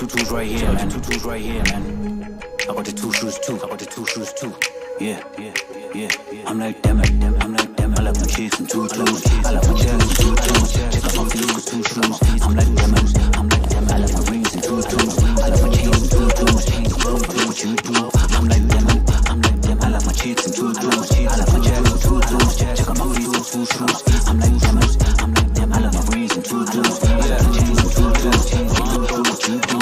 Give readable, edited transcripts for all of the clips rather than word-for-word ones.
tools right here, man. Two tools right here, man. I got the two shoes too. Yeah. I'm like damn it. I like my cheeks and two toes. I like my chest and two toes. Check out my feet with two shoes. I'm like damn it. I like my rings and two toes. I like my chains and two toes. The world do what you do. I'm like damn it. I like my cheeks and two toes. I like my chest and two toes. Check out my feet with two shoes. I'm like damn it. I like my rings and two toes. I like my chains and two toes. The world do what you do.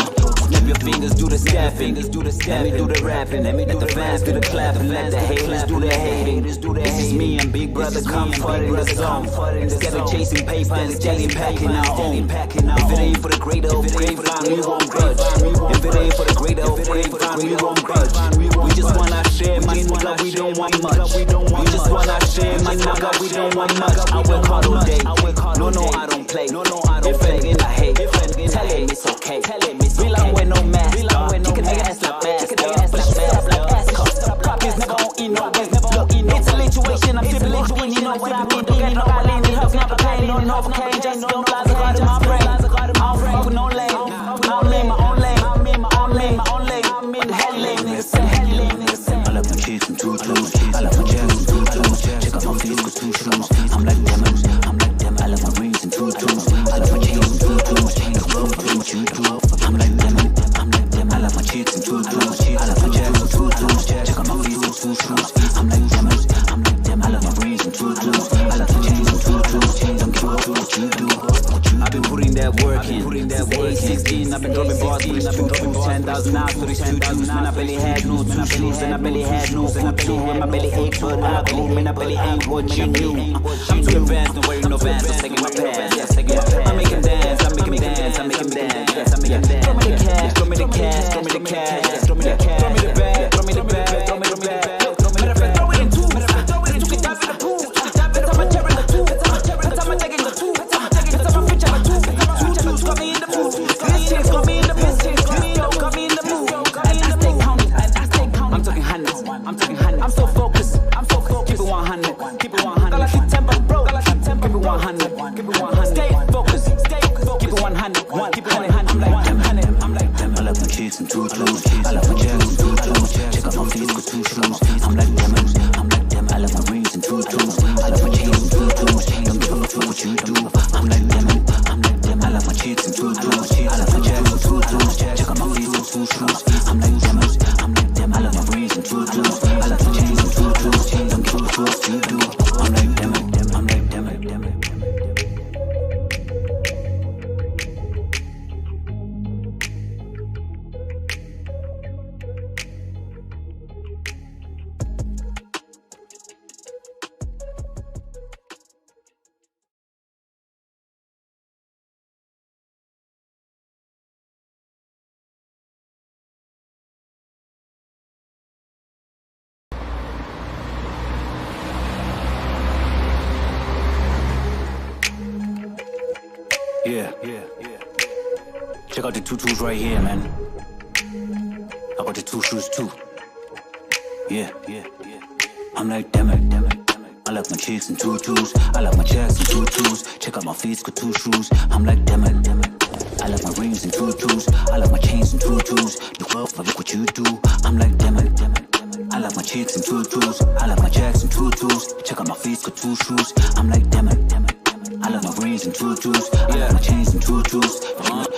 Snap your fingers, do the snapping. Let me do the rapping. Let the fans do the clapping. Let the haters do the hating. This is me and Big Brother comfort in the zone. Instead of chasing paper and steady packing our own. If it ain't for the greater of grapevine, we won't budge. If it ain't for the greater of grapevine, we won't budge. We just wanna share, my nigga, we don't want much. We just wanna share, my nigga, we don't want much. I work hard all day. No, I don't play. If and I hate, tell him it's okay. Real I wear no mask. You can make ass like mask. But she set up like ass cost. Copies never gon' eat no waste. It's a situation, I'm sipping liquid. You know what I mean? Don't get no I lean. Hugs never pain. No novocaine. Just don't flies. I got in my brain. I don't fuck with no lane. I'm in my own lane. I'm in the hell lane. I like my cheeks and two toes. I like my chest and two toes. Check out my feet with two shoes. I'm like damn it. I like my rings and two toes. I like my chains and two toes. The world do what you do. I'm like damn it. I like my cheeks and two toes. I like my chest and two toes. Check out my feet with two shoes. I'm like damn it. I like my rings and two toes. I like my chains and two toes. Don't give up what you do. I've been putting that work in. Since 16, I've been dropping bars, putting up in 10,000 hours for these two shoes. Man, I barely had no two shoes, and I barely had no food too. And my belly ached for alcohol, man, I barely ain't what you knew. I'm too advanced, don't wearing no bands, I'm taking my pants. I make him dance, I make him dance. Throw me the cash, throw me the cash, throw me the cash, throw me the cash, throw me the bag, throw me the bag, throw me the bag. Throw it in two, you can dive in the pool. That's how my cherry the two, that's how my taking the two. That's how my bitch have a two got me in the mood. This chicks got me in the mood. This dope got me in the mood. And I stay counting, I'm talking hundreds. I'm so focused, keep it 100. Got like a temper, bro, keep it 100. Stay focused, keep it 100. I'm like I like my cheeks and two toes. I like my chest and two toes. Check out my feet with two shoes. I'm like damn it. I like my rings and two toes. I like my chains and two toes. Don't give up what you do. I'm like damn it. I like my cheeks and two toes. I like my chest and two toes. Check out my feet with two shoes. I'm like damn it. I like my rings and two toes. I like my chains and two toes. Don't give up what you do. I'm like damn it. Yeah. Check out the two tools right here, man. I got the two shoes too. Yeah. I'm like damn it. I like my cheeks and two toes. I like my chest and two toes. Check out my feet with two shoes. I'm like damn it. I like my rings and two toes. I like my chains and two toes. The world for look what you do. I'm like damn it. I like my cheeks and two toes. I like my chest and two toes. Check out my feet with two shoes. I'm like damn it. I like my rings and two toes. I like my chains and two toes.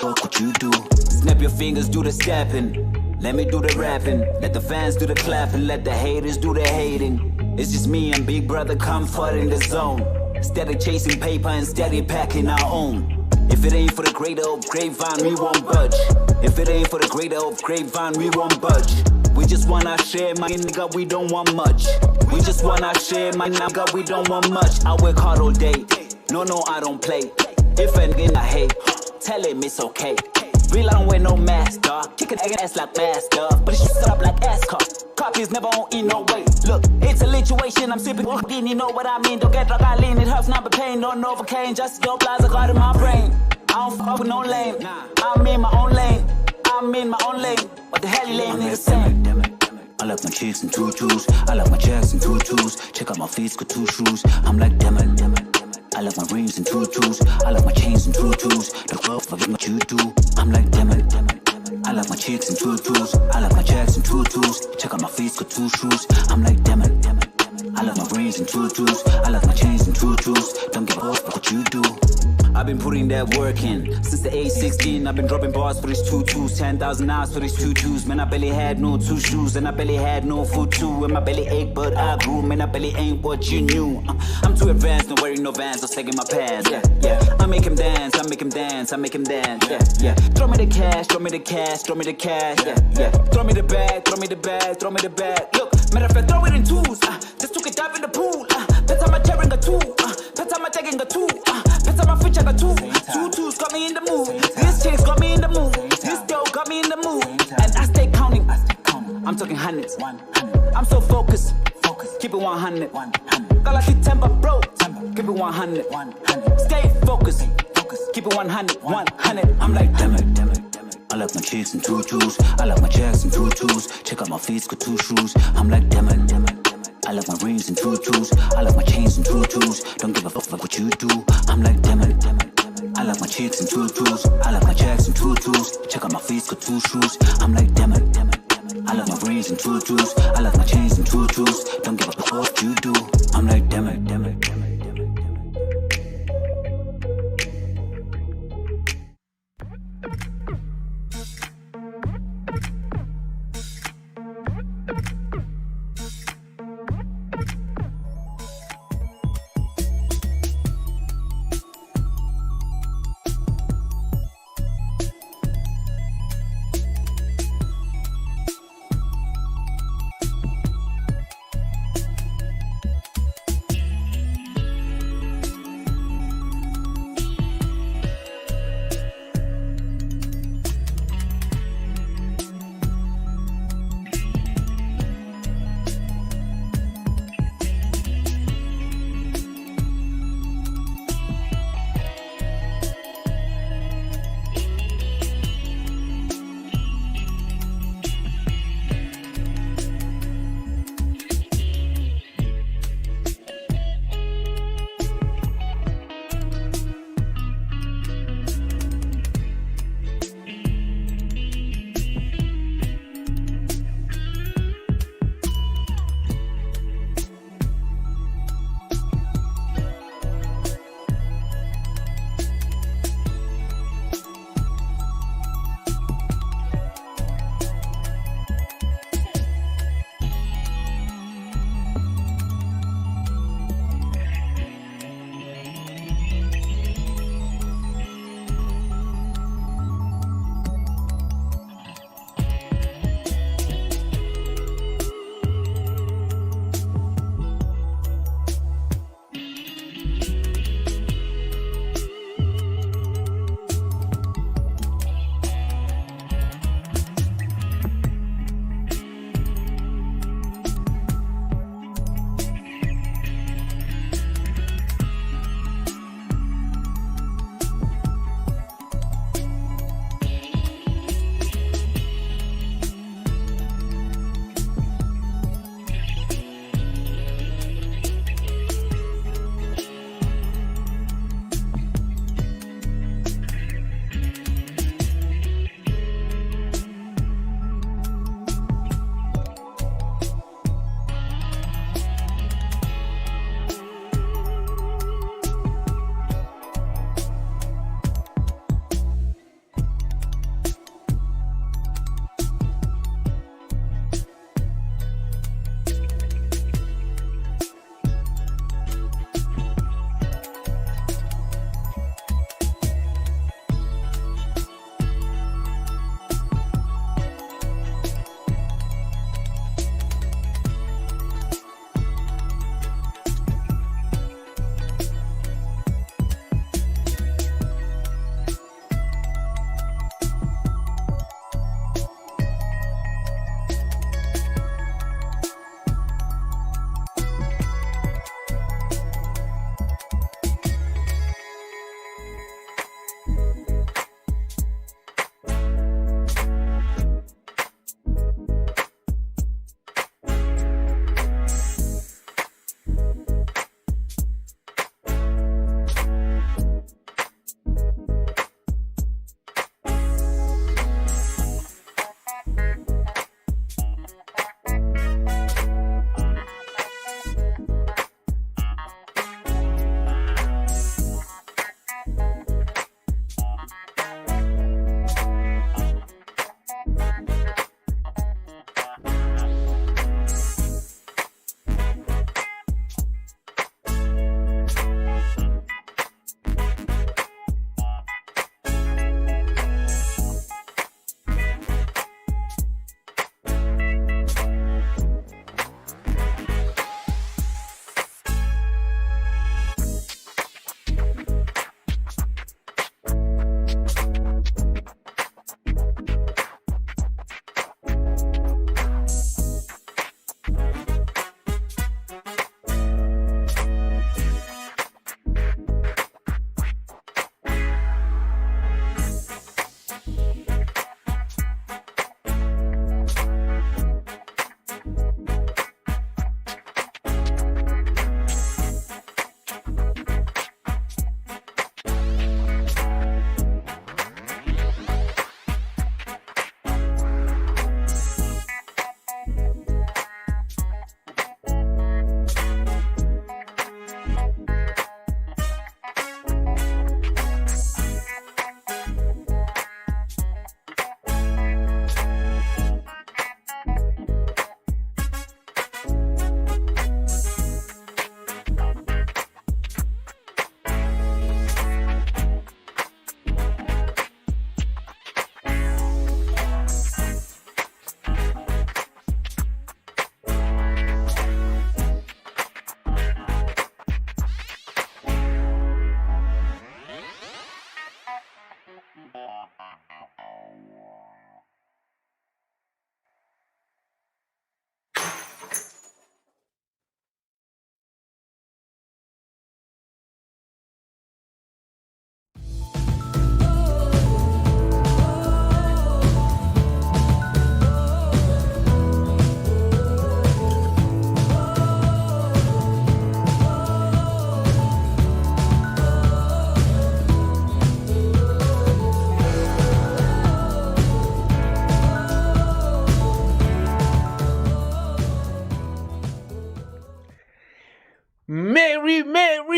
Fuck what you do. Snap your fingers, do the snapping. Let me do the rapping. Let the fans do the clapping. Let the haters do the hating. It's just me and Big Brother comfort in the zone. Steady chasing paper and steady packing our own. If it ain't for the greater of grapevine, we won't budge. If it ain't for the greater of grapevine, we won't budge. We just wanna share, my nigga, we don't want much. We just wanna share, my nigga, we don't want much. I work hard all day. No, I don't play. If and I hate, tell him it's okay. Real I don't wear no mask, dog. Kick an ass like mask, dog. But it should set up like ass cost. Copies never on eat no way. Look, it's a situation, I'm sipping in, you know what I mean. Don't get drunk, I lean, it hurts, never pain. No novocaine, just dope lies I got in my brain. I don't fuck with no lane. I'm in my own lane. What the hell you lame niggas saying? I like my cheeks and two toes. I like my chest and two toes. Check out my feet with two shoes. I'm like damn it. I like my rings and two toes. I like my chains and two toes. The world for what you do. I'm like damn it. I like my chicks in tutus. I like my jacks in tutus. Check out my feet, got two shoes. I'm like, damn it. I like my rings in tutus. I like my chains in tutus. Don't give a fuck what you do. I've been putting that work in since the age 16. I've been dropping bars for these tutus, 10,000 hours for these tutus. Man, I barely had no two shoes, and I barely had no food too. And my belly ached, but I grew. Man, I barely ain't what you knew. I'm too advanced, no wearing no Vans, I'm taking my pants. Yeah. I make him dance, I make him dance, I make him dance. Yeah. Throw me the cash, throw me the cash, throw me the cash. Yeah. Throw me the bag, throw me the bag, throw me the bag. Look, matter of fact, throw it in twos. Just took a dive in the pool. Pets on my tearing a two. Pets on my taking a two. Pets on my fridge, I got two. Tutus got me in the mood. This chick's got me in the mood. This dough got me in the mood. And I stay counting. I'm talking hundreds. I'm so focused. Keep it 100. Got like it temper, bro. Keep it 100. Stay focused. Keep it 100. 100. I'm like, damn it. I like my chicks in tutus. I like my jacks in tutus. Check out my feet, got two shoes. I'm like, damn it. I like my rings in tutus. I like my chains in tutus. Don't give a fuck what you do. I'm like, damn it. I like my chicks in tutus. I like my jacks in tutus. Check out my feet, got two shoes. I'm like, damn it. I like my rings in tutus. I like my chains in tutus. Don't give a fuck what you do. I'm like, damn it.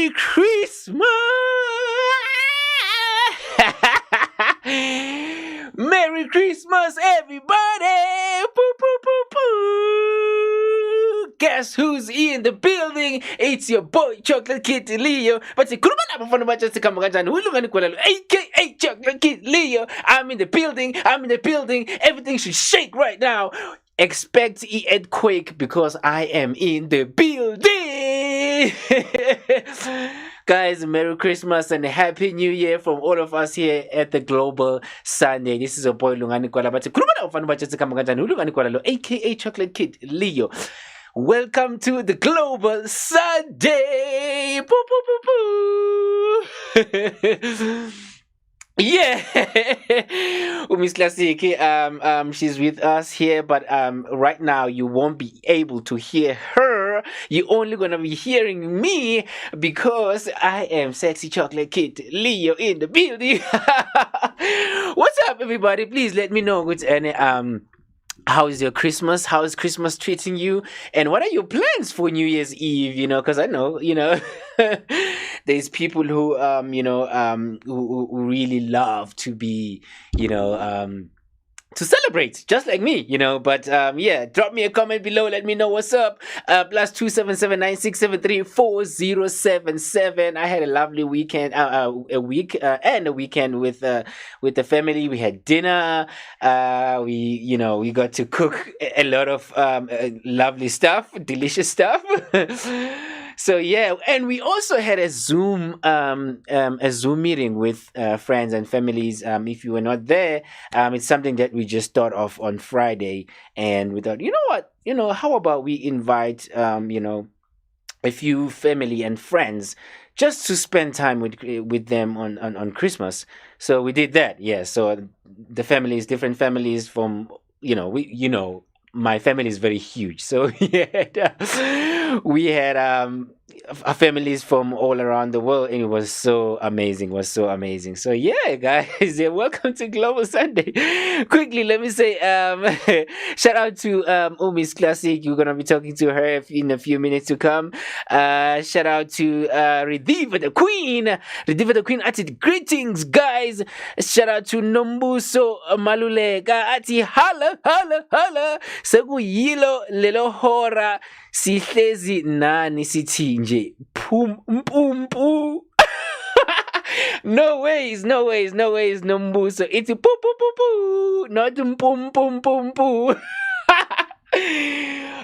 Merry Christmas! Merry Christmas, everybody! Poo, poo, poo, poo. Guess who's in the building? It's your boy Chocolate Kid Leo. But say, Lungani Gwala, aka Chocolate Kid Leo. I'm in the building. Everything should shake right now. Expect an earthquake because I am in the building. Guys, Merry Christmas and Happy New Year from all of us here at the Global Sunday. This is your boy Lungani Gwala, aka Chocolate Kid Leo. Welcome to the Global Sunday. Poo, poo, poo, poo. Yeah, Miss Classic, she's with us here, but right now you won't be able to hear her. You're only gonna be hearing me because I am Sexy Chocolate Kid Leo in the building. What's up, everybody? Please let me know what's any how is your Christmas? How is Christmas treating you? And what are your plans for New Year's Eve? You know, because I know, there's people who, who really love to be, to celebrate, just like me, But drop me a comment below. Let me know what's up. Plus 277-9673-4077. I had a lovely weekend, a weekend with the family. We had dinner. We got to cook a lot of lovely stuff, delicious stuff. So yeah, and we also had a Zoom meeting with friends and families. If you were not there, it's something that we just thought of on Friday, and we thought, how about we invite a few family and friends just to spend time with them on Christmas. So we did that. Yeah. So the families, different families from my family is very huge, so we had families from all around the world, and it was so amazing. So yeah, guys, welcome to Global Sunday. Quickly, let me say shout out to Miss Classic. You're gonna be talking to her in a few minutes to come. Shout out to Rediva the Queen. Ati greetings, guys. Shout out to Nombuso Maluleka ati holla. Sekuyilo lelo hora sihlezi nani sithi nje pum pum pum. No ways, Nombuso. It's poo poo poo poo, not pum pum pum pum.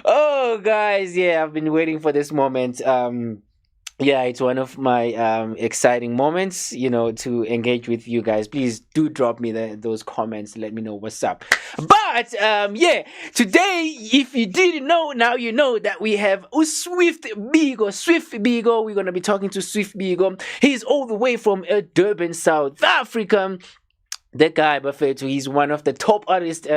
Oh, guys, yeah, I've been waiting for this moment. Yeah, it's one of my exciting moments, to engage with you guys. Please do drop me those comments. Let me know what's up. But today, if you didn't know, now you know that we have SWIF BIKO. We're gonna be talking to SWIF BIKO. He's all the way from Durban, South Africa. That guy, Buffett, he's one of the top artists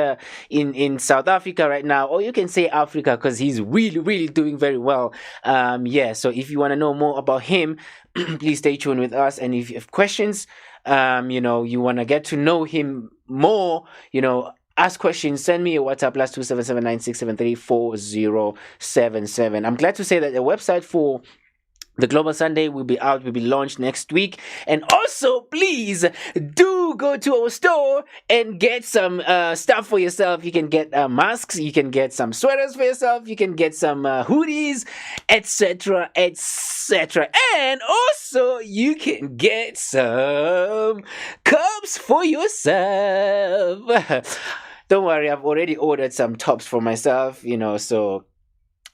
in South Africa right now, or you can say Africa, because he's really, really doing very well. So if you want to know more about him, please stay tuned with us. And if you have questions, you want to get to know him more, ask questions, send me a WhatsApp, plus 277-9673-4077. I'm glad to say that the website for the Global Sunday will be launched next week. And also, please do go to our store and get some stuff for yourself. You can get masks, you can get some sweaters for yourself, you can get some hoodies, etc. And also, you can get some cups for yourself. Don't worry, I've already ordered some tops for myself, so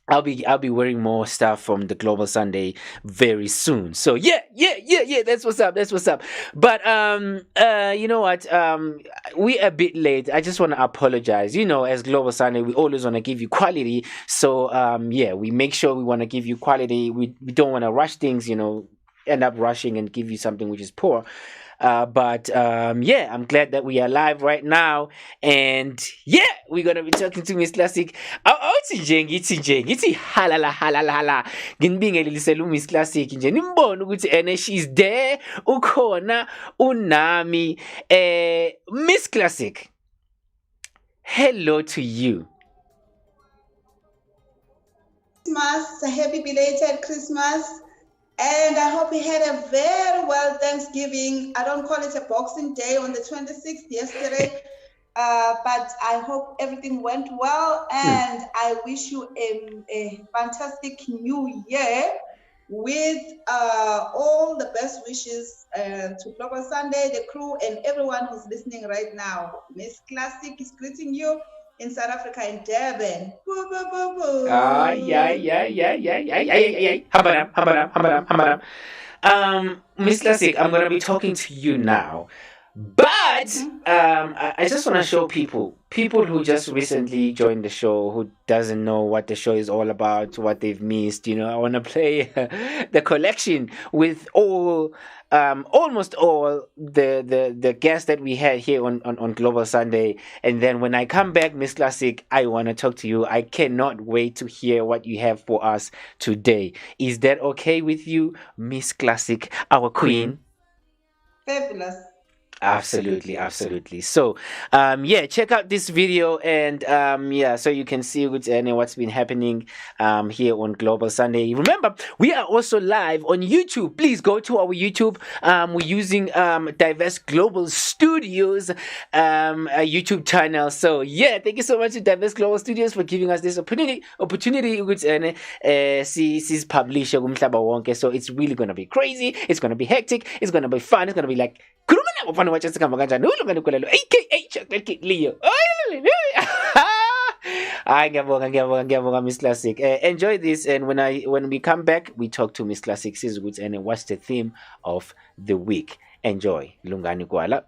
I'll be wearing more stuff from the Global Sunday very soon. So yeah, that's what's up. But you know what? We're a bit late. I just want to apologize. As Global Sunday, we always want to give you quality. So we make sure we want to give you quality. We don't want to rush things, end up rushing and give you something which is poor. But I'm glad that we are live right now, and we're gonna be talking to Miss Classic. Ngithi halala nginibingelisela uMiss Classic nje nimbone ukuthi she's there, ukhona unami. Miss Classic, hello to you. Christmas, happy belated Christmas. And I hope you had a very well Thanksgiving. I don't call it a Boxing Day on the 26th yesterday, but I hope everything went well. And I wish you a fantastic new year with all the best wishes to Global Sunday, the crew, and everyone who's listening right now. Miss Classic is greeting you in South Africa, in Durban. Boo, boo, boo, boo. Habaram. Miss Classic, I'm gonna be talking to you now. But I just want to show people who just recently joined the show, who doesn't know what the show is all about, what they've missed. I want to play the collection with almost all the guests that we had here on Global Sunday. And then when I come back, Miss Classic, I want to talk to you. I cannot wait to hear what you have for us today. Is that okay with you, Miss Classic, our queen? Fabulous. Absolutely. So, check out this video and so you can see what's been happening here on Global Sunday. Remember, we are also live on YouTube. Please go to our YouTube. We're using Diverse Global Studios YouTube channel. So thank you so much to Diverse Global Studios for giving us this opportunity ukuthi sis publish kumhlaba wonke. So it's really gonna be crazy. It's gonna be hectic. It's gonna be fun. It's gonna be like Leo. Ngiyabonga Miss Classic. Enjoy this, and when we come back, we talk to Miss Classic. And what's the theme of the week? Enjoy. Lungani Gwala.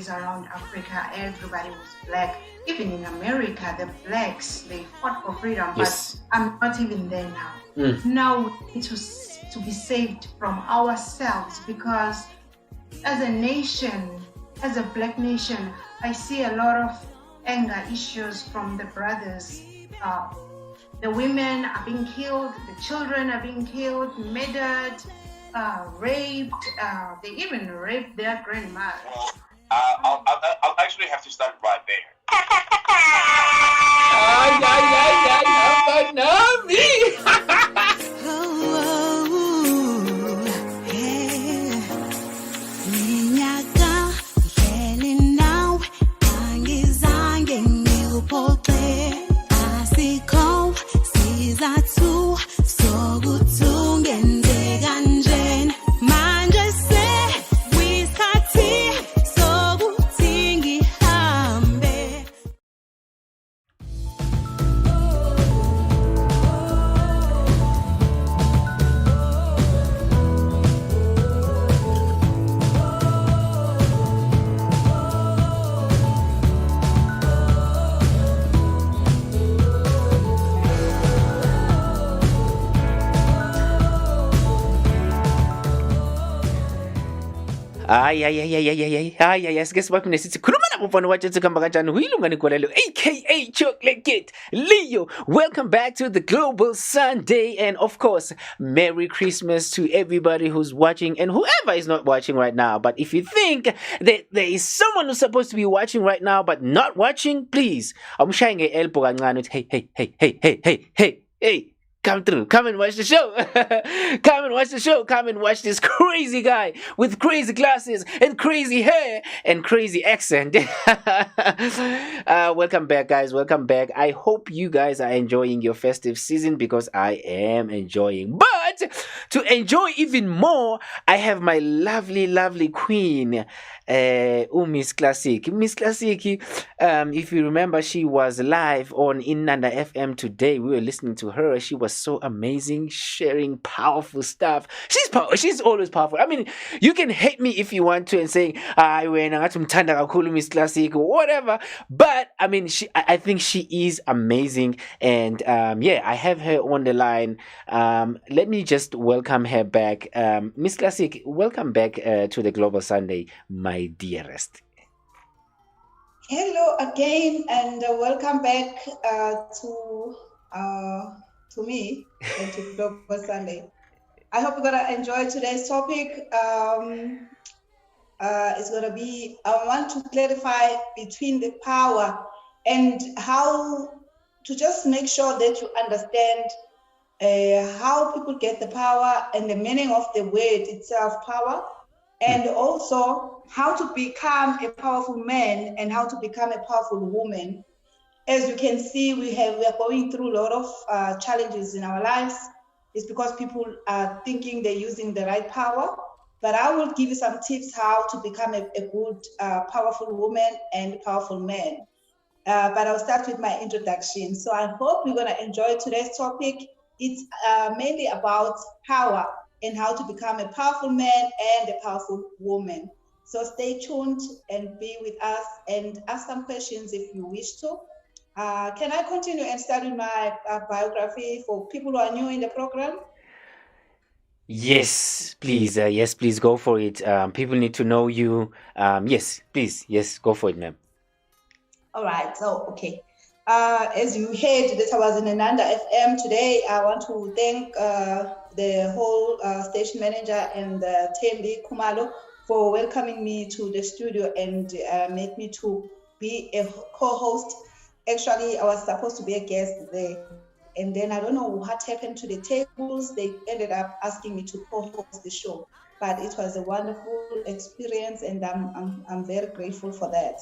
Around Africa, everybody was black. Even in America, the blacks, they fought for freedom, but I'm not even there now. Now we need to be saved from ourselves, because as a nation, as a black nation, I see a lot of anger issues from the brothers. The women are being killed, the children are being killed, murdered, raped. They even raped their grandma. I'll actually have to start right there. Minyaka ngihleli nawe angizange Sike sibaphinde sithi khuluma nabo mfana watshethu khamba kanjani uyilungani Gwala lo aka Chocolate Kid Leo. Welcome back to the Global Sunday, and of course Merry Christmas to everybody who's watching and whoever is not watching right now. But if you think that there is someone who's supposed to be watching right now but not watching, please amshaye nge-elbow kancane uthi hey, come through. Come and watch the show. Come and watch the show. Come and watch this crazy guy with crazy glasses and crazy hair and crazy accent. Welcome back, guys. Welcome back. I hope you guys are enjoying your festive season because I am enjoying. But to enjoy even more, I have my lovely queen, Miss Classic. Miss Classic, if you remember, she was live on Inanda FM today. We were listening to her. She was so amazing, sharing powerful stuff. She's always powerful. I mean, you can hate me if you want to and say, I went Miss Classic or whatever. But I mean, I think she is amazing. And I have her on the line. Let me just welcome her back. Miss Classic, welcome back to the Global Sunday, my dearest. Hello again, and welcome back to me and to Global Sunday. I hope you're gonna enjoy today's topic. It's gonna be, I want to clarify between the power and how to just make sure that you understand how people get the power and the meaning of the word itself, power, and also how to become a powerful man and how to become a powerful woman. As you can see, we are going through a lot of challenges in our lives. It's because people are thinking they're using the right power. But I will give you some tips how to become a good, powerful woman and powerful man. But I'll start with my introduction. So I hope you're gonna enjoy today's topic. It's mainly about power and how to become a powerful man and a powerful woman. So stay tuned and be with us and ask some questions if you wish to. Can I continue and start with my biography for people who are new in the program? Yes, please. Yes, please go for it. People need to know you. Yes, please. Yes, go for it, ma'am. All right. So, okay. As you heard that I was in Ananda FM today, I want to thank the whole station manager and Tembi Kumalo for welcoming me to the studio and make me to be a co-host. Actually, I was supposed to be a guest there. And then I don't know what happened to the tables. They ended up asking me to co-host the show. But it was a wonderful experience, and I'm very grateful for that.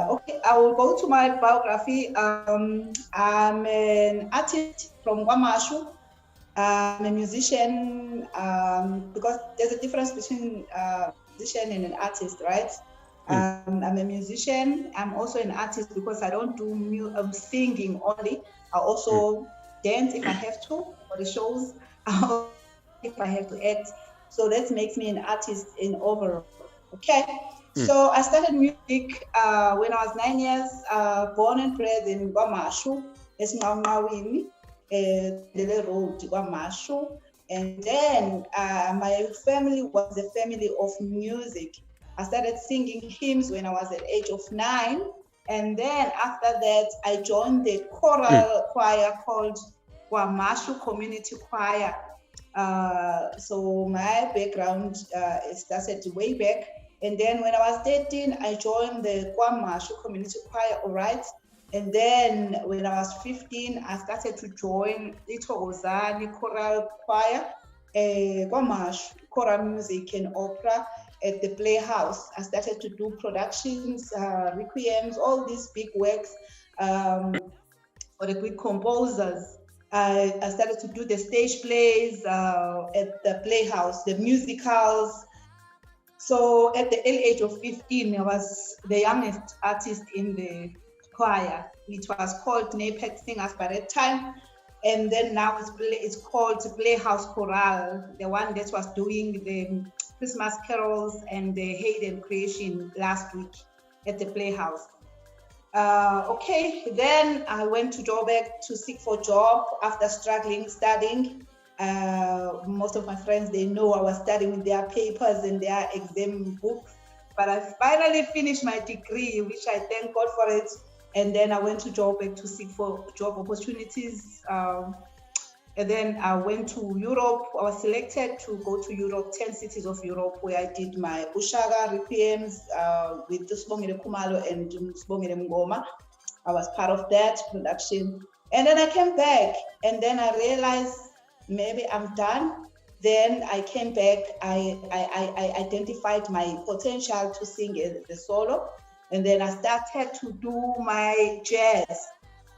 Okay, I will go to my biography. I'm an artist from Kwamashu. I'm a musician because there's a difference between a musician and an artist, right? I'm a musician. I'm also an artist because I don't do singing only. I also dance if I have to for the shows, if I have to act. So that makes me an artist in overall. Okay. So I started music when I was 9 years, born and bred in Kwamashu, Esmawini, the road to Kwamashu. And then my family was a family of music. I started singing hymns when I was at the age of 9. And then after that, I joined the choral choir called Kwamashu Community Choir. So my background started way back. And then when I was 13, I joined the Kwamashu Community Choir, all right? And then when I was 15, I started to join Itogozani Choral Choir, Kwamashu, choral music and opera at the Playhouse. I started to do productions, requiems, all these big works for the big composers. I started to do the stage plays at the Playhouse, the musicals. So at the early age of 15, I was the youngest artist in the choir, which was called Napet Singers by that time. And then now it's called Playhouse Choral, the one that was doing the Christmas carols and the Hayden creation last week at the Playhouse. Okay, then I went to Joburg to seek for a job after struggling, studying. Most of my friends, they know I was studying with their papers and their exam books. But I finally finished my degree, which I thank God for it. And then I went to Joburg to seek for job opportunities. And then I went to Europe. I was selected to go to Europe, 10 cities of Europe, where I did my Bushaga requiems with Sibongile Kumalo and Sibongile Ngoma. I was part of that production. And then I came back, and then I realized maybe I'm done. Then I came back, I identified my potential to sing the solo. And then I started to do my jazz.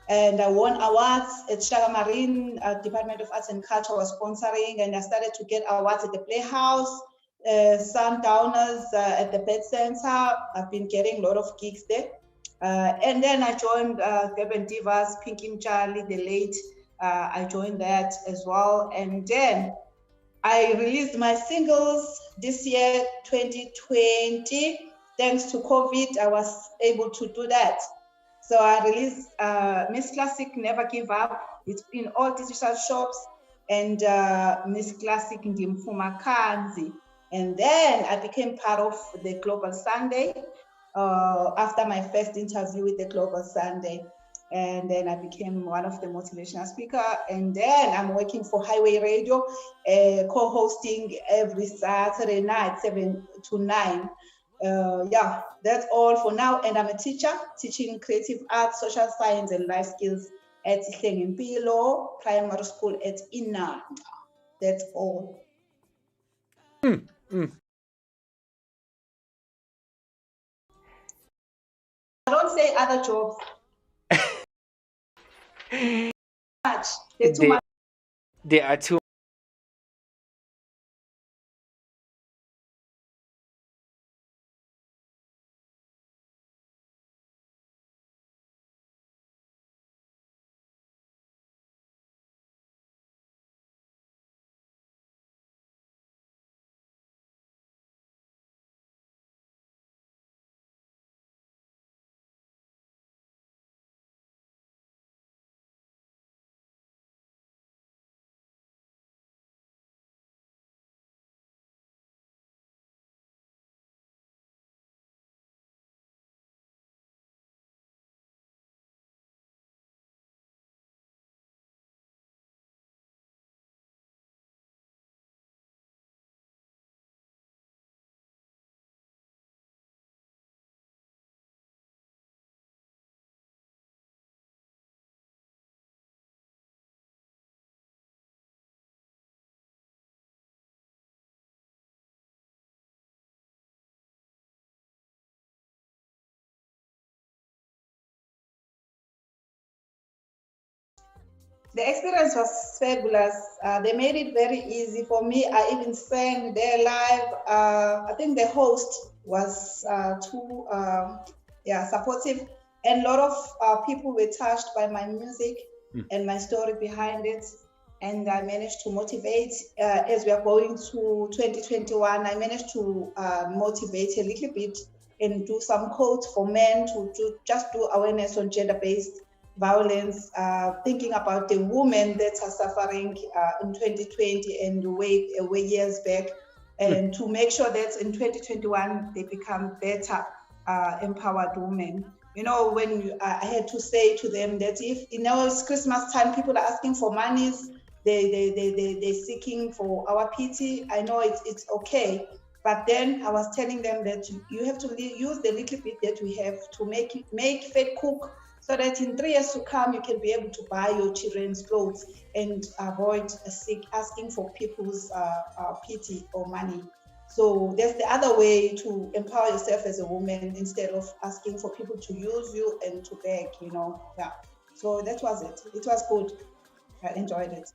And I won awards at Shaka Marine. Department of Arts and Culture was sponsoring, and I started to get awards at the Playhouse, Sundowners at the Pet Center. I've been getting a lot of gigs there. And then I joined Durban Divas, Pinky Charlie, the late. I joined that as well. And then I released my singles this year, 2020. Thanks to COVID, I was able to do that. So I released Miss Classic Never Give Up. It's in all digital shops, and Miss Classic Ndimfuma Kanzi. And then I became part of the Global Sunday after my first interview with the Global Sunday. And then I became one of the motivational speaker. And then I'm working for Highway Radio, co-hosting every Saturday night, 7 to 9. Yeah, that's all for now. And I'm a teacher, teaching creative arts, social science, and life skills at Pilo Primary School at Inna. That's all. I don't say other jobs. They're too much. They are too. The experience was fabulous. They made it very easy for me. I even sang there live. I think the host was too supportive, and a lot of people were touched by my music and my story behind it. And I managed to motivate as we are going to 2021. I managed to motivate a little bit and do some quotes for men to just do awareness on gender-based violence, thinking about the women that are suffering in 2020 and way years back, and to make sure that in 2021 they become better empowered women. You know, when I had to say to them that if, you know, it's Christmas time, people are asking for monies, they're seeking for our pity. I know it's okay. But then I was telling them that you have to use the little bit that we have to make fed cook, so that in 3 years to come, you can be able to buy your children's clothes and avoid asking for people's pity or money. So that's the other way to empower yourself as a woman, instead of asking for people to use you and to beg, you know. Yeah. So that was it. It was good. I enjoyed it.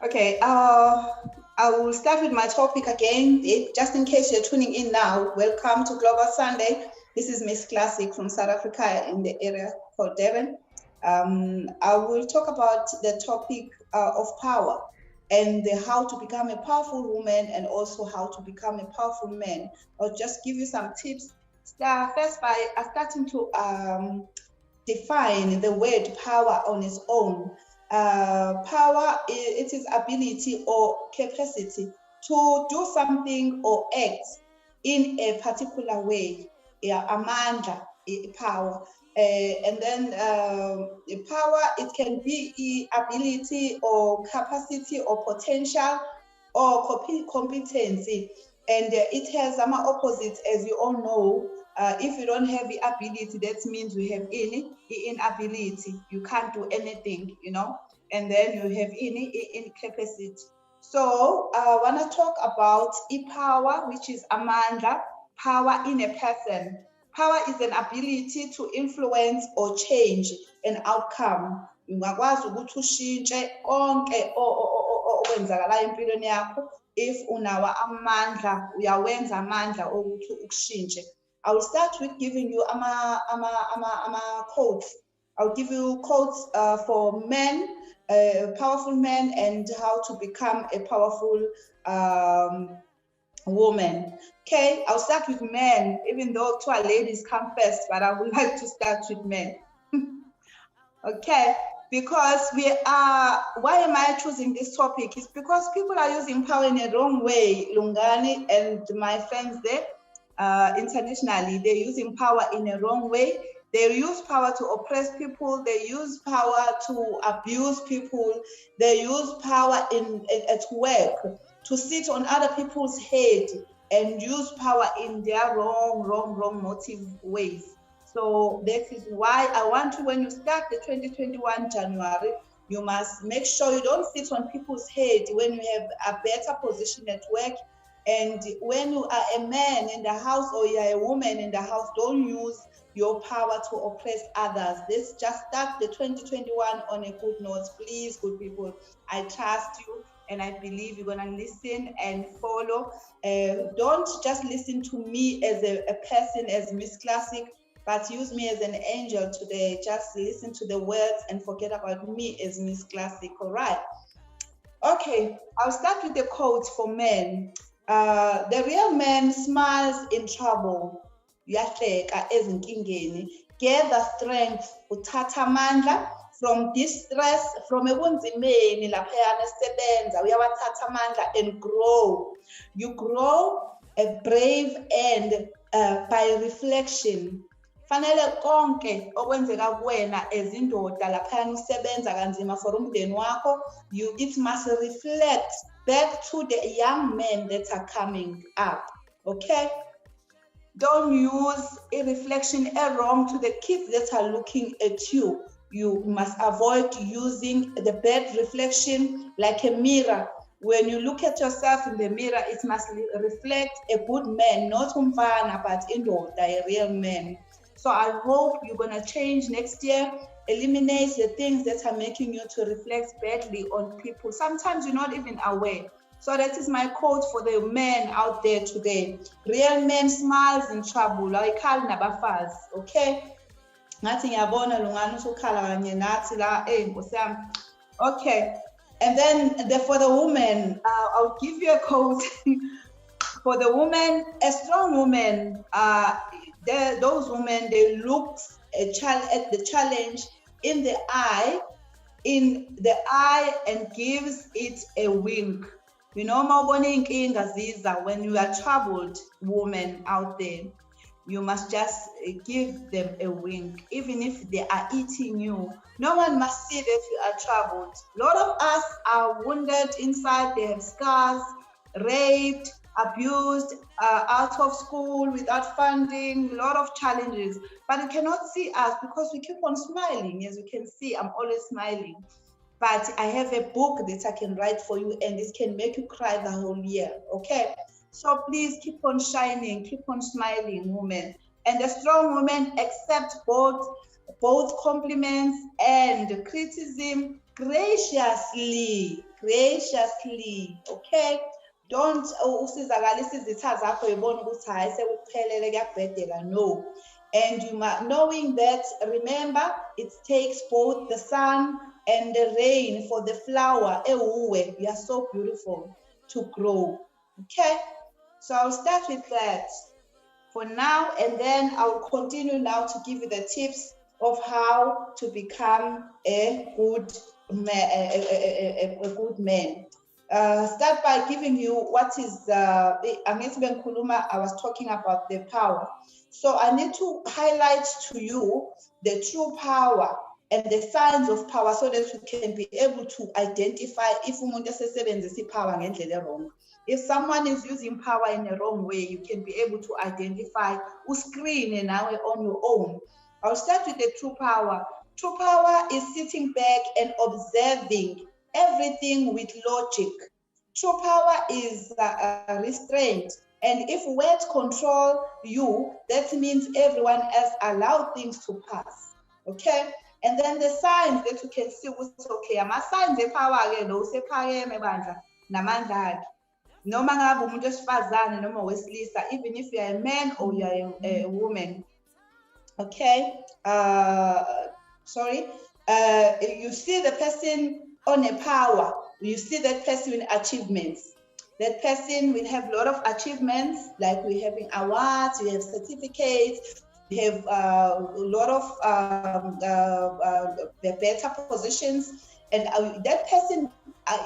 Okay, I will start with my topic again. Just in case you're tuning in now, welcome to Global Sunday. This is Miss Classic from South Africa in the area called Devon. I will talk about the topic of power and how to become a powerful woman and also how to become a powerful man. I'll just give you some tips. First by starting to define the word power on its own. Power, it is ability or capacity to do something or act in a particular way. Yeah, amandla, power. And then power, it can be ability or capacity or potential or competency. And it has some opposites, as you all know. If you don't have the ability, that means you have inability. You can't do anything, you know. And then you have incapacity. So I want to talk about power, which is amandla, power in a person. Power is an ability to influence or change an outcome. Ungakwazi ukuthi ushintshe konke okwenzakalayo empilweni yakho. If unawa amandla, uyawenza amandla ukuthi ukushintshe. I will start with giving you quotes. I'll give you quotes for men, powerful men, and how to become a powerful woman. Okay, I'll start with men, even though two ladies come first, but I would like to start with men. Okay, because why am I choosing this topic? It's because people are using power in a wrong way. Lungani and my friends there, internationally, they're using power in a wrong way. They use power to oppress people. They use power to abuse people. They use power at work to sit on other people's head and use power in their wrong motive ways. So that is why I want to, when you start the 2021 January, you must make sure you don't sit on people's head when you have a better position at work. And when you are a man in the house or you are a woman in the house, don't use your power to oppress others. Let's just start the 2021 on a good note. Please, good people, I trust you and I believe you're gonna listen and follow. Don't just listen to me as a person, as Miss Classic, but use me as an angel today. Just listen to the words and forget about me as Miss Classic, all right? Okay, I'll start with the quote for men. The real man smiles in trouble. Uyahleka ezinkingeni. Gather strength, uthatha amandla from distress, from ebunzimeni laphayana esebenza, uyawathatha amandla and grow. You grow a brave and by reflection. Fanele konke okwenzeka kuwena ezindoda laphayana usebenza kanzima for umndeni wakho, it must reflect back to the young men that are coming up, okay? Don't use a reflection wrong to the kids that are looking at you. You must avoid using the bad reflection like a mirror. When you look at yourself in the mirror, it must reflect a good man, not umfana, but indoor, a real man. So I hope you're gonna change next year, eliminate the things that are making you to reflect badly on people. Sometimes you're not even aware. So that is my quote for the men out there today. Real men smiles in trouble, like nabafazi, okay? Ngathi ngiyabona Lungani usukhala kanye nathi la Nkosi yami. Okay. And then for the woman, I'll give you a quote. For the woman, a strong woman, those women, they look at the challenge in the eye and gives it a wink. You know, when you are troubled woman out there, you must just give them a wink, even if they are eating you. No one must see that you are troubled. A lot of us are wounded inside, they have scars, raped, abused, out of school, without funding, a lot of challenges. But you cannot see us because we keep on smiling. As you can see, I'm always smiling. But I have a book that I can write for you and it can make you cry the whole year, okay? So please keep on shining, keep on smiling, woman. And the strong woman accepts both compliments and criticism graciously, okay? Don't usizakalisa izitha zakho yibona ukuthi hayi sekuphelele kuyabhedeka, no. And you must, knowing that, remember, it takes both the sun and the rain for the flower, you are so beautiful, to grow, okay? So I'll start with that for now, and then I'll continue now to give you the tips of how to become a good man. Start by giving you what is, I was talking about the power. So I need to highlight to you the true power and the signs of power so that you can be able to identify if umuntu esebenzisa power ngendlela wrong. If someone is using power in the wrong way, you can be able to identify screen now on your own. I'll start with the true power. True power is sitting back and observing everything with logic. True power is restraint. And if words control you, that means everyone else allow things to pass. Okay? And then the signs that you can see was okay. Ama signs of power again, usephakeme bandla namandla akhe. Noma ngabe umuntu wesifazane noma wesilisa, even if you are a man or you are a woman. Okay? You see the person on a power. You see that person with achievements. That person will have a lot of achievements, like we're having awards, we have certificates, we have a lot of better positions, and that person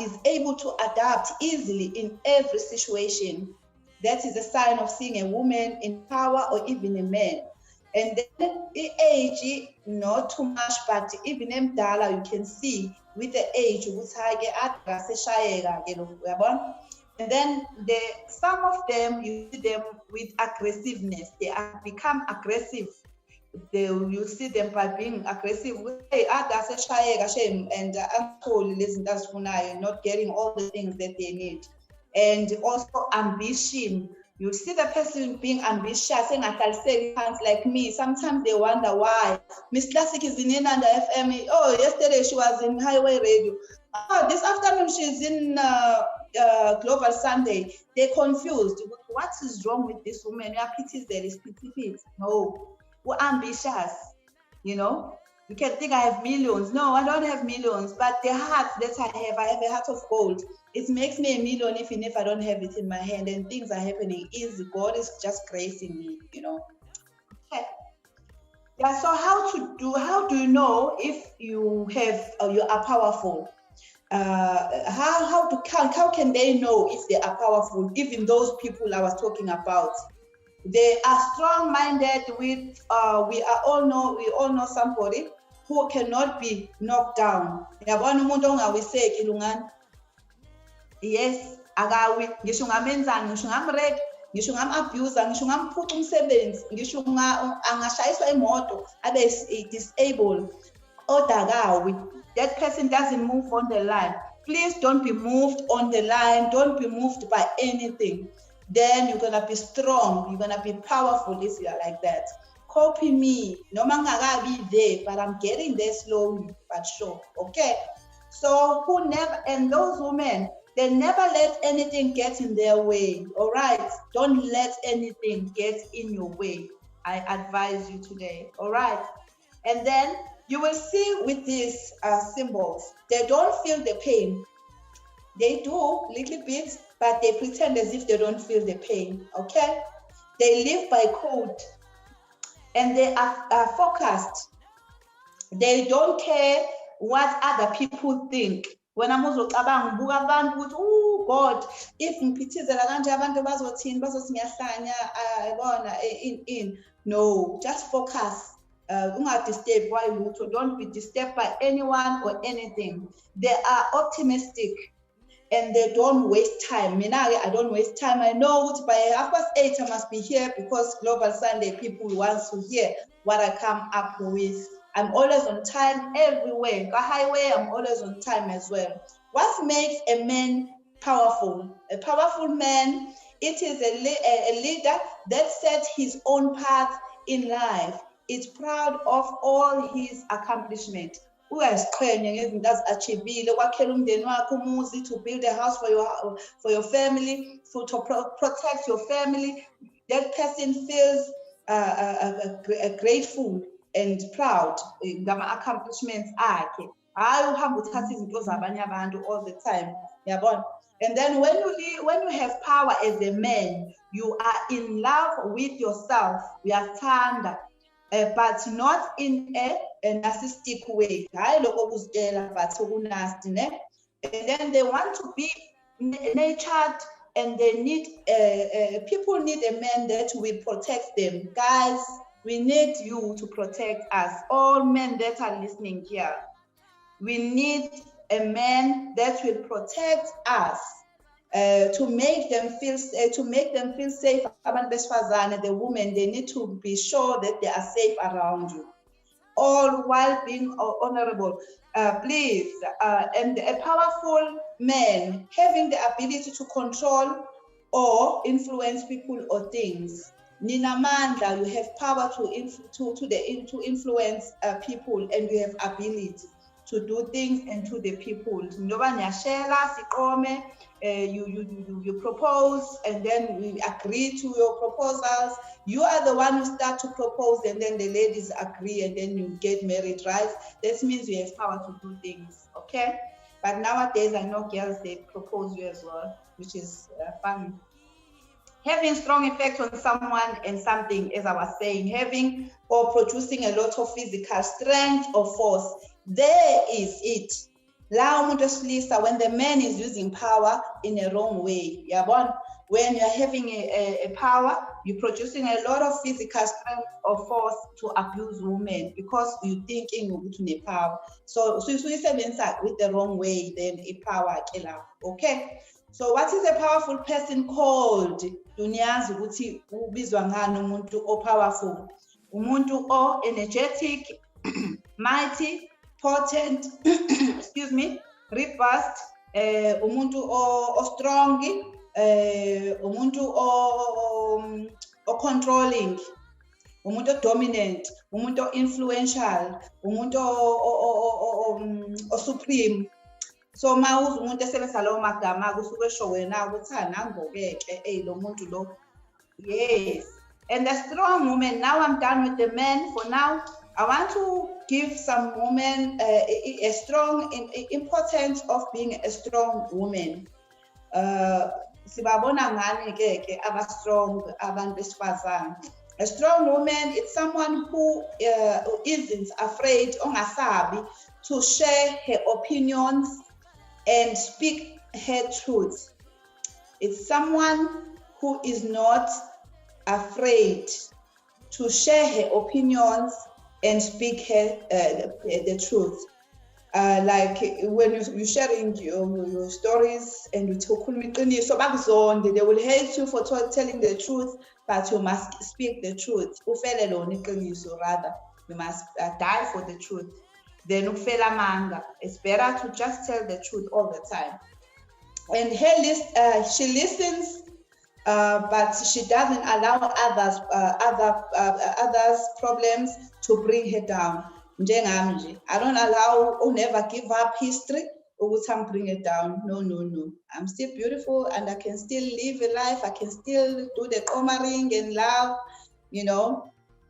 is able to adapt easily in every situation. That is a sign of seeing a woman in power or even a man. And then the age, not too much, but even mdala, you can see with the age, and then some of them, you see them with aggressiveness. They become aggressive. You see them by being aggressive. And not getting all the things that they need. And also ambition. You see the person being ambitious, like me. Sometimes they wonder why. Miss Classic is in Inanda FM. Oh, yesterday she was in Highway Radio. Oh, this afternoon she's in Global Sunday. They're confused. What is wrong with this woman? You are pity, there is pity. No, we're ambitious. You know, you can think I have millions. No, I don't have millions, but the heart that I have a heart of gold. It makes me a million even if I don't have it in my hand and things are happening easy. God is just gracing me, you know. Okay. Yeah, so how do you know if you are powerful? How can they know if they are powerful? Even those people I was talking about, they are strong-minded. We all know somebody who cannot be knocked down. Yes, agawi ngisho ngamenzani, ngisho ngamrek, ngisho ngam-abuser, ngisho ngamphuca umsebenzi, ngisho angashayiswa imoto abe disabled. Odagawi, that person doesn't move on the line. Please don't be moved on the line. Don't be moved by anything. Then you're gonna be strong. You're gonna be powerful if you are like that. Copy me. No man be there, but I'm getting there slowly but sure. Okay. So and those women, they never let anything get in their way. All right. Don't let anything get in your way. I advise you today. All right. And then you will see with these symbols, they don't feel the pain. They do a little bit, but they pretend as if they don't feel the pain, okay? They live by code, and they are focused. They don't care what other people think. When I'm also oh God, if no, just focus. Don't be disturbed by anyone or anything. They are optimistic and they don't waste time. I don't waste time. I know by 8:30 I must be here because Global Sunday people want to hear what I come up with. I'm always on time everywhere. The highway, I'm always on time as well. What makes a man powerful? A powerful man, it is a leader that sets his own path in life. It's proud of all his accomplishments. uyaziqhenya ngezinto azi-achievile, ukwakhela umndeni wakho umuzi, to build a house for your family, to protect your family. That person feels grateful and proud ngama-accomplishments akhe. Hayi uhamba uthatha izinto zabanye abantu all the time, yabona. And then when you have power as a man, you are in love with yourself, uyathanda, but not in a narcissistic way. Hayi lokho kuzitshela but ukunasty, ne? And then they want to be nurtured, and they need people need a man that will protect them. Guys, we need you to protect us. All men that are listening here, we need a man that will protect us, to make them feel safe. The women, they need to be sure that they are safe around you, all while being honorable. Please, and a powerful man having the ability to control or influence people or things. Ninamandla, you have power to influence people, and you have ability to do things and to the people. You propose, and then we agree to your proposals. You are the one who start to propose, and then the ladies agree, and then you get married, right? This means you have power to do things, okay? But nowadays, I know girls, they propose you as well, which is fun. Having strong effect on someone and something, as I was saying, having or producing a lot of physical strength or force. There is it. When the man is using power in a wrong way, when you're having a power, you're producing a lot of physical strength or force to abuse women because you're thinking you're power. So you say with the wrong way, then a power killer. Okay. So what is a powerful person called? Dunyazi ukuthi ubizwa ngani umuntu o-powerful. Umuntu o-energetic, mighty, potent, excuse me, robust, umuntu o-strong, umuntu o-controlling, umuntu o-dominant, umuntu o-influential, umuntu o-supreme. So mawuza umuntu esebenzisa lawo magama kusuke esho wena ukuthi nangoke lo muntu lo. Yes. And the strong woman, now I'm done with the men for now. I want to give some women a strong importance of being a strong woman. Sibabona ngani ke aba-strong abantu besifazane. A strong woman is someone who isn't afraid, ongasabi, to share her opinions and speak her truth. It's someone who is not afraid to share her opinions and speak the truth. Like when you're sharing your stories and you talk, they will hate you for telling the truth, but you must speak the truth. Rather, you must die for the truth. Then it's better to just tell the truth all the time. And she listens, but she doesn't allow others' problems to bring her down. I don't allow or never give up history or bring it down. No. I'm still beautiful and I can still live a life. I can still do the comaring and love,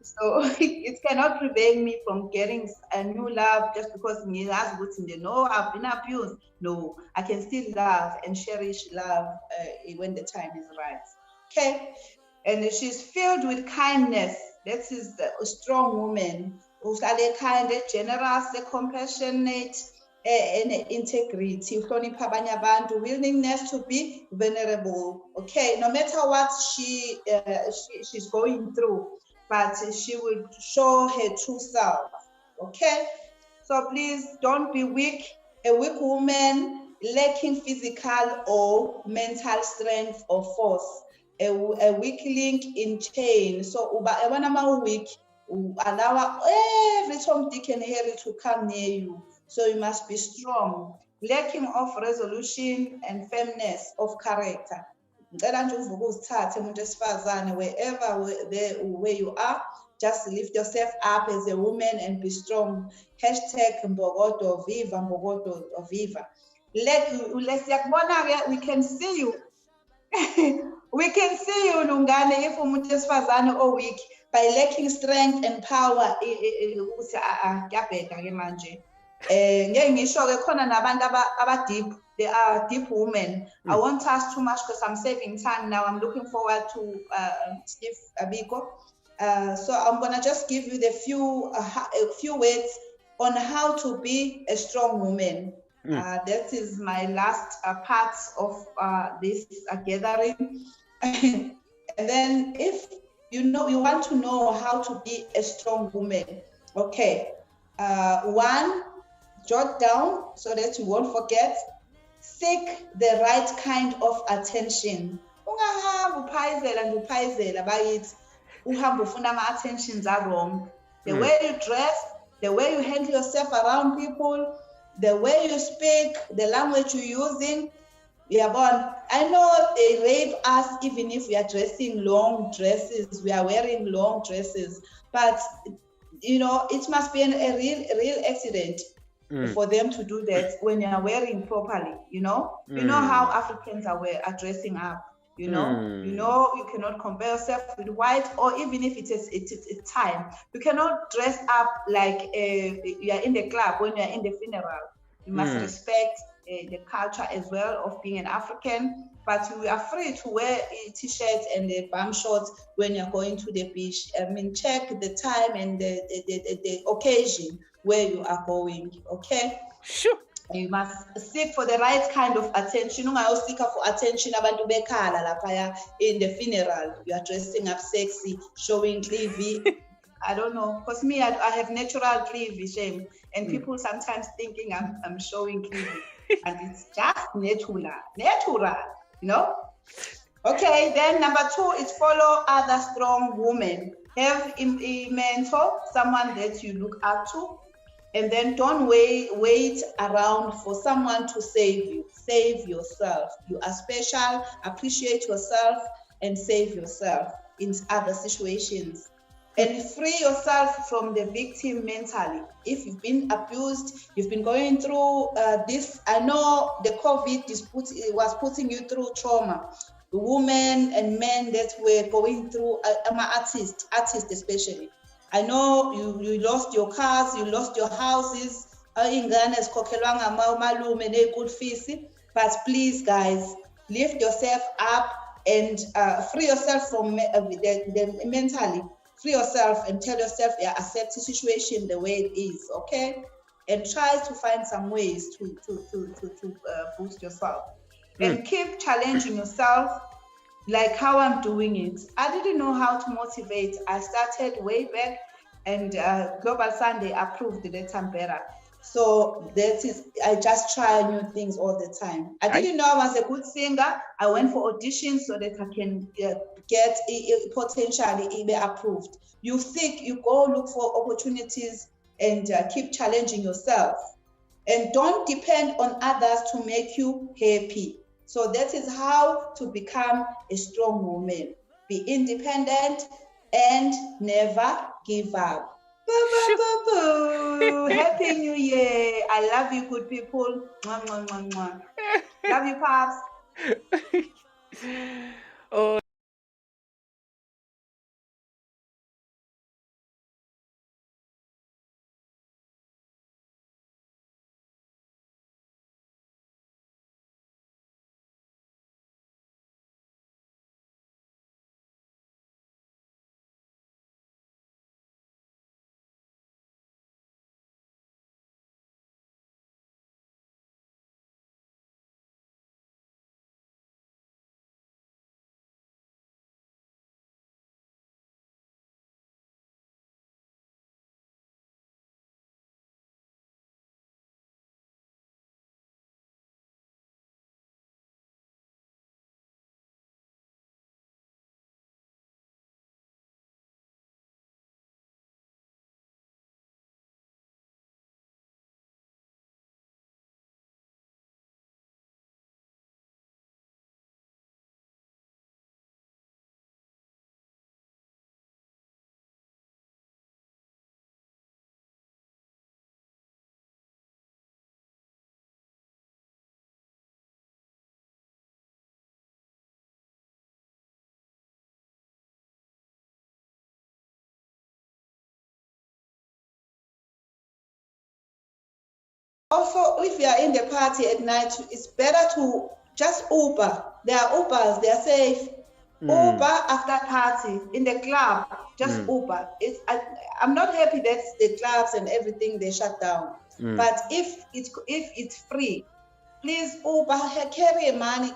So it cannot prevent me from getting a new love just because I've been abused. No, I can still love and cherish love when the time is right. Okay, and she's filled with kindness. That is a strong woman. Who's kind, generous, compassionate, and integrity. Willingness to be vulnerable. Okay, no matter what she's going through, but she will show her true self. Okay, so please don't be weak. A weak woman lacking physical or mental strength or force. A weak link in chain. So when I'm weak, allow every Tom, Dick, and Harry to come near you. So you must be strong. Lacking of resolution and firmness of character. Wherever where you are, just lift yourself up as a woman and be strong. Hashtag Mbogodo Viva, Mbogodo Viva. We can see you. We can see you, Lungani, if umuntu wesifazane weak by lacking strength and power. Kuyabheda ke manje. Ngeke ngisho ke khona nabantu aba-deep, they are deep women. I won't touch too much because I'm saving time now. I'm looking forward to SWIF Biko. So I'm gonna just give you a few words on how to be a strong woman. That is my last part of this gathering. And then if you want to know how to be a strong woman, okay. One, jot down so that you won't forget. Seek the right kind of attention. Ungahambi uphayizela bayithi uhambe ufuna ama-attentions are wrong. The way you dress, the way you handle yourself around people, the way you speak, the language you're using. I know they rape us even if we are dressing long dresses, we are wearing long dresses, but it must be a real accident for them to do that when you are wearing properly. You know how Africans are dressing up. You cannot compare yourself with white, or even if it's time. You cannot dress up like you are in the club when you are in the funeral. You must respect the culture as well of being an African, but we are free to wear t-shirts and the bum shorts when you're going to the beach. I mean, check the time and the occasion where you are going, okay? Sure. You must seek for the right kind of attention. Seek for attention abantu bekhala lapha in the funeral. You are dressing up sexy, showing cleavage. I don't know, because me, I have natural cleavage, shame, and people sometimes thinking I'm showing cleavage, and it's just natural, Okay, then number 2 is follow other strong women. Have a mentor, someone that you look up to, and then don't wait around for someone to save you. Save yourself. You are special. Appreciate yourself and save yourself in other situations. And free yourself from the victim mentally. If you've been abused, you've been going through this. I know the COVID was putting you through trauma. The women and men that were going through, artists especially. I know you lost your cars, you lost your houses. But please, guys, lift yourself up and free yourself from the mentally. Free yourself and tell yourself, accept the situation the way it is, okay? And try to find some ways to boost yourself. And keep challenging yourself, like how I'm doing it. I didn't know how to motivate. I started way back, and Global Sunday approved the Tampera. So I just try new things all the time. I didn't know I was a good singer. I went for auditions so that I can get potentially be approved. You go look for opportunities and keep challenging yourself. And don't depend on others to make you happy. So that is how to become a strong woman. Be independent and never give up. Happy New Year. I love you, good people. Mwah, mwah, mwah, mwah. Love you, Pops. Oh. also, if you are in the party at night, it's better to just Uber. There are Ubers, they are safe. Uber after party in the club, just Uber. I'm not happy that the clubs and everything they shut down. But if it's free, please Uber, carry money,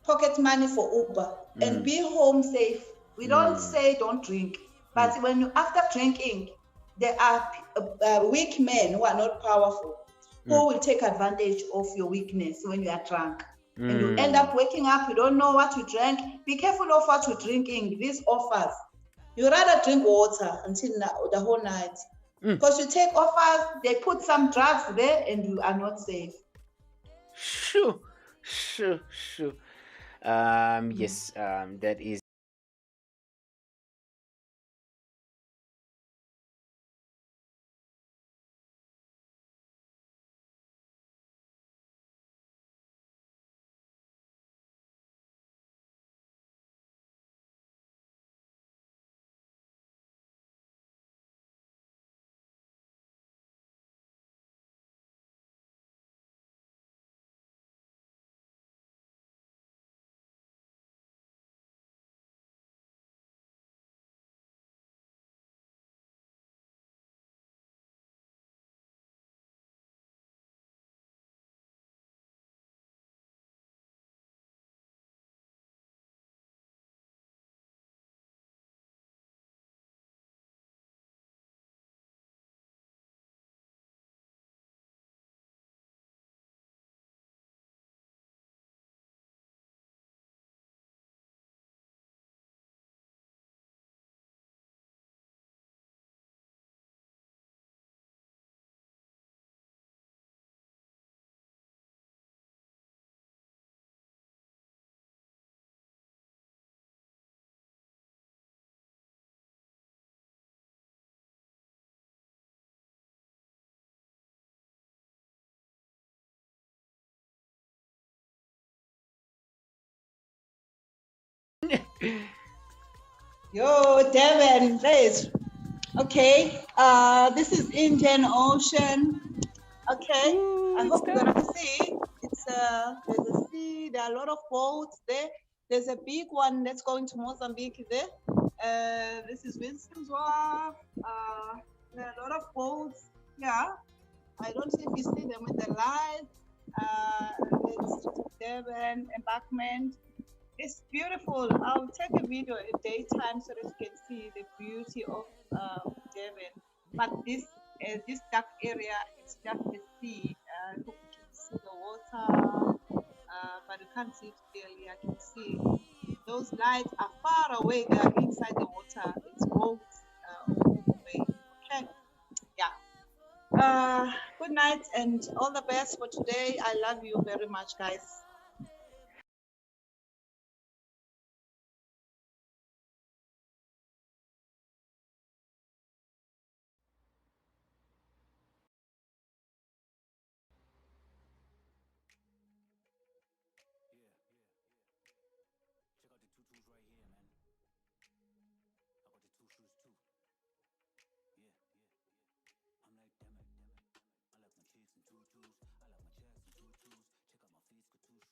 pocket money for Uber, and be home safe. We don't say don't drink, but when you after drinking, there are weak men who are not powerful, who will take advantage of your weakness when you are drunk. And you end up waking up, you don't know what you drank. Be careful of what you're drinking, these offers. You rather drink water until the whole night. Because you take offers, they put some drugs there and you are not safe. Sure. Yes, that is. Yo, Devon, this. Okay. This is Indian Ocean. Okay. I hope you're gonna see. There's a sea. There are a lot of boats there. There's a big one that's going to Mozambique there. This is Winston's Wharf. There are a lot of boats. Yeah. I don't know if you see them with the lights. It's Devon embankment. It's beautiful. I'll take a video at daytime so that you can see the beauty of Devon. But this dark area, it's just the sea. You can see the water, but you can't see it clearly. I can see those lights are far away. They are inside the water. It's boats all the way. Okay. Yeah. Good night and all the best for today. I love you very much, guys. I like my cheeks and tutus. I like my chest and tutus. Check out my feet for 2 shoes.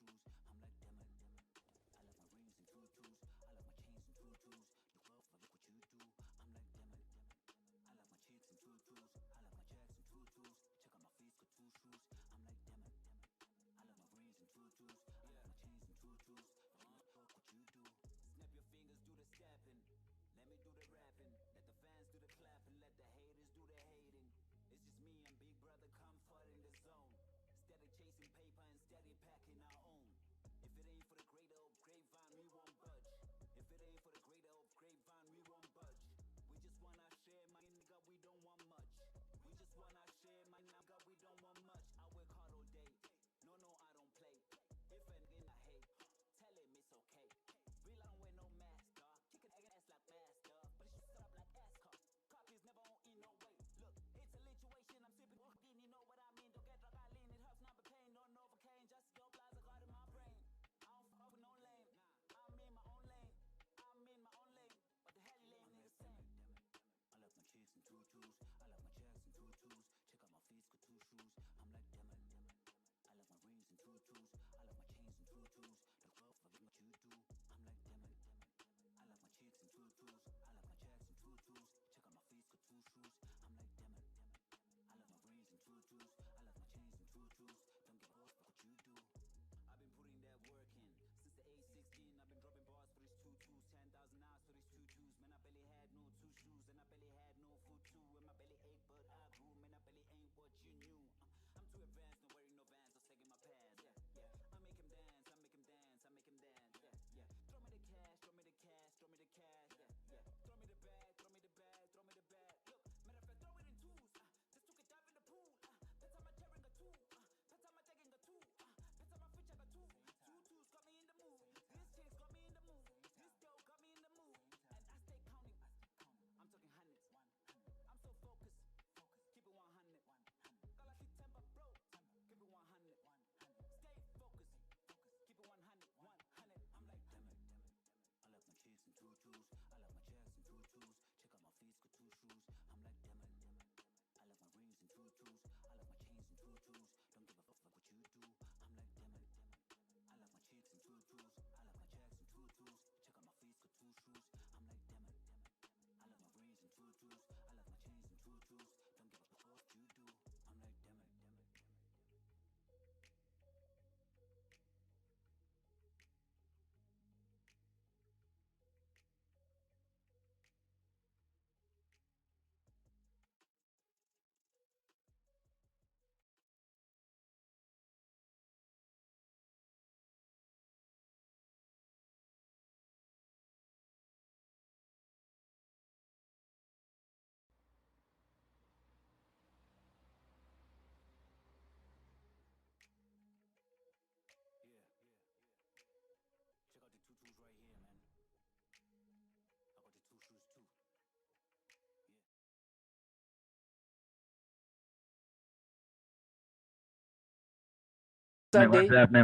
Sunday?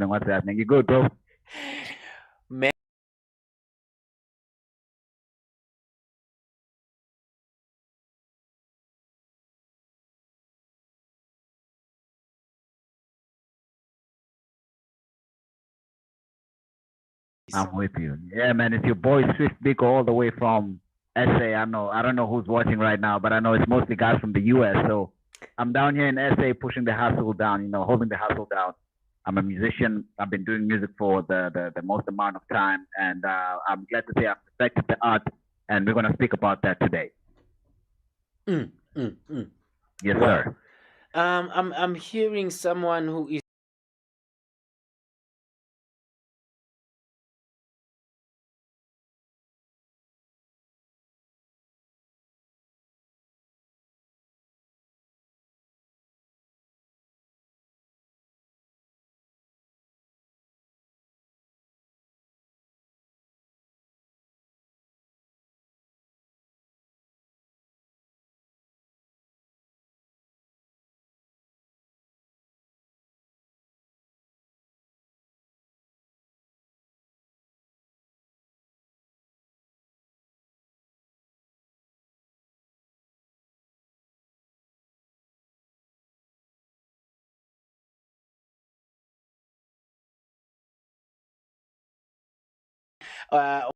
What's happening? You good, bro? Man. I'm with you. Yeah, man, it's your boy SWIF BIKO all the way from SA. I don't know who's watching right now, but I know it's mostly guys from the US. So I'm down here in SA pushing the hustle down, holding the hustle down. I'm a musician. I've been doing music for the most amount of time, and I'm glad to say I've respected the art, and we're gonna speak about that today. Yes, Wow. sir. I'm hearing someone who is uh,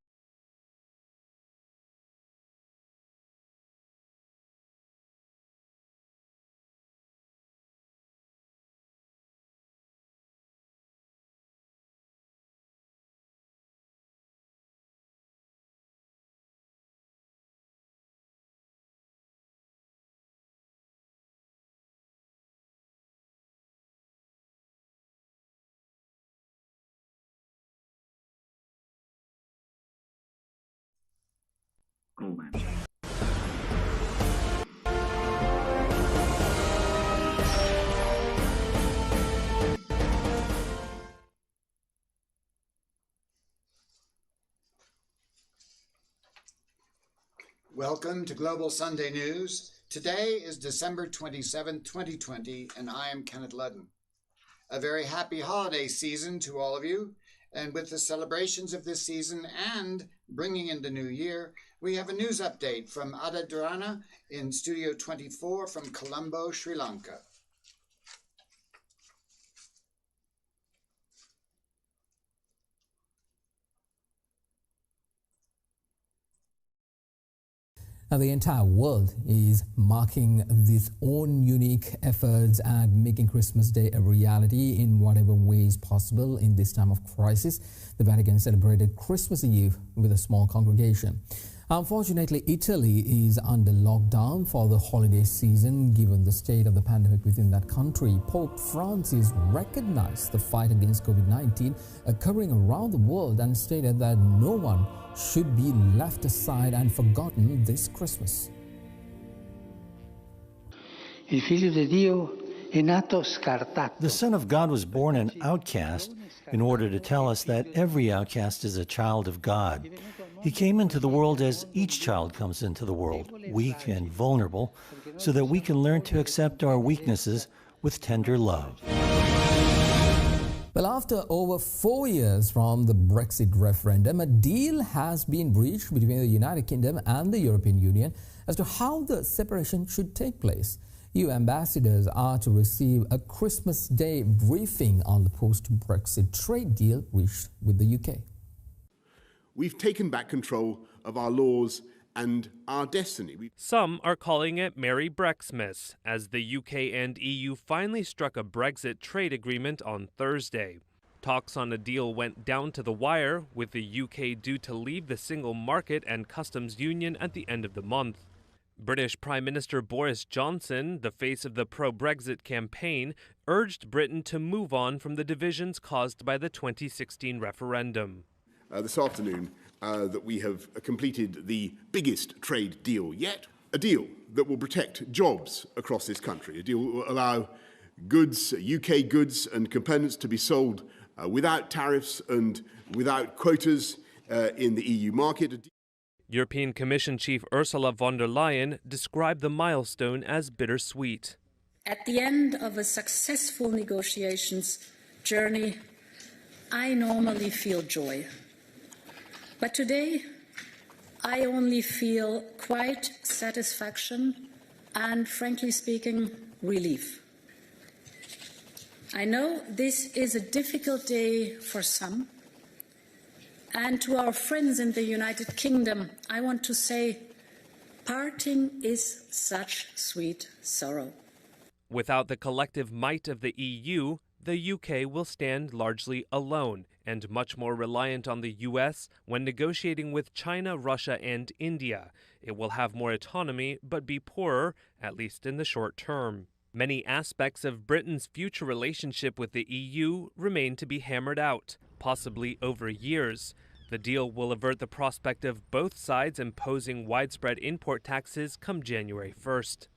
Cool, man. Welcome to Global Sunday News. Today is December 27, 2020, and I am Kenneth Ludden. A very happy holiday season to all of you. And with the celebrations of this season and bringing in the new year, we have a news update from Ada Durana in Studio 24 from Colombo, Sri Lanka. Now, the entire world is marking its own unique efforts at making Christmas Day a reality in whatever ways possible in this time of crisis. The Vatican celebrated Christmas Eve with a small congregation. Unfortunately, Italy is under lockdown for the holiday season given the state of the pandemic within that country. Pope Francis recognized the fight against COVID-19 occurring around the world and stated that no one should be left aside and forgotten this Christmas. The Son of God was born an outcast in order to tell us that every outcast is a child of God. He came into the world as each child comes into the world, weak and vulnerable, so that we can learn to accept our weaknesses with tender love. Well, after over 4 years from the Brexit referendum, a deal has been reached between the United Kingdom and the European Union as to how the separation should take place. EU ambassadors are to receive a Christmas Day briefing on the post-Brexit trade deal reached with the UK. We've taken back control of our laws and our destiny. Some are calling it Merry Brexmas, as the UK and EU finally struck a Brexit trade agreement on Thursday. Talks on a deal went down to the wire, with the UK due to leave the single market and customs union at the end of the month. British Prime Minister Boris Johnson, the face of the pro-Brexit campaign, urged Britain to move on from the divisions caused by the 2016 referendum. This afternoon, that we have completed the biggest trade deal yet, a deal that will protect jobs across this country, a deal that will allow goods, UK goods and components to be sold without tariffs and without quotas in the EU market. European Commission Chief Ursula von der Leyen described the milestone as bittersweet. At the end of a successful negotiations journey, I normally feel joy. But today, I only feel quite satisfaction and, frankly speaking, relief. I know this is a difficult day for some, and to our friends in the United Kingdom, I want to say, parting is such sweet sorrow. Without the collective might of the EU, the UK will stand largely alone and much more reliant on the US when negotiating with China, Russia, and India. It will have more autonomy but be poorer, at least in the short term. Many aspects of Britain's future relationship with the EU remain to be hammered out, possibly over years. The deal will avert the prospect of both sides imposing widespread import taxes come January 1st.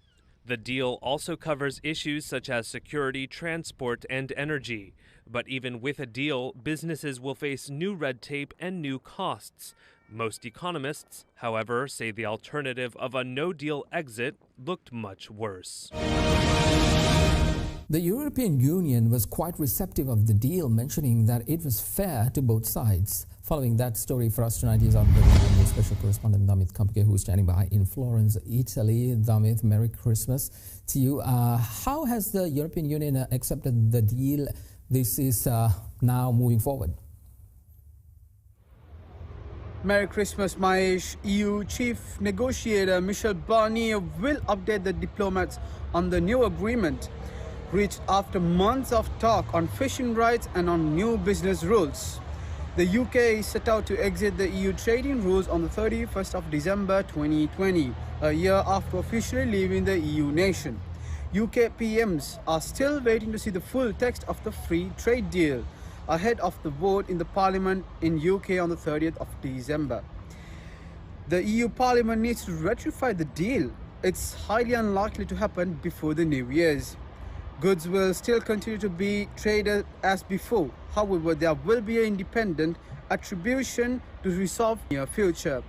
The deal also covers issues such as security, transport, and energy. But even with a deal, businesses will face new red tape and new costs. Most economists, however, say the alternative of a no-deal exit looked much worse. The European Union was quite receptive of the deal, mentioning that it was fair to both sides. Following that story for us tonight is our special correspondent Damit Kampke, who is standing by in Florence, Italy. Damit, Merry Christmas to you. How has the European Union accepted the deal? This is now moving forward. Merry Christmas, Mahesh. EU chief negotiator Michel Barnier will update the diplomats on the new agreement reached after months of talk on fishing rights and on new business rules. The UK is set out to exit the EU trading rules on the 31st of December 2020, a year after officially leaving the EU nation. UK PMs are still waiting to see the full text of the free trade deal ahead of the vote in the Parliament in UK on the 30th of December. The EU Parliament needs to ratify the deal. It's highly unlikely to happen before the New Year's. Goods will still continue to be traded as before. However, there will be an independent attribution to resolve in the near future.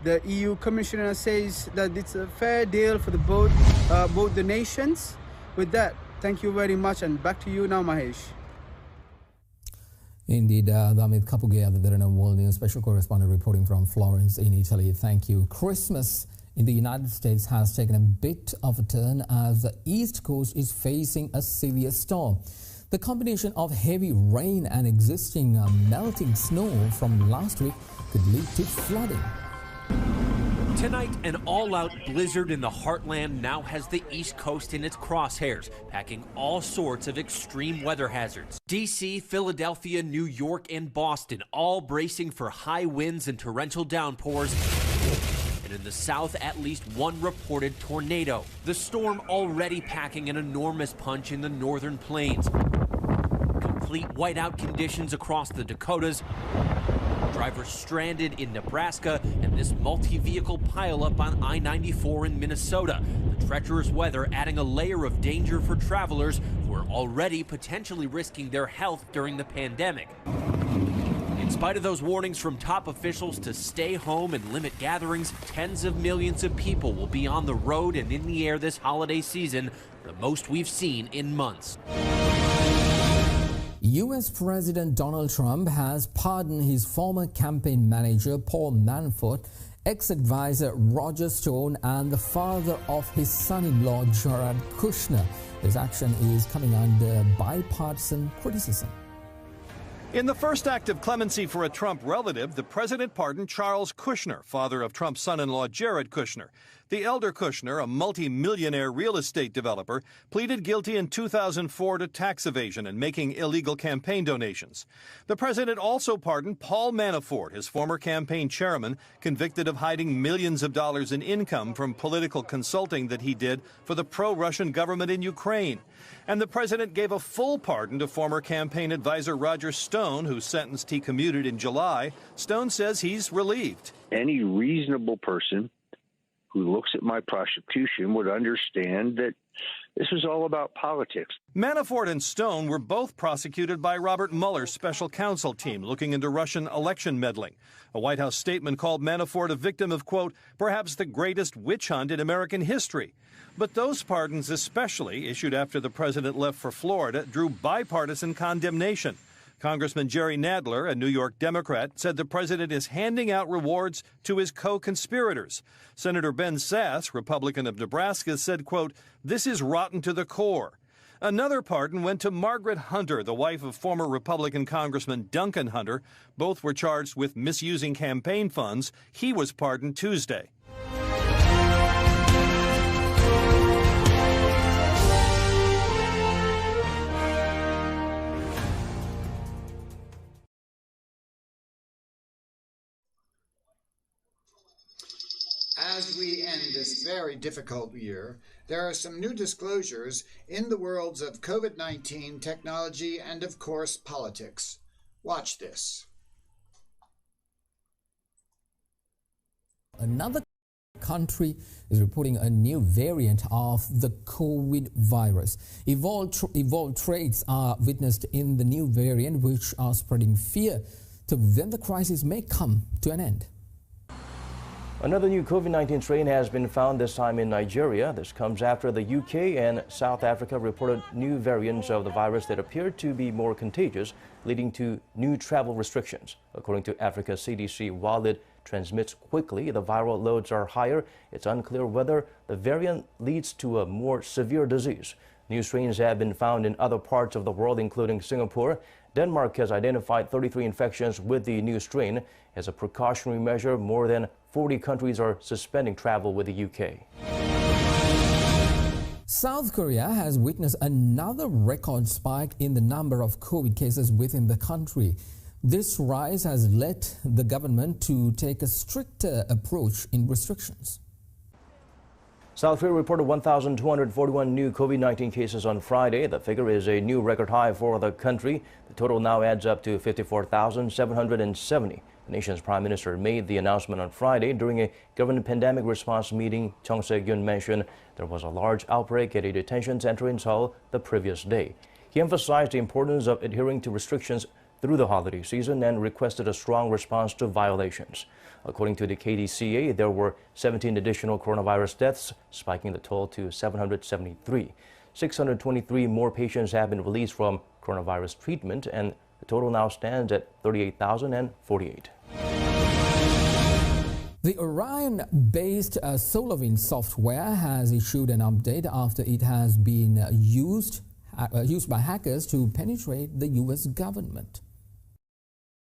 The EU Commissioner says that it's a fair deal for both the nations. With that, thank you very much, and back to you now, Mahesh. Indeed, Damit Kapuge, the Derana World News special correspondent reporting from Florence in Italy. Thank you. Christmas in the United States has taken a bit of a turn as the East Coast is facing a severe storm. The combination of heavy rain and existing melting snow from last week could lead to flooding. Tonight, an all-out blizzard in the heartland now has the East Coast in its crosshairs, packing all sorts of extreme weather hazards. D.C., Philadelphia, New York, and Boston all bracing for high winds and torrential downpours. And in the south, at least one reported tornado. The storm already packing an enormous punch in the northern plains. Complete whiteout conditions across the Dakotas. Drivers stranded in Nebraska, and this multi-vehicle pileup on I-94 in Minnesota. The treacherous weather adding a layer of danger for travelers who are already potentially risking their health during the pandemic. In spite of those warnings from top officials to stay home and limit gatherings, tens of millions of people will be on the road and in the air this holiday season, the most we've seen in months. U.S. President Donald Trump has pardoned his former campaign manager Paul Manafort, ex-advisor Roger Stone, and the father of his son-in-law Jared Kushner. This action is coming under bipartisan criticism. In the first act of clemency for a Trump relative, the president pardoned Charles Kushner, father of Trump's son-in-law Jared Kushner. The elder Kushner, a multi-millionaire real estate developer, pleaded guilty in 2004 to tax evasion and making illegal campaign donations. The president also pardoned Paul Manafort, his former campaign chairman, convicted of hiding millions of dollars in income from political consulting that he did for the pro-Russian government in Ukraine. And the president gave a full pardon to former campaign advisor Roger Stone, whose sentence he commuted in July. Stone says he's relieved. Any reasonable person who looks at my prosecution would understand that this is all about politics. Manafort and Stone were both prosecuted by Robert Mueller's special counsel team looking into Russian election meddling. A White House statement called Manafort a victim of, quote, perhaps the greatest witch hunt in American history. But those pardons, especially issued after the president left for Florida, drew bipartisan condemnation. Congressman Jerry Nadler, a New York Democrat, said the president is handing out rewards to his co-conspirators. Senator Ben Sasse, Republican of Nebraska, said, quote, this is rotten to the core. Another pardon went to Margaret Hunter, the wife of former Republican Congressman Duncan Hunter. Both were charged with misusing campaign funds. He was pardoned Tuesday. As we end this very difficult year, there are some new disclosures in the worlds of COVID-19, technology, and of course, politics. Watch this. Another country is reporting a new variant of the COVID virus. Evolved traits are witnessed in the new variant, which are spreading fear to when the crisis may come to an end. Another new COVID-19 strain has been found, this time in Nigeria. This comes after the UK and South Africa reported new variants of the virus that appeared to be more contagious, leading to new travel restrictions. According to Africa's CDC, while it transmits quickly, the viral loads are higher. It's unclear whether the variant leads to a more severe disease. New strains have been found in other parts of the world, including Singapore. Denmark has identified 33 infections with the new strain. As a precautionary measure, more than 40 countries are suspending travel with the UK. South Korea has witnessed another record spike in the number of COVID cases within the country. This rise has led the government to take a stricter approach in restrictions. South Korea reported 1,241 new COVID-19 cases on Friday. The figure is a new record high for the country. The total now adds up to 54,770. The nation's prime minister made the announcement on Friday during a government pandemic response meeting. Chung Se-kyun mentioned there was a large outbreak at a detention center in Seoul the previous day. He emphasized the importance of adhering to restrictions through the holiday season and requested a strong response to violations. According to the KDCA, there were 17 additional coronavirus deaths, spiking the toll to 773. 623 more patients have been released from coronavirus treatment, and the total now stands at 38,048. The Orion-based SolarWinds software has issued an update after it has been used by hackers to penetrate the U.S. government.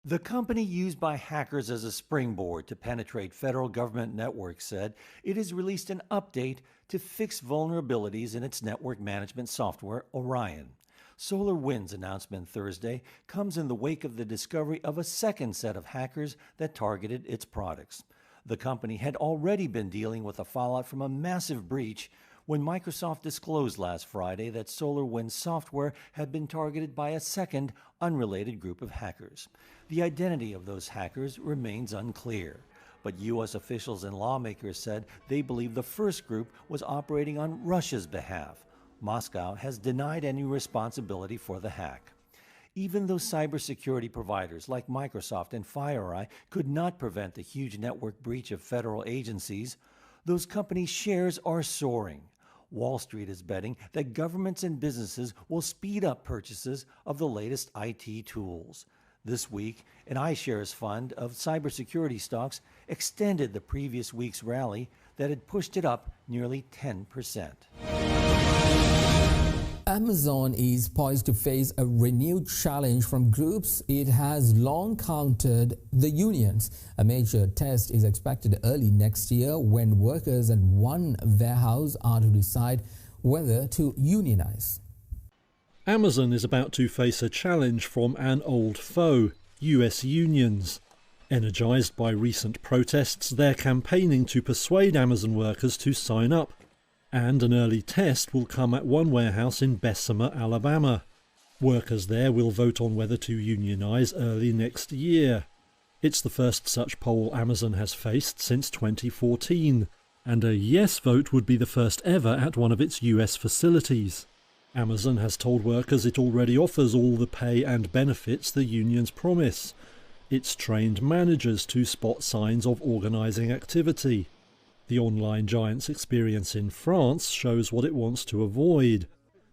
The company used by hackers as a springboard to penetrate federal government networks said it has released an update to fix vulnerabilities in its network management software, Orion. SolarWinds' announcement Thursday comes in the wake of the discovery of a second set of hackers that targeted its products. The company had already been dealing with the fallout from a massive breach when Microsoft disclosed last Friday that SolarWinds software had been targeted by a second, unrelated group of hackers. The identity of those hackers remains unclear, but U.S. officials and lawmakers said they believe the first group was operating on Russia's behalf. Moscow has denied any responsibility for the hack. Even though cybersecurity providers like Microsoft and FireEye could not prevent the huge network breach of federal agencies, those companies' shares are soaring. Wall Street is betting that governments and businesses will speed up purchases of the latest IT tools. This week, an iShares fund of cybersecurity stocks extended the previous week's rally that had pushed it up nearly 10%. Amazon is poised to face a renewed challenge from groups it has long countered, the unions. A major test is expected early next year when workers at one warehouse are to decide whether to unionize. Amazon is about to face a challenge from an old foe, US unions. Energized by recent protests, they're campaigning to persuade Amazon workers to sign up. And an early test will come at one warehouse in Bessemer, Alabama. Workers there will vote on whether to unionize early next year. It's the first such poll Amazon has faced since 2014. and a yes vote would be the first ever at one of its US facilities. Amazon has told workers it already offers all the pay and benefits the unions promise. It's trained managers to spot signs of organising activity. The online giant's experience in France shows what it wants to avoid.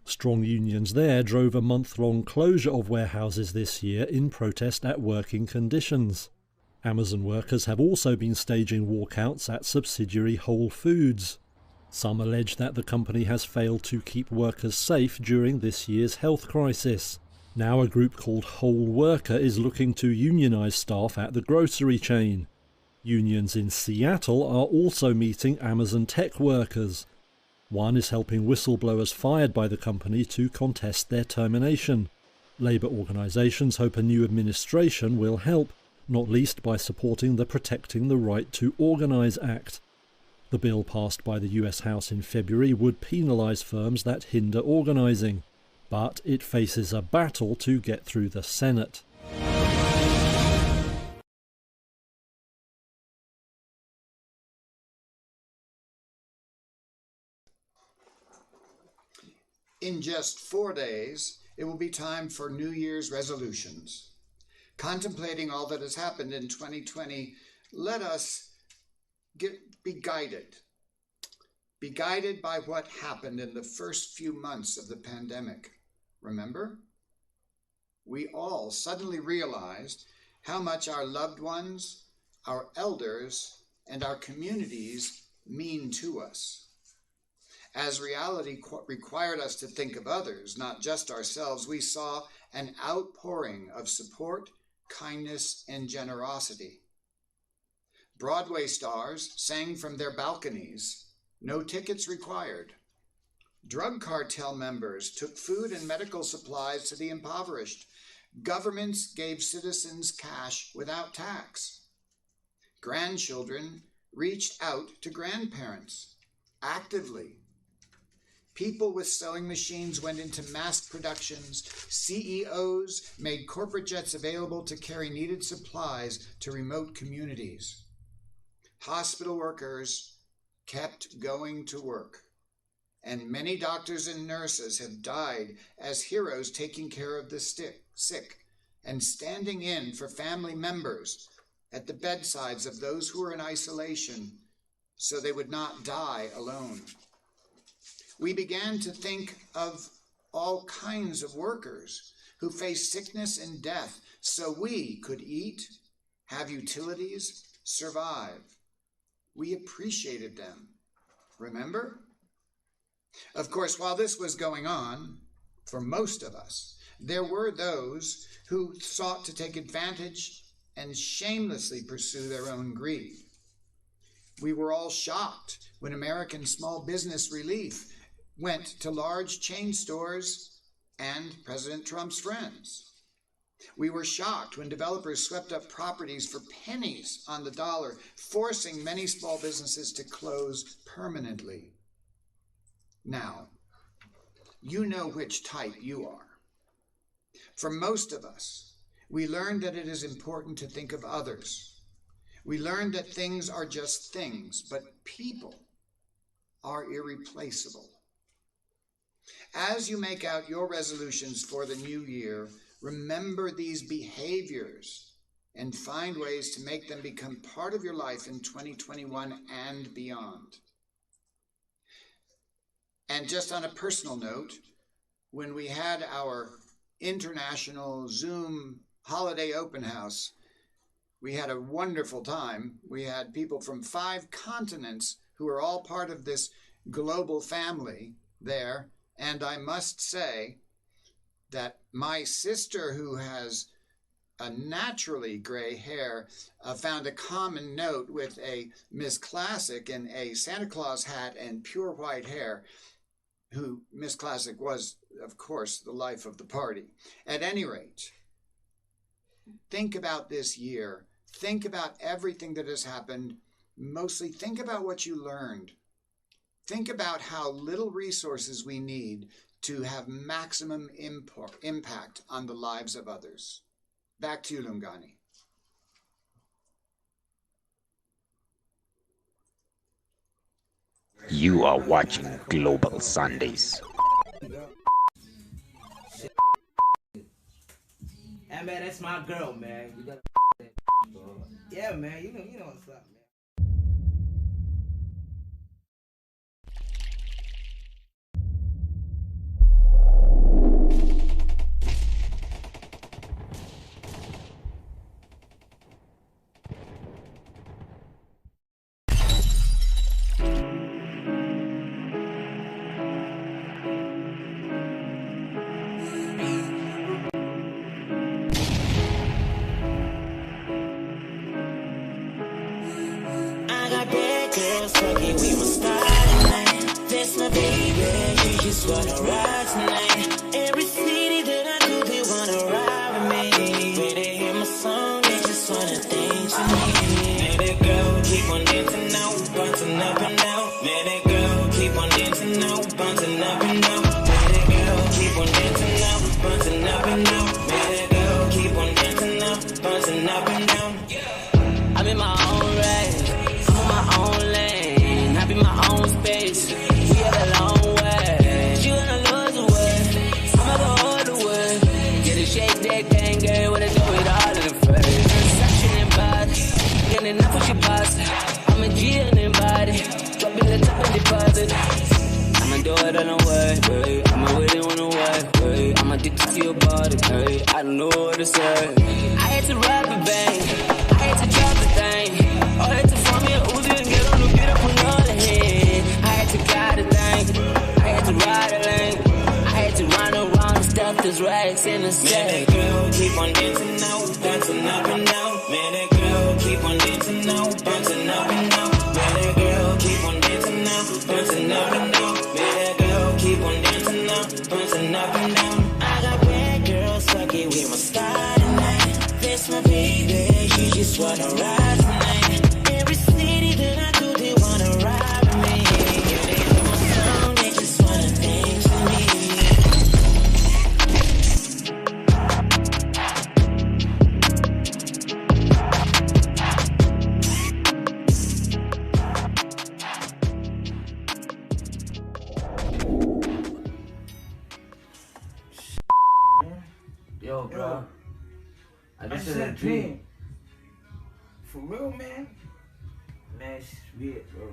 Strong unions there drove a month-long closure of warehouses this year in protest at working conditions. Amazon workers have also been staging walkouts at subsidiary Whole Foods. Some allege that the company has failed to keep workers safe during this year's health crisis. Now a group called Whole Worker is looking to unionize staff at the grocery chain. Unions in Seattle are also meeting Amazon tech workers. One is helping whistleblowers fired by the company to contest their termination. Labour organisations hope a new administration will help, not least by supporting the Protecting the Right to Organise Act. The bill passed by the US House in February would penalise firms that hinder organising, but it faces a battle to get through the Senate. In just 4 days, it will be time for New Year's resolutions. Contemplating all that has happened in 2020, let us be guided. Be guided by what happened in the first few months of the pandemic. Remember? We all suddenly realized how much our loved ones, our elders, and our communities mean to us. As reality required us to think of others, not just ourselves, we saw an outpouring of support, kindness, and generosity. Broadway stars sang from their balconies, no tickets required. Drug cartel members took food and medical supplies to the impoverished. Governments gave citizens cash without tax. Grandchildren reached out to grandparents actively. People with sewing machines went into mass productions. CEOs made corporate jets available to carry needed supplies to remote communities. Hospital workers kept going to work, and many doctors and nurses have died as heroes taking care of the sick and standing in for family members at the bedsides of those who were in isolation so they would not die alone. We began to think of all kinds of workers who face sickness and death so we could eat, have utilities, survive. We appreciated them. Remember? Of course, while this was going on, for most of us, there were those who sought to take advantage and shamelessly pursue their own greed. We were all shocked when American small business relief went to large chain stores and President Trump's friends. We were shocked when developers swept up properties for pennies on the dollar, forcing many small businesses to close permanently. Now, you know which type you are. For most of us, we learned that it is important to think of others. We learned that things are just things, but people are irreplaceable. As you make out your resolutions for the new year, remember these behaviors and find ways to make them become part of your life in 2021 and beyond. And just on a personal note, when we had our international Zoom holiday open house, we had a wonderful time. We had people from 5 continents who are all part of this global family there. And I must say that my sister, who has a naturally gray hair, found a common note with a Miss Classic in a Santa Claus hat and pure white hair, who Miss Classic was, of course, the life of the party. At any rate, think about this year. Think about everything that has happened. Mostly think about what you learned. Think about how little resources we need to have maximum impact on the lives of others. Back to you, Lungani. You are watching Global Sundays. Hey man, that's my girl, man. You gotta yeah, man. You know what's up, man. We will start tonight. That's my baby. You just wanna ride tonight. Every city that I do, they wanna ride with me. When they hear my song, they just wanna dance with me. Let it go, keep on dancing now, bouncing up and down. Let it go, keep on dancing now, bouncing up and down. Let it go, keep on dancing now, bouncing up and down. Let it go, keep on dancing now, bouncing up and down. I'm in my own ride, I'm on my own lane. I be my own space. We have a long way. You gonna lose the way. I'ma go all the way. Get a shake that gang, wanna do it all in the face. Transaction and body, getting enough what she pass. I'm a G in the body, dropping the top and deposit. I'ma do it on the way, I'ma wait on the way, I'm addicted to your body, hey. I don't know what to say. I had to rap it, bang. I had to drop the thing. I had to form me a Uzi and get on the beat up on all the head. I had to guide the thing. I had to ride a lane. I had to run around and stuff this racks in the set. Man, that girl keep on dancing now, bouncing up and down. Man, that girl keep on dancing now, bouncing up and down. Man, that girl keep on dancing now, bouncing up and down. Man, that girl keep on dancing now, bouncing up and down. I got bad girls, fuck it, we must start tonight. That's my baby, you just wanna ride tonight. Every city that I do, they wanna ride with me. They hear my song, they just wanna dance with me. Yo, bro. This is a dream. For real, man? Man, it's weird, bro.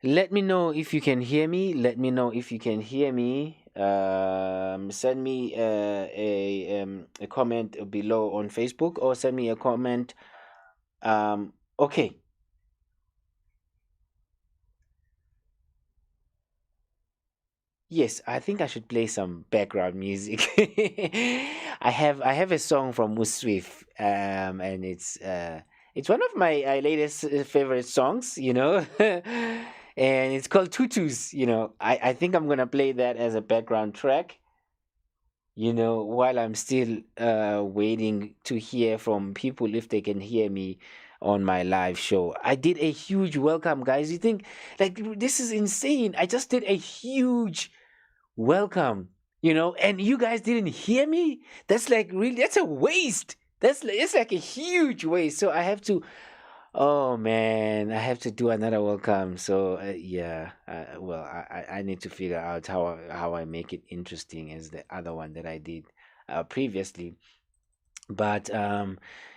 Let me know if you can hear me. Let me know if you can hear me. Send me a comment below on Facebook, or send me a comment. Okay. Yes, I think I should play some background music. I have a song from SWIF, and it's one of my latest favorite songs, you know, and it's called Tutus. You know, I think I'm gonna play that as a background track, you know, while I'm still waiting to hear from people if they can hear me on my live show. I did a huge welcome, guys. You think, like, this is insane? I just did a huge welcome, you know, and you guys didn't hear me? That's like, really, that's a waste. It's like a huge waste. So I have to, oh man, I have to do another welcome. So yeah, well, I need to figure out how I make it interesting as the other one that I did previously. But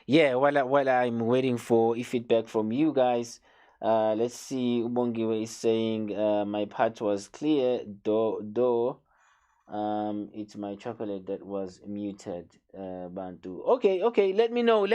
yeah, while I'm waiting for feedback from you guys, let's see. Ubongiwe is saying my part was clear, though it's my chocolate that was muted. Bantu. Okay. Let me know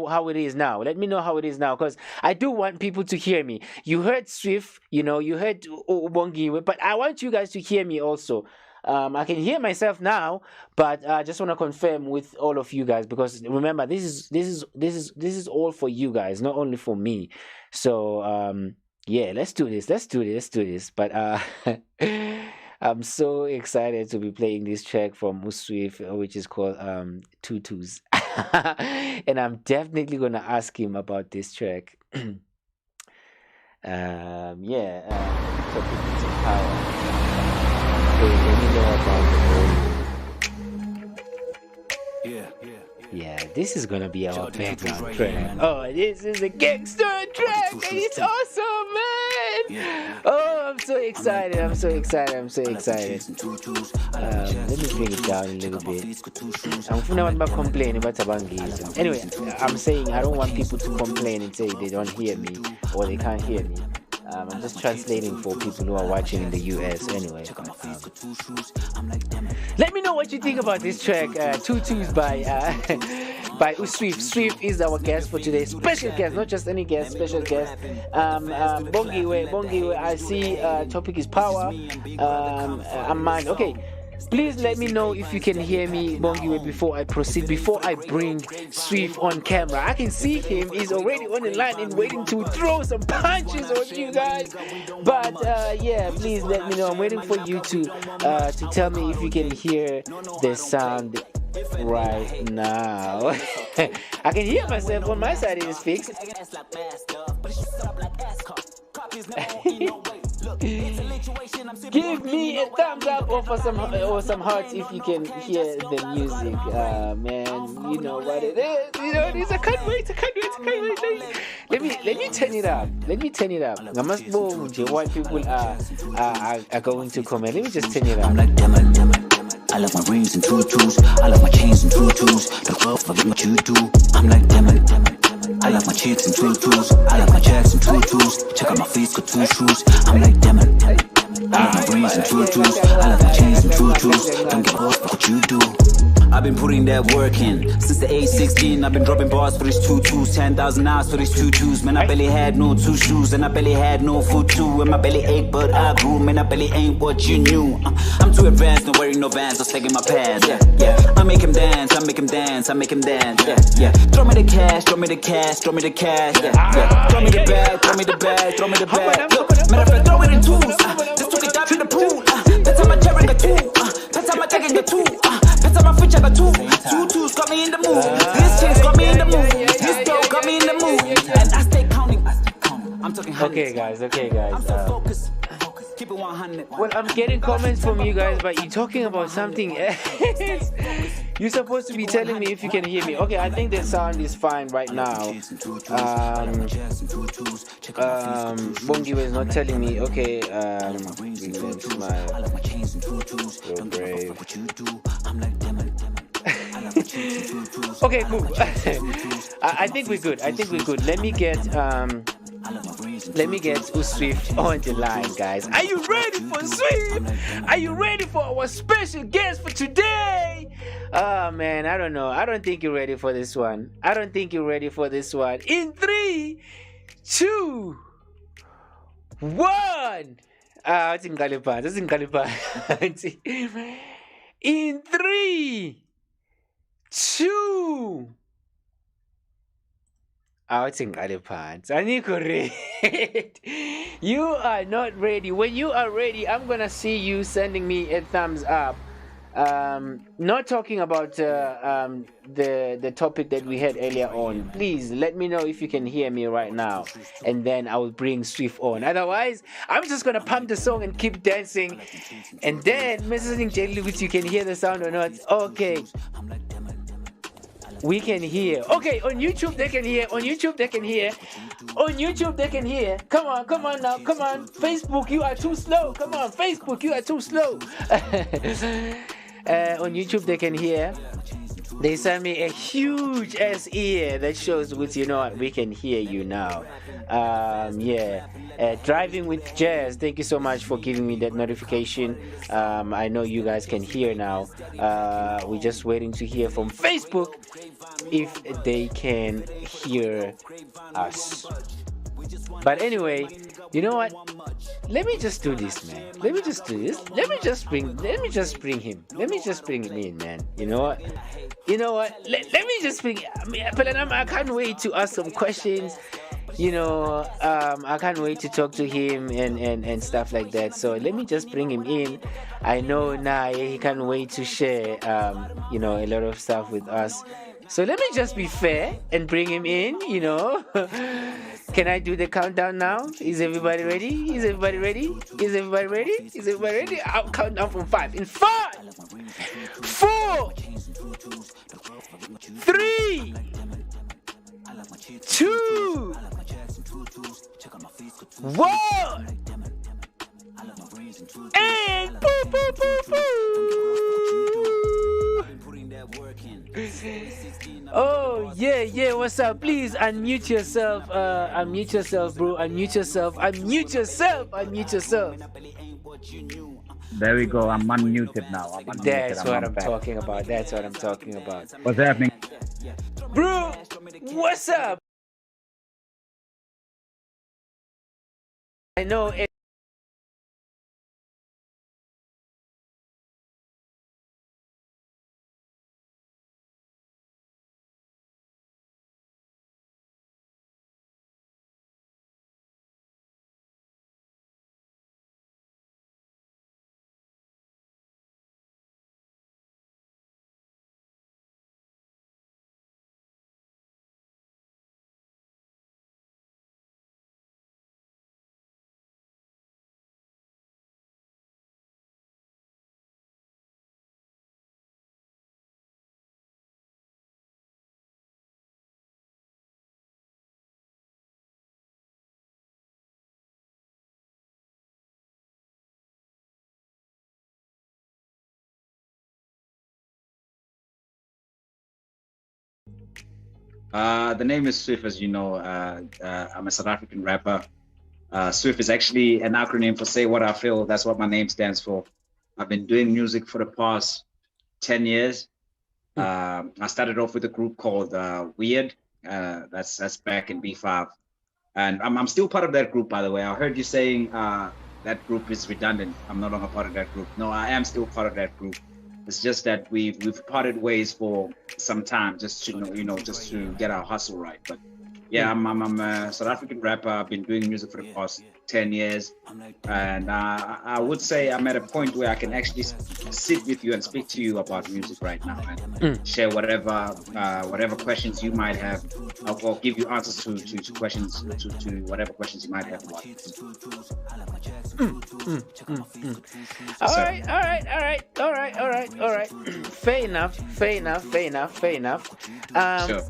how it is now. Let me know how it is now, because I do want people to hear me. You heard SWIF, you know, you heard Ubongiwe, but I want you guys to hear me also. I can hear myself now, but I just want to confirm with all of you guys, because remember, this is all for you guys, not only for me. So yeah, let's do this. But I'm so excited to be playing this track from SWIF, which is called Tutus, and I'm definitely gonna ask him about this track. Yeah, topic is power. Yeah, this is gonna be our background track. Oh, this is a gangster track, and it's awesome, man! Oh, I'm so excited. Let me bring it down a little bit. I'm not complaining about Tabangism. Anyway, I'm saying I don't want people to complain and say they don't hear me or they can't hear me. I'm just translating for people who are watching in the US anyway. Let me know what you think about this track, Tutus by SWIF. SWIF is our guest for today. Special guest, not just any guest, special guest. Bongiwe, I see topic is power. Amman. Okay. Please let me know if you can hear me, Bongiwe, before I proceed, before I bring SWIF on camera. I can see him, he's already on the line and waiting to throw some punches on you guys. But yeah, please let me know. I'm waiting for you to tell me if you can hear the sound right now. I can hear myself on my side, it is fixed. Give me a thumbs up or some hearts if you can hear the music, man. You know what it is. You know it is. I can't wait. Let me turn it up. I must know what people are going to comment. Let me just turn it up. I'm like damn it. I love my rings and tutus. I love my chains and tutus. The love for what you do. I'm like damn it. I love my chicks and tutus. I love my jacks and tutus. Check out my feet, got 2 shoes. I'm like damn it. I love my rings and tutus. I love my chains and tutus. Don't give up for what you do. I've been putting that work in since the age 16. I've been dropping bars for these tutus, 10,000 hours for these tutus. Man, I barely had no 2 shoes, and I barely had no food too. And my belly ached, but I grew. Man, I barely ain't what you knew. I'm too advanced, not wearing no Vans, just taking my pants. Yeah. I make him dance, Yeah. Throw me the cash. Throw me the bag. Throw me the bag. Look, matter of fact, throw me the tools. Just took it down in the pool. That's how I'm carrying the tool. That's how I'm taking the tool. That's how my fridge I got 2. 2 got me in the mood. This chain's got me in the mood. This dough got me in the mood. And I stay counting. I'm talking hundreds. Okay, guys. I'm so focused. Keep it 100. Well, I'm getting comments from you guys, but you're talking about something else. You're supposed to be telling me if you can hear me. Okay, I think the sound is fine right now. Bongiwe is not telling me. Okay, so brave. Okay, cool. I think we're good. Let me get let me get SWIF on the line, guys. Are you ready for SWIF? Are you ready for our special guest for today? Oh man, I don't know. I don't think you're ready for this one. I don't think you're ready for this one. In 3, 2, 1. It's in Galipan. It's in Galipan. In 3, 2. It's in Galipan. I need correct. You are not ready. When you are ready, I'm gonna see you sending me a thumbs up. Not talking about the topic that we had earlier on. Please let me know if you can hear me right now, and then I will bring SWIF on. Otherwise, I'm just gonna pump the song and keep dancing, and then messaging Jelly which you can hear the sound or not. Okay. We can hear. Okay, on YouTube they can hear. On YouTube they can hear. On YouTube they can hear. Come on now, come on. Facebook, you are too slow. Come on, Facebook, you are too slow. On YouTube they can hear. They sent me a huge ass ear that shows which, you know what, we can hear you now. Driving with Jazz, thank you so much for giving me that notification. I know you guys can hear now. We're just waiting to hear from Facebook if they can hear us. But anyway, you know what? Let me just do this, man. Let me just do this. Let me just bring him. Let me just bring him in, man. You know what? Let me just bring. I can't wait to ask some questions. I can't wait to talk to him and stuff like that. So let me just bring him in. I know now he can't wait to share a lot of stuff with us. So let me just be fair and bring him in, Can I do the countdown now? Is everybody ready? Is everybody ready? Is everybody ready? Is everybody ready? I'll count down from 5. In 5, 4, 3, 2, 1. And poo, poo, poo, poo. Oh yeah, what's up? Please unmute yourself, bro. Unmute yourself. There we go. I'm unmuted now. That's what I'm talking about. What's happening? Bro, what's up? I know it. The name is SWIF, as you know. I'm a South African rapper. SWIF is actually an acronym for Say What I Feel. That's what my name stands for. I've been doing music for the past 10 years. I started off with a group called Weird. That's back in B5. And I'm still part of that group, by the way. I heard you saying that group is redundant. I'm no longer part of that group. No, I am still part of that group. It's just that we've parted ways for some time, just to just to get our hustle right. But yeah, I'm a South African rapper. I've been doing music for the past 10 years, and I would say I'm at a point where I can actually sit with you and speak to you about music right now and share whatever questions you might have, or give you answers to questions to whatever questions you might have about it. All right. Fair enough. Sure.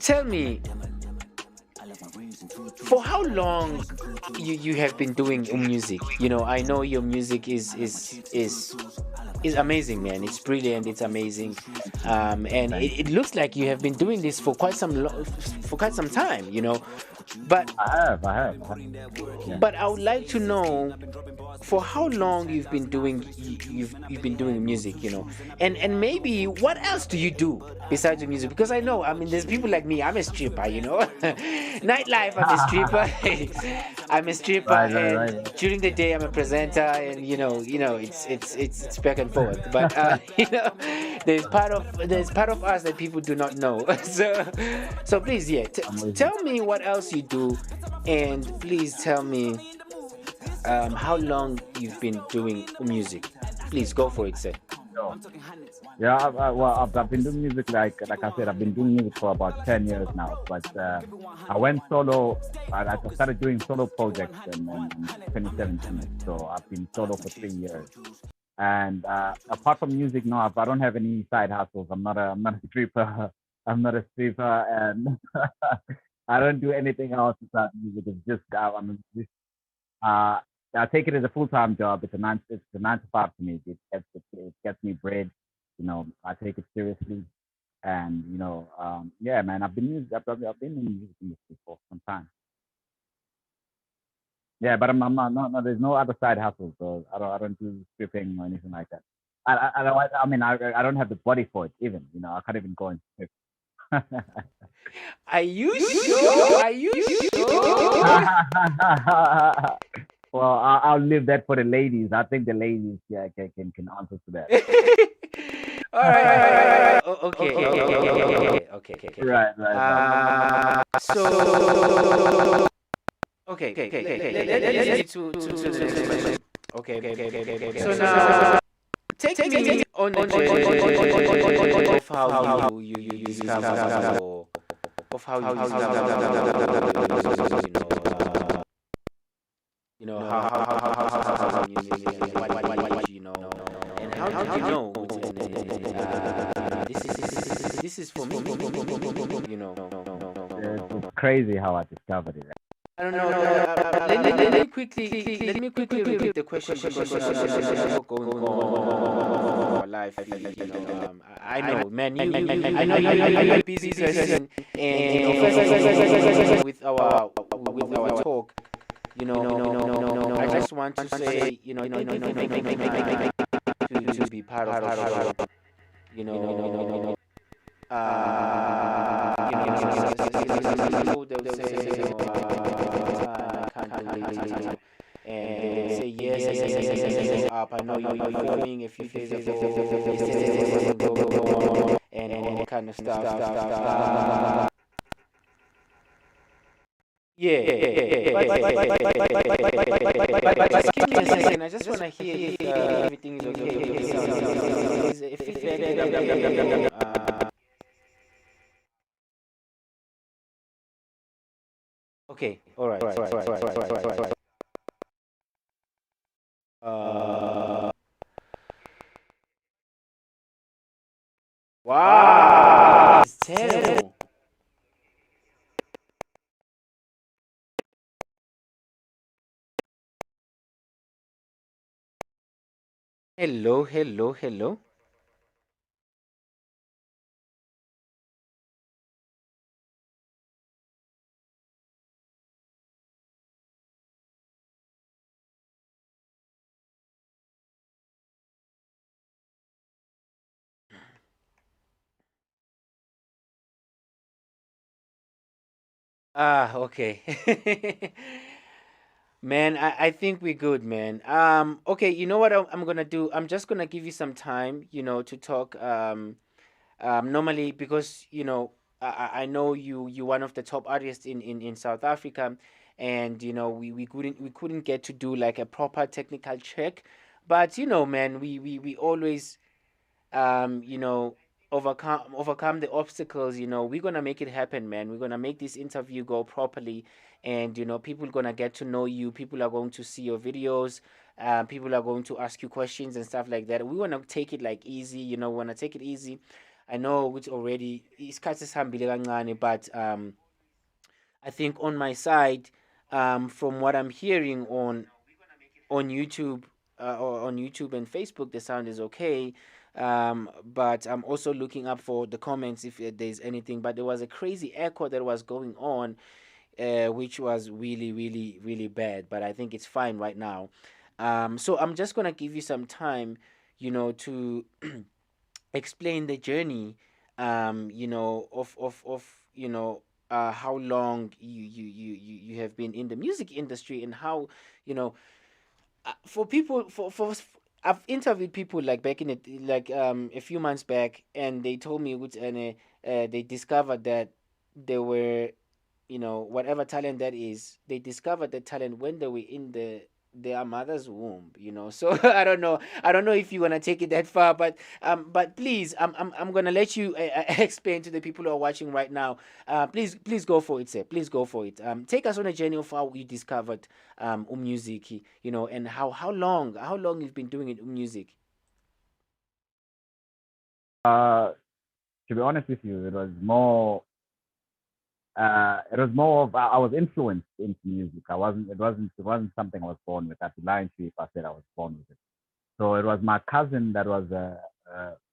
tell me, for how long you have been doing music? I know your music is amazing, man. It's brilliant. It's amazing, and it looks like you have been doing this for quite some time. But I have. Yeah. but I would like to know for how long you've been doing music, and maybe what else do you do besides the music? Because I know, there's people like me. I'm a stripper, nightlife. I'm a stripper. I'm a stripper, and during the day I'm a presenter, and it's back and forth. But there's part of us that people do not know. So please, tell me what else you do, and please tell me how long you've been doing music. Please go for it, sir. Yeah, I've been doing music like I said, I've been doing music for about 10 years now. But I went solo. I started doing solo projects in 2017. So I've been solo for 3 years. And apart from music, no, I don't have any side hustles. I'm not a stripper. I'm not a stripper, and I don't do anything else besides music. It's just I take it as a full-time job. It's a 9 to 5 to me. It gets me bread. I take it seriously, and yeah, man. I've been in the music industry for some time. Yeah, but I'm not. No, there's no other side hustle. So I don't do stripping or anything like that. I don't have the body for it even. I can't even go and strip. Are you sure? Are you sure? Well, I'll leave that for the ladies. I think the ladies, can answer to that. All right. Okay. Right. So. Okay. Let's to okay. So now, take me on the journey of how you discover, of how you how music, and how did you know? This is for me. It's crazy how I discovered it. I don't know. Let me quickly repeat the question because going on our life. I know, man. I know you're a busy person, and with our talk, I just want to say, to be part of and say yes, up. I know you're performing a few days ago, and kind of stuff. Yeah. But just give me a second. I just want to hear if everything is okay. Okay. All right. Wow. It's terrible. Hello. Okay. Man, I think we're good, man. Okay, you know what I'm gonna do? I'm just gonna give you some time, to talk. Normally, because I know you're one of the top artists in South Africa, and we couldn't get to do like a proper technical check, but man, we always overcome the obstacles. We're gonna make it happen, man. We're gonna make this interview go properly, and people gonna get to know you. People are going to see your videos. People are going to ask you questions and stuff like that. We want to take it like easy. We want to take it easy. I know which already isikhathi sihambile kancane, but I think on my side, from what I'm hearing on YouTube, or on YouTube and Facebook, the sound is okay. But I'm also looking up for the comments if there's anything. But there was a crazy echo that was going on, which was really, really, really bad. But I think it's fine right now. So I'm just gonna give you some time, to explain the journey, of how long you have been in the music industry, and how, you know for people, I've interviewed people like back in it, like a few months back, and they told me which, and they discovered that they were, whatever talent that is, they discovered the talent when they were in their mother's womb, so I don't know if you want to take it that far, but please, I'm gonna let you explain to the people who are watching right now. Please go for it, sir. Please go for it. Take us on a journey of how you discovered music, and how long you've been doing it, music. To be honest with you, it was more of I was influenced into music. It wasn't something I was born with. I'd be lying to you if I said I was born with it. So it was my cousin that was a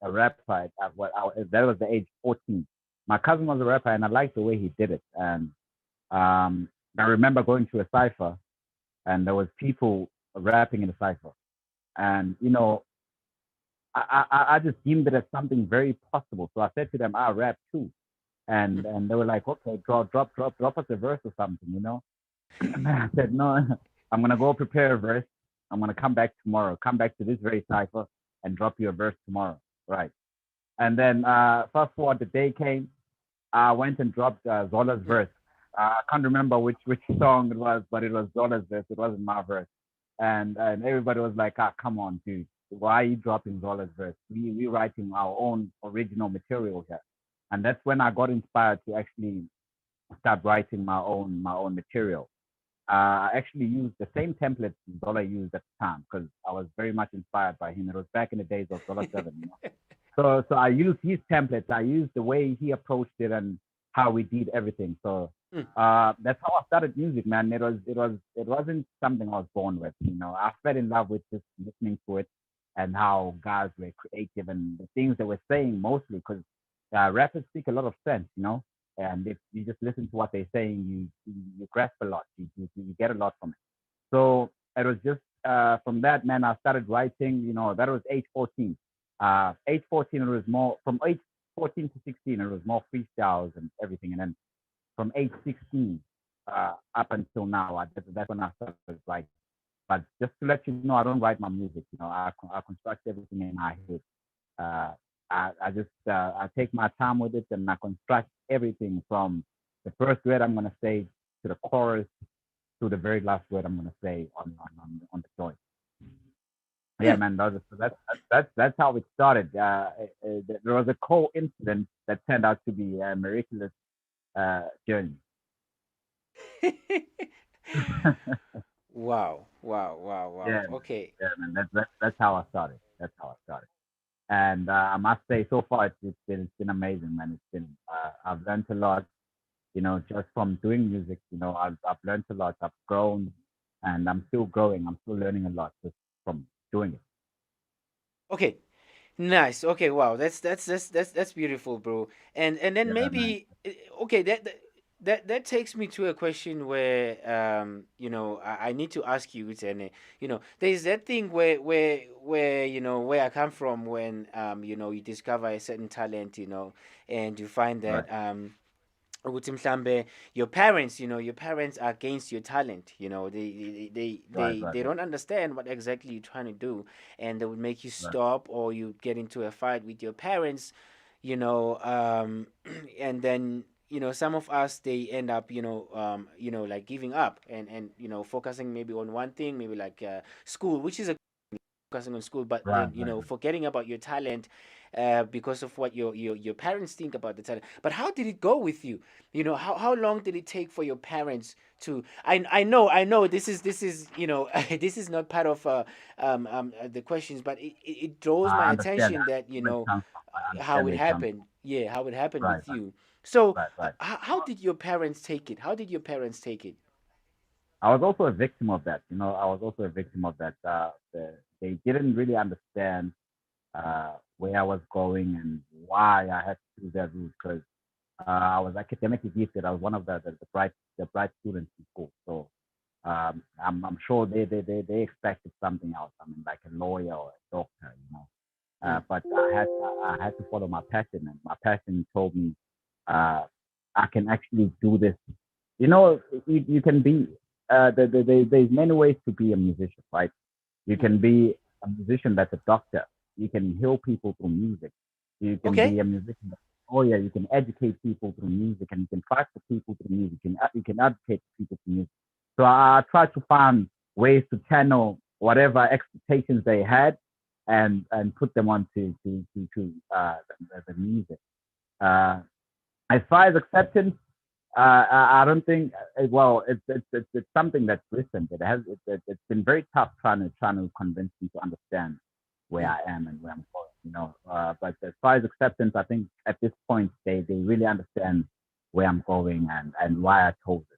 rapper that was the age 14. My cousin was a rapper, and I liked the way he did it. And I remember going to a cipher, and there was people rapping in the cipher, and I just deemed it as something very possible. So I said to them, I rap too. And they were like, okay, drop us a verse or something. And I said, no, I'm gonna go prepare a verse. I'm gonna come back tomorrow, come back to this very cipher and drop you a verse tomorrow. Right. And then fast forward, the day came, I went and dropped Zola's verse. I can't remember which song it was, but it was Zola's verse. It wasn't my verse. And everybody was like, ah, come on, dude. Why are you dropping Zola's verse? We writing our own original material here. And that's when I got inspired to actually start writing my own material. I actually used the same template Zola used at the time because I was very much inspired by him. It was back in the days of Zola 7. So I used his templates. I used the way he approached it and how we did everything. So that's how I started music, man. It wasn't something I was born with. I fell in love with just listening to it and how guys were creative and the things they were saying mostly because rappers speak a lot of sense, and if you just listen to what they're saying, you grasp a lot, you get a lot from it. So it was just from that, man, I started writing. That was age 14. Age 14, it was more from age 14 to 16. It was more freestyles and everything, and then from age 16 up until now, that's when I started writing. But just to let you know, I don't write my music. I construct everything in my head. I take my time with it and I construct everything from the first word I'm gonna say to the chorus to the very last word I'm gonna say on the joint. Yeah, man, that's how it started. There was a coincidence that turned out to be a miraculous journey. Wow. Yeah, Okay. yeah, man. That's how I started. And I must say, so far it's been amazing, man. I've learned a lot, just from doing music. I've learned a lot. I've grown, and I'm still growing. I'm still learning a lot just from doing it. Okay. Nice. Okay. Wow. That's beautiful, bro. And then Yeah, man. maybe, okay, that takes me to a question where I need to ask you, and there's that thing where where I come from, when you discover a certain talent, and you find Right. that ukuthi mhlambe your parents are against your talent. Right. They Right. they don't understand what exactly you're trying to do, and they would make you Right. stop, or you get into a fight with your parents, and then some of us, they end up like giving up, and focusing maybe on one thing, maybe like school, which is a focusing on school, but Right, then, you right, know, right. forgetting about your talent because of what your parents think about the talent. But how did it go with you? You know, how long did it take for your parents to? I know this is you know this is not part of the questions, but it draws my I understand. attention that, you Where it know, comes from. I how understand it where it comes happened. Yeah, how it happened from. Right, with right, you. So right, right. how did your parents take it? How did your parents take it? I was also a victim of that. You know, I was also a victim of that. They didn't really understand where I was going and why I had to choose that route because I was academically gifted. I was one of the bright students in school. So I'm sure they expected something else. I mean, like a lawyer or a doctor, you know. But I had to follow my passion, and my passion told me I can actually do this. You know, you can be. There's many ways to be a musician, right? You can be a musician that's a doctor. You can heal people through music. You can Okay. be a musician. Oh yeah, you can educate people through music, and you can fight for people through music. You can advocate for people through music. So I try to find ways to channel whatever expectations they had, and put them onto the music. Uh, as far as acceptance, I don't think. Well, it's something that's recent. It's been very tough trying to convince me to understand where I am and where I'm going. You know, but as far as acceptance, I think at this point they really understand where I'm going and why I chose it.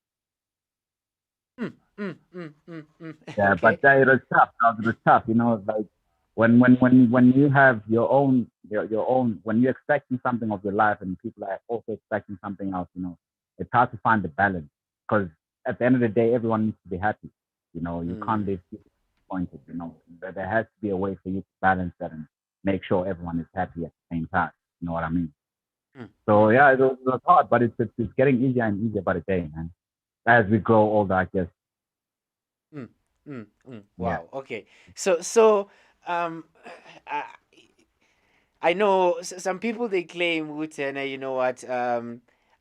Yeah, but Okay. it was tough. It was tough. You know, like when you have your own when you're expecting something of your life and people are also expecting something else. You know, it's hard to find the balance because at the end of the day, everyone needs to be happy. You know, you can't leave people disappointed. You know, there has to be a way for you to balance that and make sure everyone is happy at the same time. You know what I mean? So yeah, it was hard, but it's getting easier and easier by the day, man. As we grow older, I guess. Yeah. Wow. Okay. So um, I, I know some people they claim, Wutena, you know what?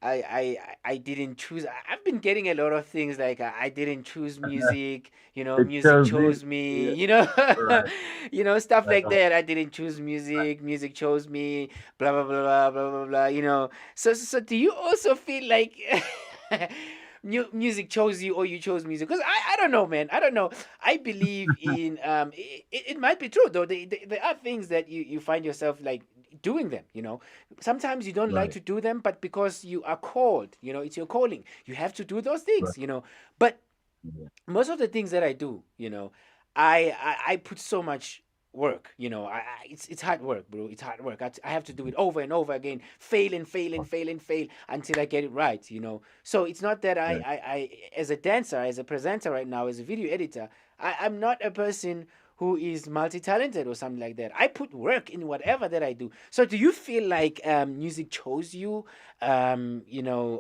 I didn't choose. I've been getting a lot of things like I didn't choose music. You know, It music shows me. chose me. Yeah. You know, Right. you know, stuff Right. like that. I didn't choose music. Music chose me. Blah blah blah blah blah blah blah. You know. So do you also feel like music chose you or you chose music? Because I don't know, man. I don't know. I believe in it might be true though. There are things that you find yourself like doing them, you know. Sometimes you don't like Right. to do them, but because you are called, you know, it's your calling, you have to do those Right. things, you know. But Yeah. most of the things that I do, you know, I put so much work, you know. It's hard work, bro. It's hard work. I have to do it over and over again, fail and fail and fail and fail until I get it right, you know. So it's not that Right. I as a dancer, as a presenter right now, as a video editor, I'm not a person who is multi-talented or something like that. I put work in whatever that I do. So do you feel like music chose you, you know,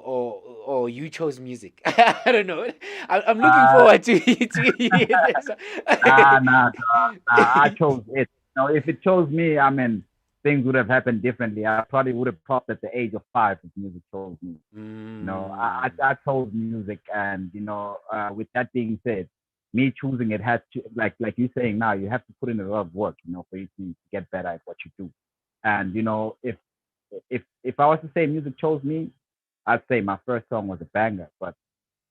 or you chose music? I don't know. I'm looking Uh, forward to hear this. nah. I chose it. Now, if it chose me, I mean, things would have happened differently. I probably would have popped at the age of 5 if music chose me. You know, I chose music, and you know, with that being said, me choosing it has to, like you saying now, you have to put in a lot of work, you know, for you to get better at what you do. And you know, if I was to say music chose me, I'd say my first song was a banger. But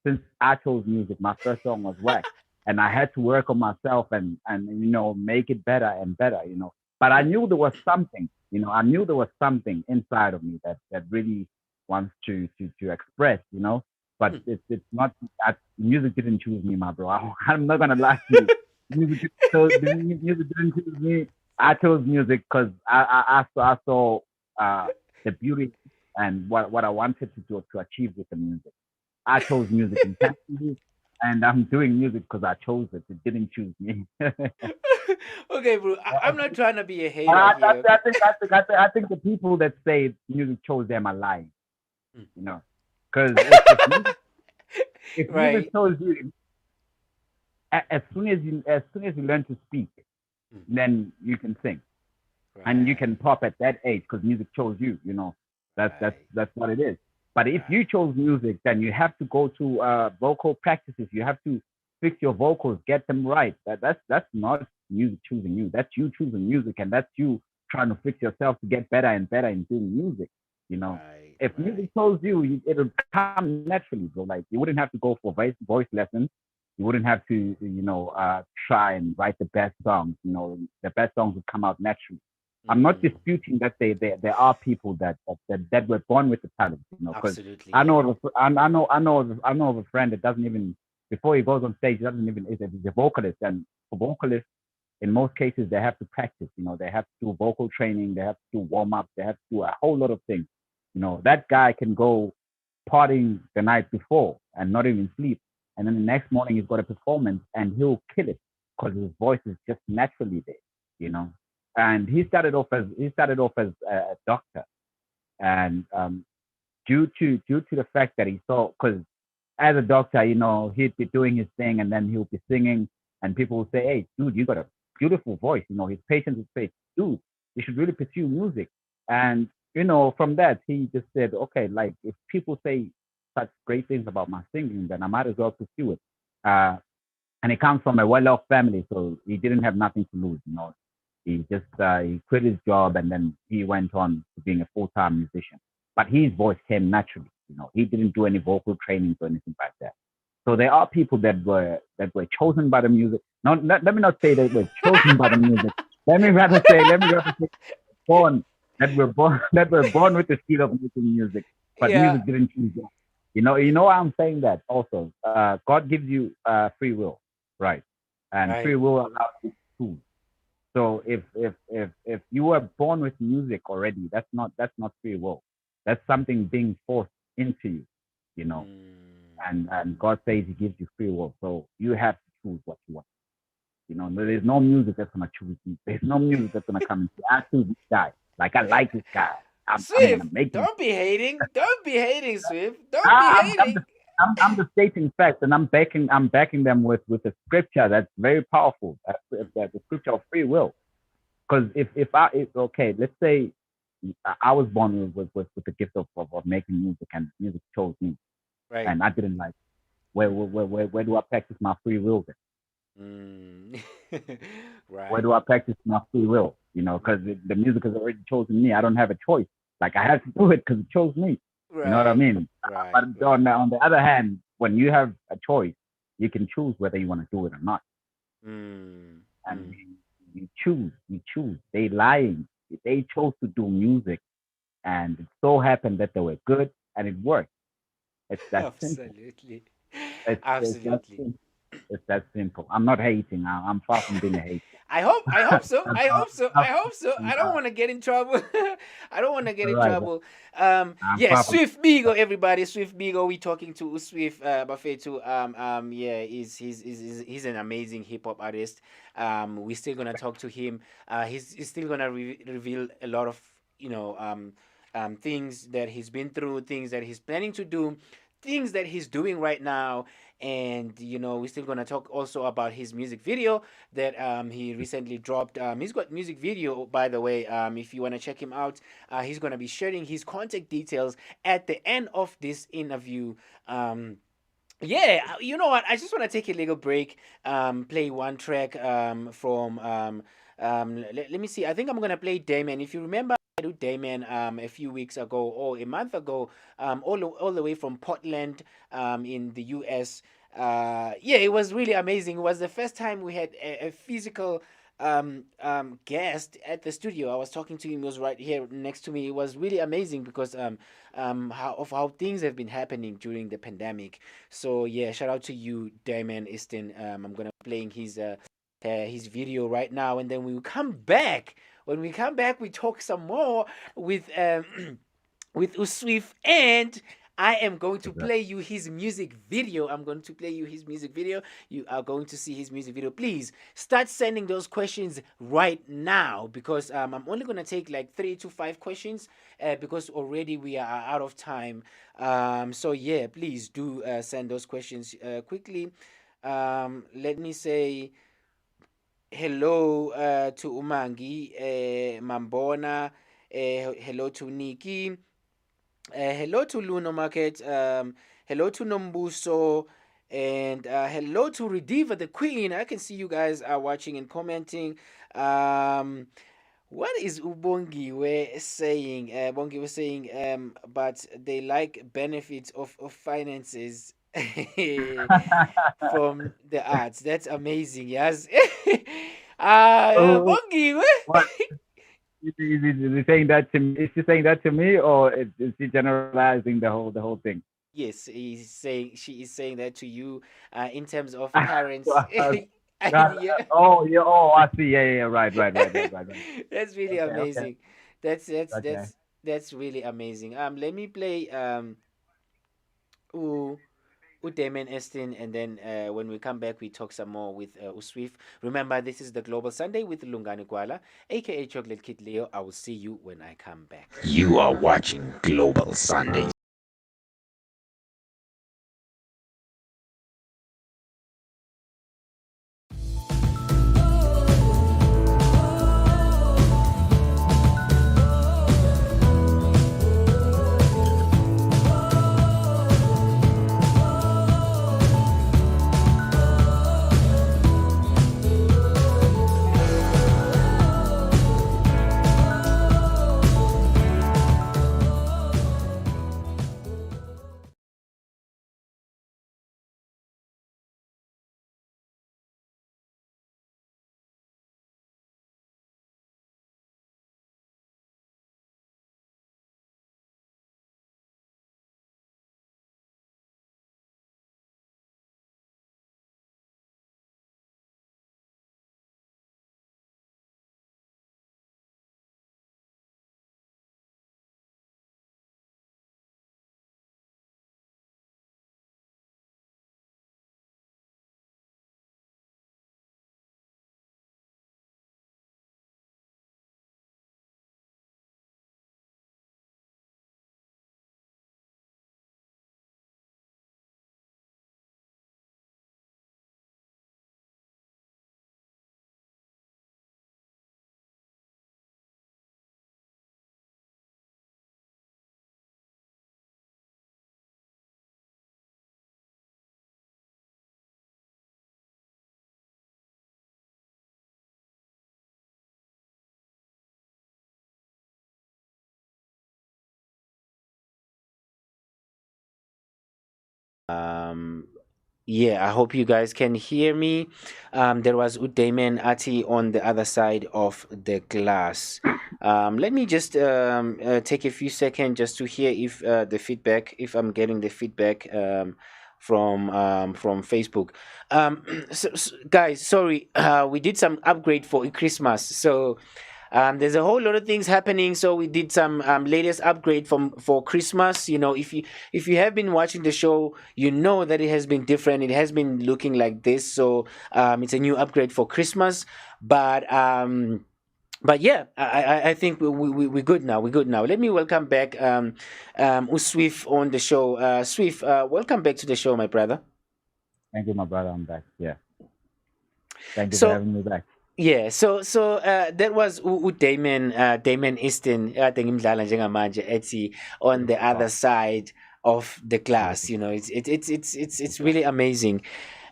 since I chose music, my first song was whack, and I had to work on myself and you know make it better and better, you know. But I knew there was something, you know, I knew there was something inside of me that really wants to express, you know. But it's not that music didn't choose me, my bro. I'm not gonna lie to you. Music didn't choose me. I chose music because I saw the beauty and what I wanted to achieve with the music. I chose music intentionally, and I'm doing music because I chose it. It didn't choose me. Okay, bro. I'm not trying to be a And hater here. Okay. I think the people that say music chose them are lying. You know, because if music Right. chose you, as soon as you learn to speak, then you can sing, and you can pop at that age because music chose you. You know, that's what it is. But if you chose music, then you have to go to vocal practices. You have to fix your vocals, get them right. That's not music choosing you. That's you choosing music, and that's you trying to fix yourself to get better and better in doing music. You know, if music chose you, it'll come naturally, bro. Like you wouldn't have to go for voice lessons. You wouldn't have to, try and write the best songs. You know, the best songs would come out naturally. I'm not disputing that there are people that were born with the talent. You know, because Absolutely. I know of a friend that doesn't even, before he goes on stage, doesn't even is a vocalist, and for vocalists, in most cases, they have to practice. You know, they have to do vocal training, they have to do warm ups, they have to do a whole lot of things. You know, that guy can go partying the night before and not even sleep, and then the next morning he's got a performance and he'll kill it because his voice is just naturally there. You know, and he started off as a doctor, and due to the fact that he saw, because as a doctor, you know, he'd be doing his thing and then he'll be singing, and people will say, "Hey, dude, you got a beautiful voice." You know, his patients would say, "Dude, you should really pursue music." And you know, from that, he just said, "Okay, like if people say such great things about my singing, then I might as well pursue it." And he comes from a well-off family, so he didn't have nothing to lose. You know, he just he quit his job and then he went on to being a full-time musician. But his voice came naturally. You know, he didn't do any vocal training or anything like that. So there are people that were chosen by the music. Let me not say they were chosen by the music. Let me rather say born that were born with the skill of making music, but music didn't choose them. You know why I'm saying that also. God gives you free will, right? And free will allows you to choose. So if you were born with music already, that's not free will. That's something being forced into you, you know. And God says He gives you free will, so you have to choose what you want. You know, there's no music that's gonna choose you. There's no music that's gonna come and say, "I choose this guy. Like I like this guy. I'm gonna make Don't be hating. Don't be hating, Swift. Don't I'm, be I'm, hating. I'm just stating facts, and I'm backing them with a scripture that's very powerful. The scripture of free will. Because okay, let's say I was born with the gift of making music, and music chose me, and I didn't like it. Where do I practice my free will then? Right. Where do I practice my free will? You know, because the music has already chosen me. I don't have a choice. Like I have to do it because it chose me. You know what I mean? But on the other hand, when you have a choice, you can choose whether you want to do it or not. And you choose. They lying. They chose to do music, and it so happened that they were good and it worked. It's that simple. Absolutely. Absolutely. It's that simple. I'm not hating. I'm far from being a hater. I hope so. I don't want to get in trouble. I don't want to get in trouble. Swift Bigo, everybody. Swift Bigo. We talking to Swift Bafetu. He's an amazing hip hop artist. We're still gonna talk to him. He's still gonna reveal a lot of things that he's been through, things that he's planning to do, things that he's doing right now. And we're still gonna talk also about his music video that he recently dropped. He's got music video, by the way. If you want to check him out, he's gonna be sharing his contact details at the end of this interview. You know what? I just want to take a little break. Play one track from. Let me see. I think I'm gonna play Damon. If you remember, I do Damon a few weeks ago or a month ago, all the way from Portland in the US. It was really amazing. It was the first time we had a physical guest at the studio. I was talking to him. He was right here next to me. It was really amazing because how things have been happening during the pandemic. So shout out to you, Damon Easton. I'm gonna be playing his video right now, and then we will come back. When we come back, we talk some more with Uswif, and I am going to play you his music video. I'm going to play you his music video. You are going to see his music video. Please start sending those questions right now, because I'm only going to take like 3 to 5 questions because already we are out of time. Please do send those questions quickly. Let me say hello to Umangi, Mambona, hello to Nikki, hello to Luno Market, hello to Nombuso, And hello to Rediva the Queen. I can see you guys are watching and commenting. What is Ubongiwe saying? Bongi was saying, but they like benefits of finances from the arts. That's amazing, yes. Oh, Bongi, what? Is he saying that to me? Is she saying that to me, or is she generalizing the whole thing? yes, she is saying that to you in terms of parents. God, idea. oh yeah, oh I see, yeah, right. That's really Okay. amazing. That's that's Okay. that's that's really amazing. Let me play U Damon Estin, and then when we come back, we talk some more with Uswif. Remember, this is the Global Sunday with Lungani Gwala, aka Chocolate Kid Leo. I will see you when I come back. You are watching Global Sundays. Um, yeah, I hope you guys can hear me. There was Udayman Ati on the other side of the glass. Let me just take a few seconds just to hear if the feedback, if I'm getting the feedback from Facebook. Guys, sorry, we did some upgrade for Christmas, so there's a whole lot of things happening. So we did some latest upgrade for Christmas. You know, if you have been watching the show, you know that it has been different. It has been looking like this. So it's a new upgrade for Christmas. But yeah, I think we're good now. We're good now. Let me welcome back Uswif on the show. Swift, welcome back to the show, my brother. Thank you, my brother. I'm back. Yeah. Thank you for So having me back. yeah, so that was Damon Easton ngimdlala njengamanje ethi on the other side of the glass. You know, it's really amazing.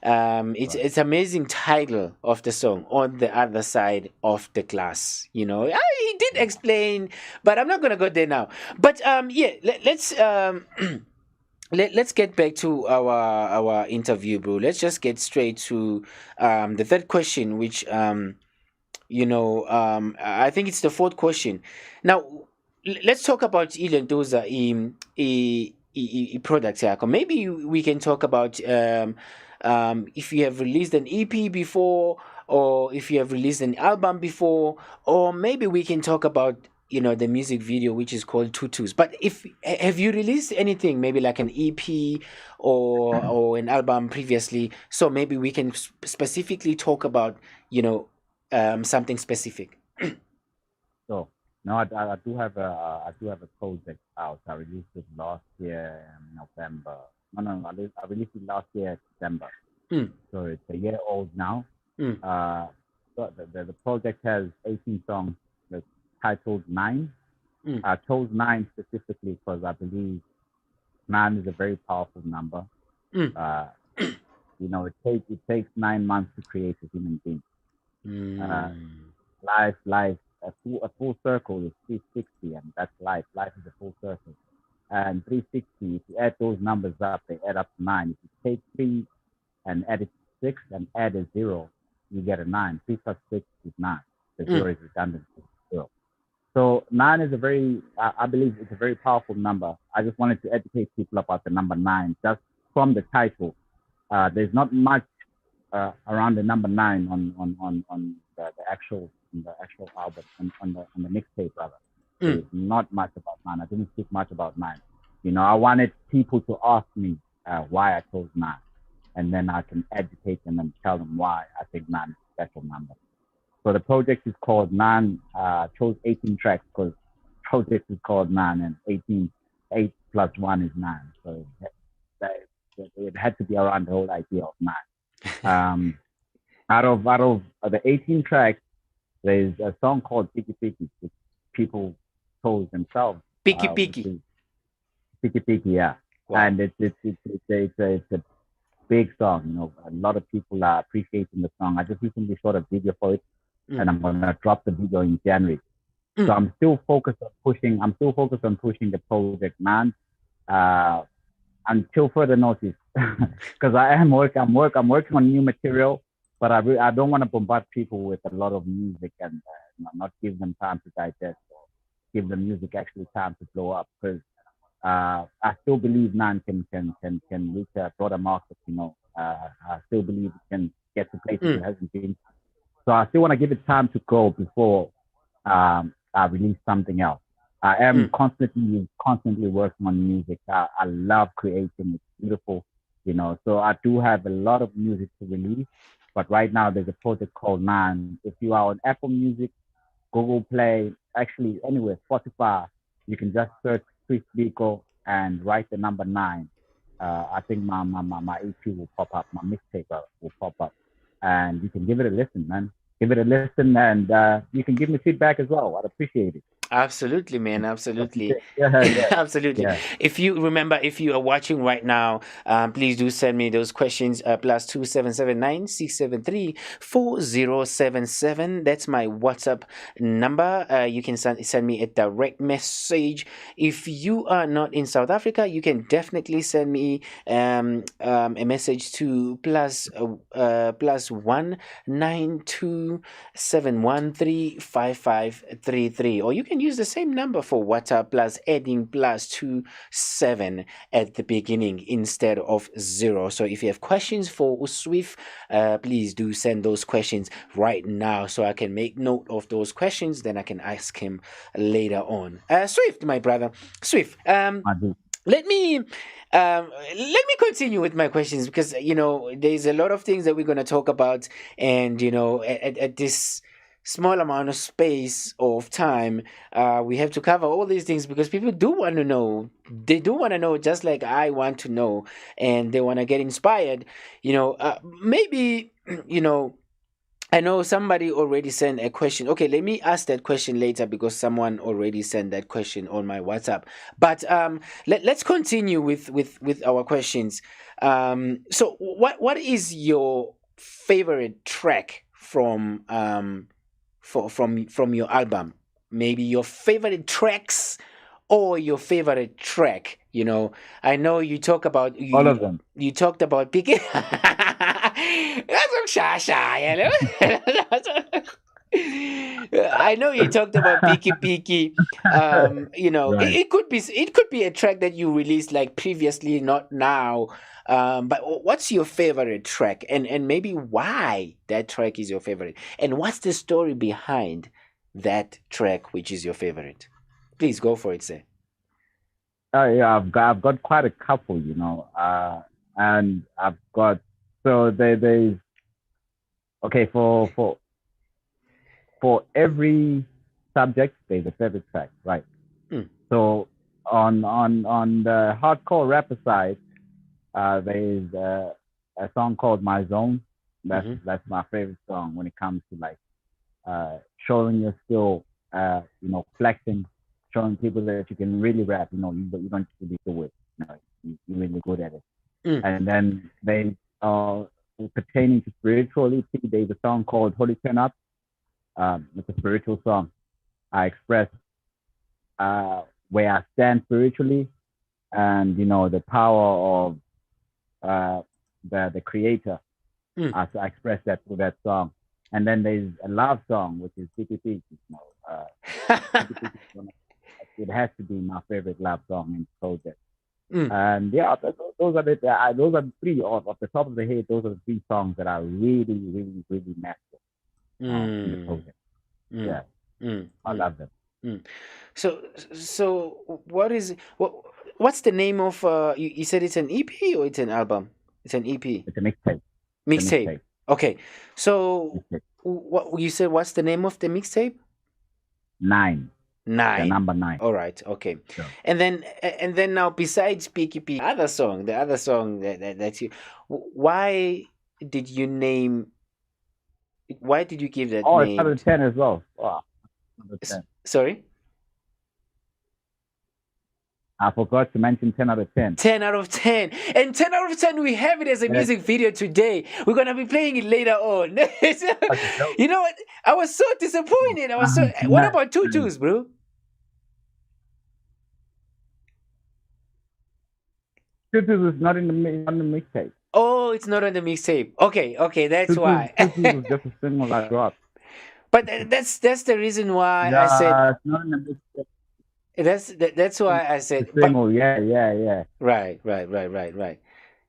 It's amazing title of the song, on the other side of the glass. You know, he did explain, but I'm not gonna go there now. But yeah, let's let's get back to our interview, bro. Let's just get straight to the third question, which I think it's the fourth question. Now let's talk about ilentuza products yakho. Maybe we can talk about if you have released an EP before, or if you have released an album before, or maybe we can talk about the music video, which is called Tutus. But if have you released anything, maybe like an EP or an album previously, so maybe we can specifically talk about something specific. So no, I do have a project out. I released it last year in November. No, I released it last year December. So it's a year old now. So the project has 18 songs. It's titled 9. I chose 9 specifically because I believe 9 is a very powerful number. You know, it takes 9 months to create a human being. Life, a full circle is 360, and that's life. Life is a full circle. And 360, if you add those numbers up, they add up to 9. If you take 3 and add it to 6 and add a 0, you get a 9. 3 plus 6 is 9. The 0 is redundant. 0. So 9 is I believe it's a very powerful number. I just wanted to educate people about the number 9, just from the title. There's not much around the number 9 on the actual album, on the mixtape rather. There's not much about 9. I didn't speak much about 9. You know, I wanted people to ask me why I chose 9, and then I can educate them and tell them why I think 9 is a special number. So the project is called 9. Chose 18 tracks because project is called 9, and 8 plus 1 is 9. So it had to be around the whole idea of 9. Out of the 18 tracks, there's a song called Piki Piki, which people chose themselves. Piki Piki. Piki Piki, yeah. Wow. And it's a big song. You know, a lot of people are appreciating the song. I just recently shot a video for it, and I'm gonna drop the video in January. So I'm still focused on pushing the project, man. Until further notice, because I'm working on new material, but I don't want to bombard people with a lot of music and not give them time to digest or give the music actually time to blow up. Because I still believe 9 can reach a broader market. You know, I still believe it can get to places it hasn't been. So I still want to give it time to grow before I release something else. I am constantly working on music. I love creating. It's beautiful, you know. So I do have a lot of music to release. But right now there's a project called 9. If you are on Apple Music, Google Play, actually anywhere, Spotify, you can just search SWIF BIKO and write the number 9. I think my EP will pop up, my mixtape will pop up, and you can give it a listen, man. Give it a listen, and you can give me feedback as well. I'd appreciate it. Absolutely, man. Absolutely. Yeah. Absolutely. Yeah. If you are watching right now, please do send me those questions. +2779 673 4077. That's my WhatsApp number. You can send me a direct message. If you are not in South Africa, you can definitely send me a message to +1 92 713 5533, or you can use the same number for WhatsApp plus adding +27 at the beginning instead of 0. So if you have questions for SWIF, please do send those questions right now so I can make note of those questions. Then I can ask him later on. SWIF, my brother. SWIF, let me continue with my questions, because you know there's a lot of things that we're going to talk about, and you know at this small amount of space of time, we have to cover all these things because people do want to know. They do want to know, just like I want to know, and they want to get inspired. You know, maybe you know. I know somebody already sent a question. Okay, let me ask that question later because someone already sent that question on my WhatsApp. But let's continue with our questions. So what is your favorite track from your album? Maybe your favorite tracks or your favorite track. You know, I know you talk about all of them. You talked about picking. I know you talked about Piki Piki. You know, right. it could be a track that you released like previously, not now. But what's your favorite track, and maybe why that track is your favorite, and what's the story behind that track which is your favorite? Please go for it, sir. Yeah, I've got quite a couple, you know, and I've got there's okay for every subject there's a favorite track, right? So on the hardcore rapper side, there's a song called My Zone. That's my favorite song when it comes to like showing your skill, you know, flexing, showing people that you can really rap. You know, you don't just do it. You know, you're really good at it. And then there's pertaining to spirituality. There's a song called Holy Turn Up. It's a spiritual song. I express where I stand spiritually, and the power of the Creator. I express that through that song. And then there's a love song, which is PPP. It has to be my favorite love song in the project. And yeah, those are three off the top of the head. Those are the three songs that I really, really, really master in the project. I love them. So what's the name of you said it's an EP or it's an album? It's an EP. It's a mixtape. Mixtape. Okay. So what you said? What's the name of the mixtape? 9. The number 9. All right. Okay. Sure. And then now, besides PKP, the other song that you, why did you give that name? Oh, it's number 10 as well. Wow. Number 10. Sorry? I forgot to mention 10 out of 10. 10 out of 10. And 10 out of 10, we have it as a music video today. We're going to be playing it later on. You know what? I was so disappointed. What about Tutus, bro? Tutus is not on the mixtape. Oh, it's not on the mixtape. Okay, that's why. Tutus was just a single I dropped. But that's the reason why I said... it's not on the mixtape. That's why I said single, yeah. Right.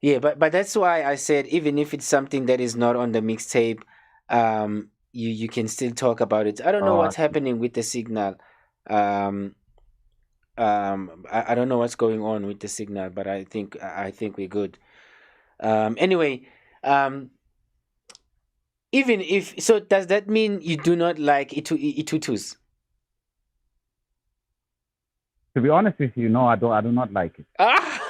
Yeah, but that's why I said even if it's something that is not on the mixtape, you can still talk about it. I don't know what's happening with the signal. I don't know what's going on with the signal, but I think we're good. Anyway, even if so, does that mean you do not like Itutus? To be honest with you, no, I do not like it. I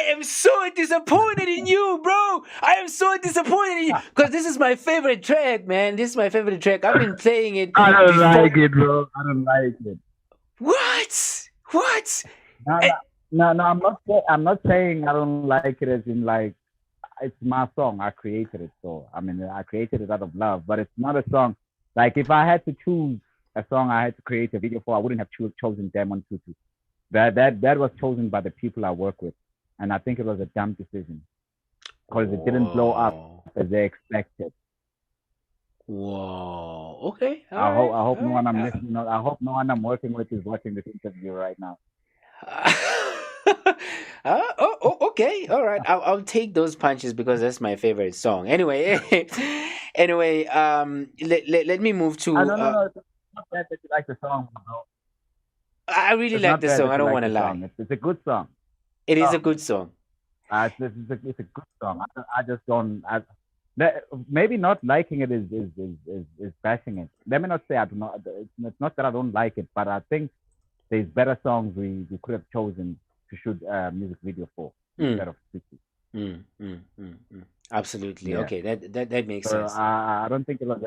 am so disappointed in you, bro. I am so disappointed in you because this is my favorite track, man. This is my favorite track. I've been playing it. I don't like it, bro. I don't like it. What? No, I'm not saying I don't like it as in like it's my song. I created it, so I mean I created it out of love. But it's not a song. Like if I had to choose a song I had to create a video for, I wouldn't have chosen Demon Tutu. That was chosen by the people I work with, and I think it was a dumb decision because it didn't blow up as they expected. Whoa. Okay. I hope no one I'm listening. I hope no one I'm working with is watching this interview right now. Okay. All right. I'll take those punches because that's my favorite song. Anyway. Let me move to. No. It's not bad that you like the song, bro. I really like the song. I don't want to lie. It's a good song. It is a good song. It's a good song. I just don't. Maybe not liking it is bashing it. Let me not say I do not. It's not that I don't like it, but I think there's better songs we could have chosen to shoot a music video for instead of 50. Absolutely. Yeah. Okay, that makes sense. I don't think it was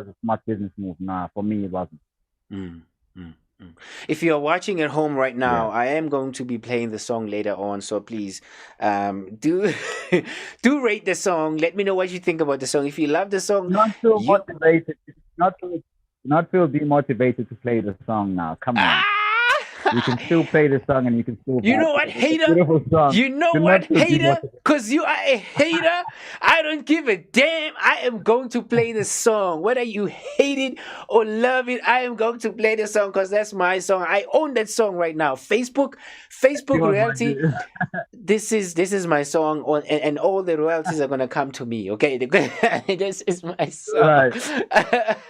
a smart business move. Nah, for me it wasn't. If you're watching at home right now, I am going to be playing the song later on, so please do rate the song. Let me know what you think about the song. If you love the song, not feel motivated. Not feel demotivated to play the song now. Come on. You can still play the song and you can still. You know what, hater? You know what, hater? Because you are a hater. I don't give a damn. I am going to play the song. Whether you hate it or love it, I am going to play the song because that's my song. I own that song right now. Facebook royalty. This is my song, and all the royalties are gonna come to me. Okay, this is my song. Right.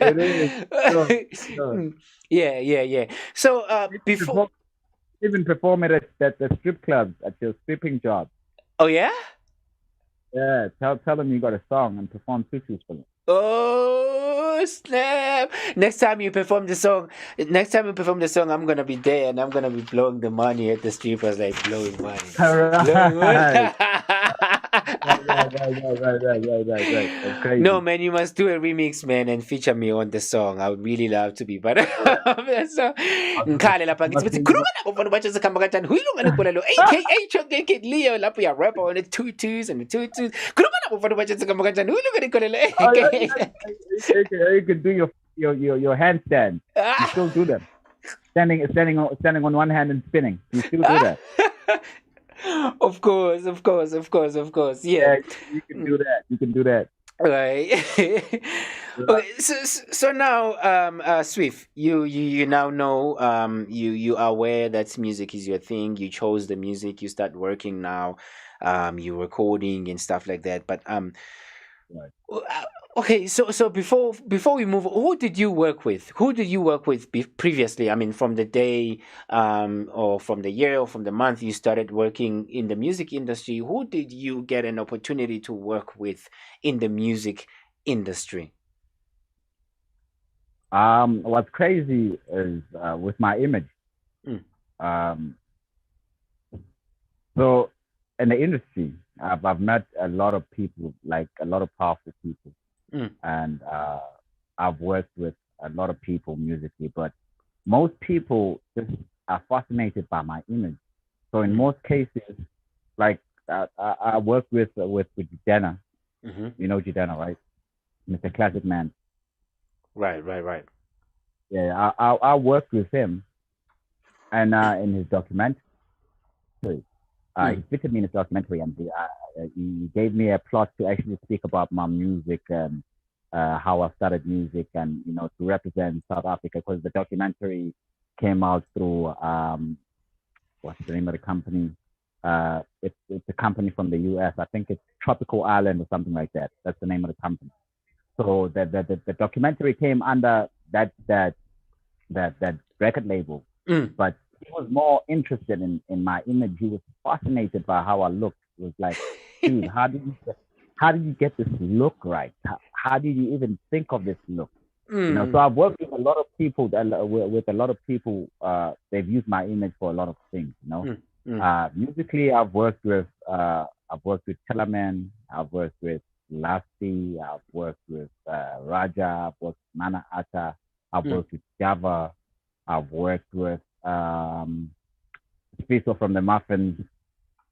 It is. Sure. Yeah. So before even perform it at the strip clubs at your stripping job. Oh yeah? Yeah. Tell them you got a song and perform tutus for them. Oh snap! Next time you perform the song, I'm gonna be there and I'm gonna be blowing the money at the strippers, like blowing money. All right. Right. That's crazy. No, man, you must do a remix, man, and feature me on the song. I would really love to be part of that song. Ngikhale lapha ngithi bese khuluma nabo abantu batsho sikhamba kanjani. Huyilungani Gwala lo aka Choke Kid Leo lapho ya rapper on the tutus and the tutus. Khuluma nabo abantu batsho sikhamba kanjani. Huyilungani Gwala lo aka. You can do your handstand. You still do them. Standing on one hand and spinning. You still do that. Of course. Yeah, you can do that. You can do that. Right. Okay. So now, SWIF, you now know, you are aware that music is your thing. You chose the music. You start working now. You're recording and stuff like that. But Right. okay. So before we move, who did you work with? Who did you work with previously? I mean, from the day, or from the year, or from the month you started working in the music industry, who did you get an opportunity to work with in the music industry? What's crazy is with my image. So in the industry, I've met a lot of people, like a lot of powerful people, and I've worked with a lot of people musically. But most people just are fascinated by my image. So in most cases, like I work with Jidena. You know Jidena, right? Mr. Classic Man. Right. Yeah, I worked with him, and in his documentary, he fitted me in his documentary, and he gave me a plot to actually speak about my music and how I started music, and to represent South Africa, because the documentary came out through what's the name of the company? It's a company from the US. I think it's Tropical Island or something like that. That's the name of the company. So the documentary came under that record label, but he was more interested in my image. He was fascinated by how I looked. It was like, dude, how did you get this look right? How did you even think of this look? So I've worked with a lot of people. They've used my image for a lot of things. Musically, I've worked with Teleman. I've worked with Lasty. I've worked with Raja. I've worked with Mana Ata. I've worked with Java. I've worked with Spiso from the Muffins.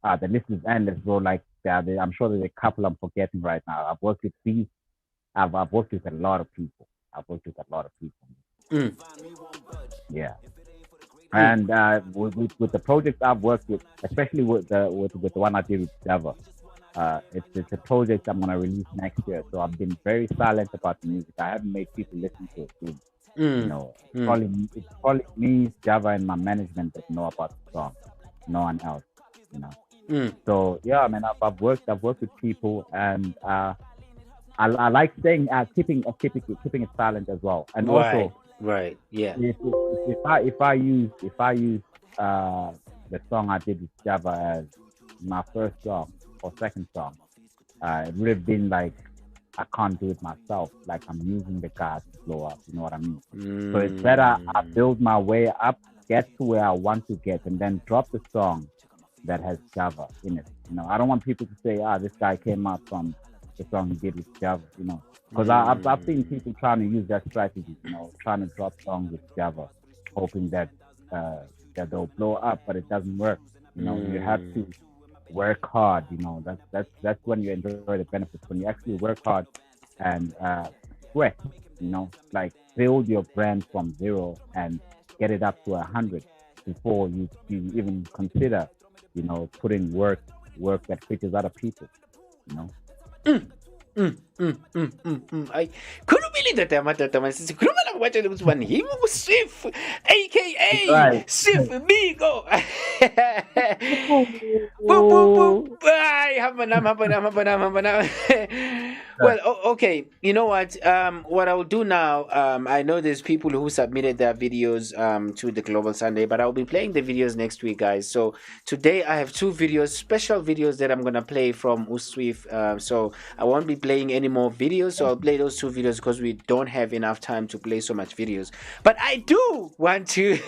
The list is endless, bro. Like I'm sure there's a couple I'm forgetting right now. I've worked with these. I've worked with a lot of people. Yeah. And with the projects I've worked with, especially with the one I did with Java, it's a project I'm gonna release next year. So I've been very silent about the music. I haven't made people listen to it. It's probably me, Java, and my management that know about the song. No one else. So yeah, man, I've worked with people, and I like saying keeping it silent as well. And also, right, yeah. If I use the song I did with Java as my first song or second song, it would have been like I can't do it myself. Like I'm using the guy to blow up. You know what I mean? So it's better I build my way up, get to where I want to get, and then drop the song that has Java in it. I don't want people to say, this guy came out from the song he did with Java. Because I've seen people trying to use that strategy. Trying to drop songs with Java, hoping that they'll blow up, but it doesn't work. You have to work hard. That's when you enjoy the benefits. When you actually work hard and sweat. Like build your brand from 0 and get it up to 100 before you even consider, putting work that features other people. Ay, khulumile indoda yamadoda manje sikhuluma nabo batshela ukuthi bani yimi uSWIF aka SWIF Biko. Bye, hamba nami. Well, okay. You know what? What I'll do now, I know there's people who submitted their videos to the Global Sunday, but I'll be playing the videos next week, guys. So today I have 2 videos, special videos that I'm gonna play from SWIF. So I won't be playing any more videos. So I'll play those 2 videos because we don't have enough time to play so much videos. But I do want to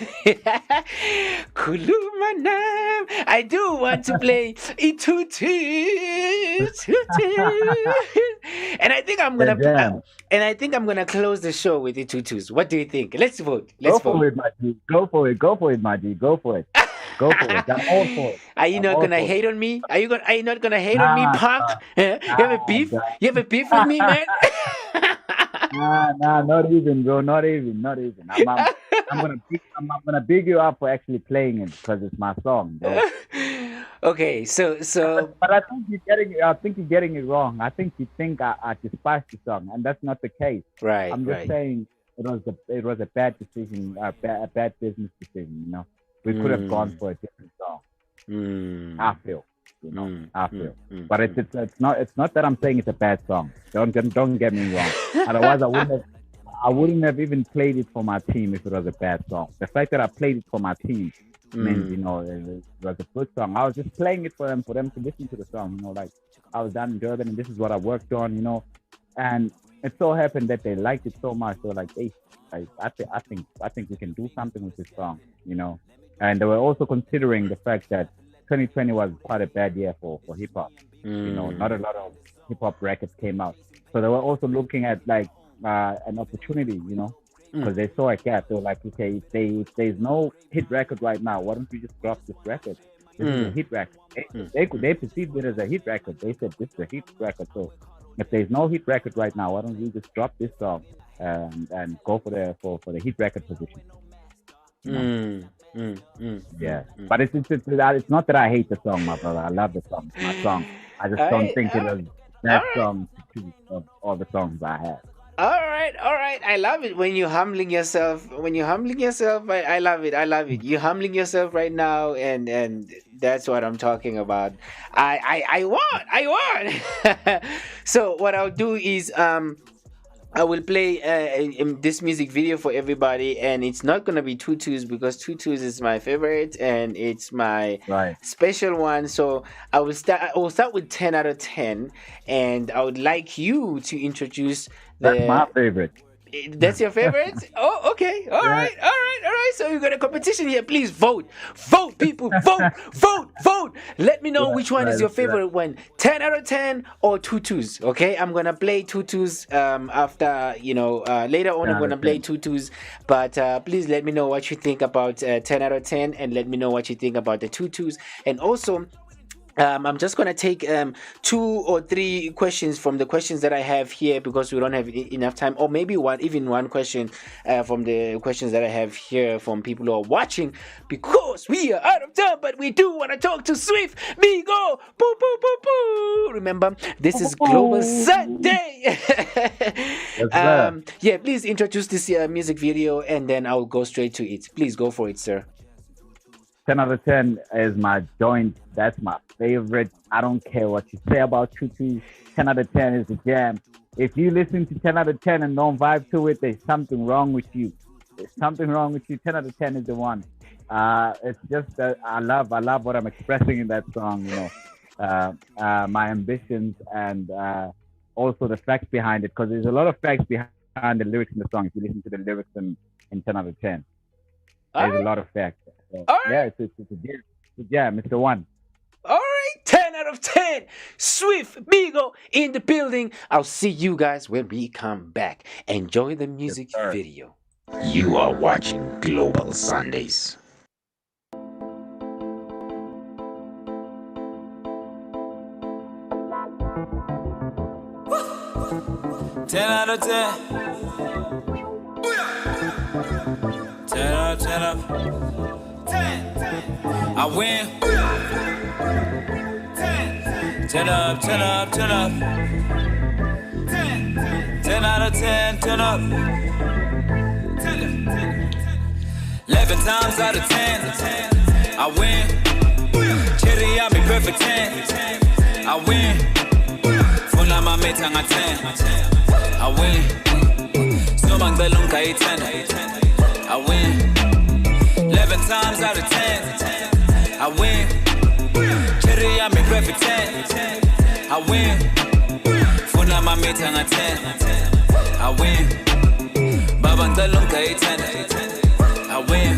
I do want to play Itutu. And I think I'm gonna close the show with the tutus. What do you think? Let's vote. Go for it, my G. Go for it. Go for it, my G. Go for it. Go for it. I'm all for it. Are you not gonna hate on me? Are you not gonna hate on me, punk? You have a beef? You have a beef with me, man? Nah, not even, bro. Not even. I'm gonna big you up for actually playing it because it's my song, bro. Okay, so. But I think you're getting it wrong. I think you think I despise the song, and that's not the case. Right. I'm just saying it was a bad decision, a bad business decision. You know, we could have gone for a different song. I feel. But it's not that I'm saying it's a bad song. Don't get me wrong. Otherwise, I wouldn't have even played it for my team if it was a bad song. The fact that I played it for my team means, it was a good song. I was just playing it for them to listen to the song. Like I was down in Durban and this is what I worked on. And it so happened that they liked it so much. So like, hey, I think we can do something with this song. And they were also considering the fact that 2020 was quite a bad year for hip hop. Not a lot of hip hop records came out. So they were also looking at like an opportunity, because they saw a gap. They were like, okay, if there's no hit record right now, why don't we just drop this record? This is a hit record. They perceived it as a hit record. They said this is a hit record. So if there's no hit record right now, why don't we just drop this song and go for the hit record position? Yeah, but it's not that I hate the song, my brother. I love the song. It's my song. I just don't think it was that song to choose of all the songs I have. All right. I love it when you're humbling yourself. I love it. You're humbling yourself right now, and that's what I'm talking about. I won. So what I'll do is I will play this music video for everybody, and it's not gonna be tutus because tutus is my favorite and it's my special one. So I will start with 10 out of 10, and I would like you to introduce That's my favorite. That's your favorite? Oh, okay. All right. So we got a competition here. Please vote, people, vote. Let me know which one is your favorite one. 10 out of 10 or tutus. Okay, I'm gonna play tutus after later on. I'm gonna play tutus, but please let me know what you think about 10 out of 10, and let me know what you think about the tutus, and also. I'm just going to take 2 or 3 questions from the questions that I have here because we don't have enough time, or maybe one question from the questions that I have here from people who are watching, because we are out of time, but we do want to talk to SWIF BIKO. Boo, boo, boo, boo. Remember, this is Global Sunday. Please introduce this music video, and then I'll go straight to it. Please go for it, sir. 10 out of 10 is my joint. That's my favorite. I don't care what you say about tutus. 10 out of 10 is the jam. If you listen to 10 out of 10 and don't vibe to it, there's something wrong with you. 10 out of 10 is the one. It's just that I love what I'm expressing in that song, my ambitions and also the facts behind it, because there's a lot of facts behind the lyrics in the song. If you listen to the lyrics in 10 out of 10, there's a lot of facts. So, it's a jam. It's the one. All right, 10 out of 10. SWIF BIKO in the building. I'll see you guys when we come back. Enjoy the music video. You are watching Global Sundays. Ten out of 10. 10 out of 10 up. 10. I win. 10 up, 10 up, 10 up. 10 out of 10, 10 up. 11 times out of 10, I win. Cherry, I be perfect 10. I win. Funa mame tanga 10. I win. Suma ngibela ungayithanda. I win. 11 times out of 10, I win. Cherry, I'm in perfect 10. I win. Funa mame tanga 10. I win. Baba ngicela ungayithanda. I win.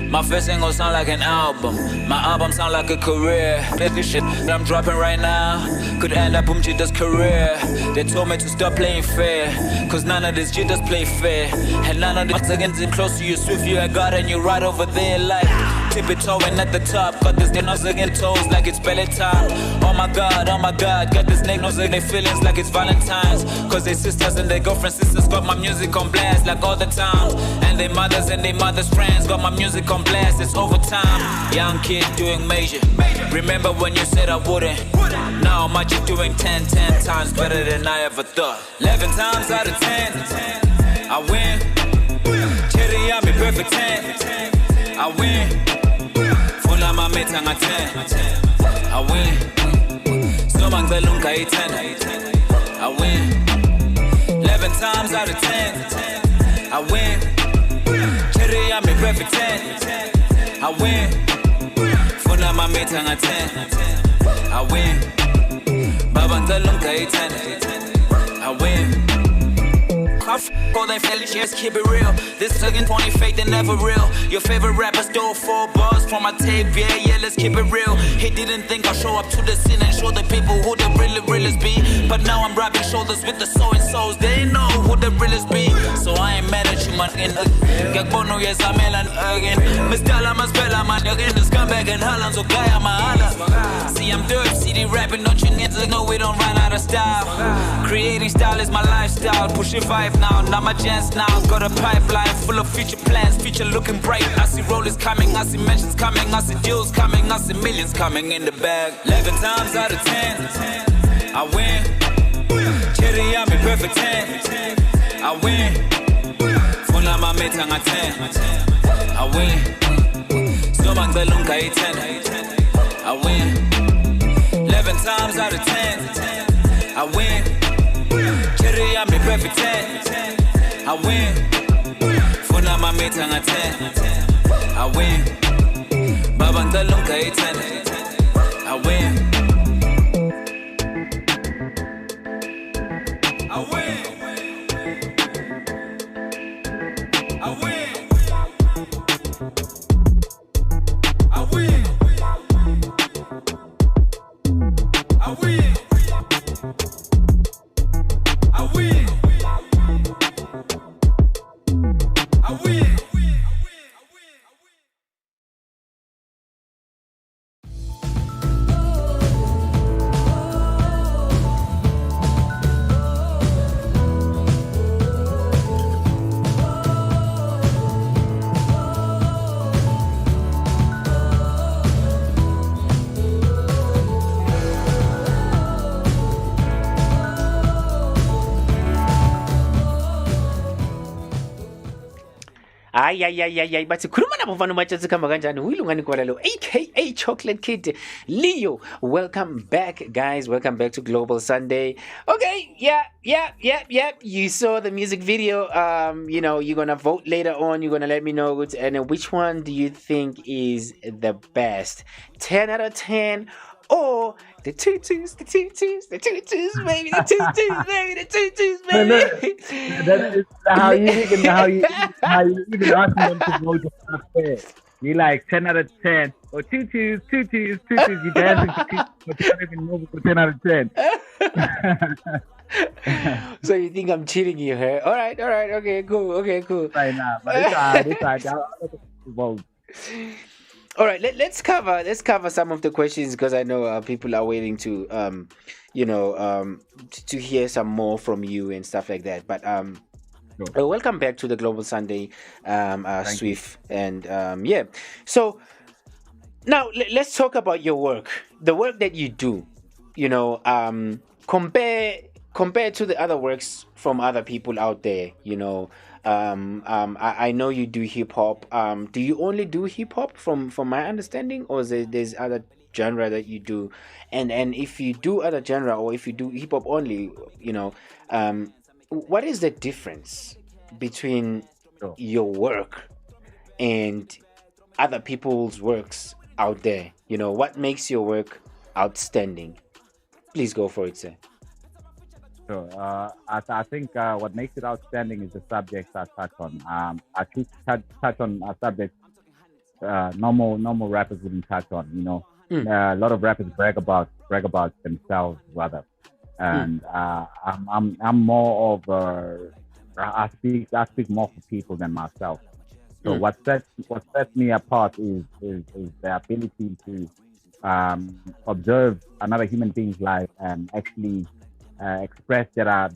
My first single sound like an album. My album sound like a career. This shit that I'm dropping right now could end up Jita's career. They told me to stop playing fair, cause none of these Jitas play fair. And none of these against it close to you, SWIFT, you a god and you right over there like tippy-toeing at the top. Got this niggas against toes like it's belly time. Oh my god, got this niggas in their feelings like it's Valentine's. Cause they sisters and their girlfriend sisters got my music on blast like all the time. And their mothers and their mothers' friends got my music on blast, it's overtime. Young kid doing major. Remember when you said I wouldn't? Now I'm just doing 10 times better than I ever thought. 11 times out of 10, I win. Cherry, I'm a perfect 10. I win. Funa mame tanga 10. I win. Snowman Lungani 10. I win. 11 times out of 10, I win. Cherry, I'm a perfect 10. I win. Funa mame tanga 10. I win. Baba Lungani 10. I win. All they fairly just keep it real. This again 20 fake, they never real. Your favorite rapper stole 4 bars from my tape, yeah, let's keep it real. He didn't think I'll show up to the scene and show the people who the realest be. But now I'm rubbing shoulders with the so and so's. They know who the realest be. So I ain't mad at you, man. Gagbono, yes, I'm Elan again. Mr. Lamas Bella, man, again, the scumbag and Holland, so Gaya, Mahala. See, I'm dirt, CD rapping, don't you need to know we don't run out of style. Creating style is my lifestyle, pushing vibe now my chance now. Got a pipeline full of future plans, future looking bright. I see rollers coming, I see mentions coming, I see deals coming, I see millions coming in the bag. 11 times out of 10, I win. Cherry, I'm a perfect 10. I win. Funa mame tanga 10. I win. Snowman Lungani 10. I win. 11 times out of 10, I win. Cherry, I'm a perfect 10. I win. Funa mame tanga 10. I win. Baba Lungani 10. I win. I win. I win. I win. I win. I win. I win. Ay, but khuluma nabo mfana matshatsi khamba kanjani uyilungani gwala lo aka Chocolate Kid Leo. Welcome back, guys. Welcome back to Global Sunday. Okay, yeah. You saw the music video. You're gonna vote later on. You're gonna let me know which one do you think is the best. 10 out of 10 or the tutus, baby, the tutus, baby. That is how you even ask them to vote up there. You like 10 out of 10 or tutus. You dancing to tutus, but you don't even know for 10 out of 10. So you think I'm cheating you, huh? All right. Okay, cool. Right now, but it's alright. I'll vote. All right, let's cover some of the questions because I know people are waiting to to hear some more from you and stuff like that. But welcome back to the Global Sunday SWIF, and So now let's talk about your work, the work that you do. Compare to the other works from other people out there. I know you do hip hop. Do you only do hip hop from my understanding, or there's other genre that you do? And if you do other genre, or if you do hip hop only, what is the difference between your work and other people's works out there? What makes your work outstanding? Please go for it, sir. Sure. I think what makes it outstanding is the subjects I touch on. I choose to touch on subjects normal rappers wouldn't touch on. You know, a lot of rappers brag about themselves rather, and I'm more of I speak more for people than myself. So what sets me apart is the ability to observe another human being's life and actually express that I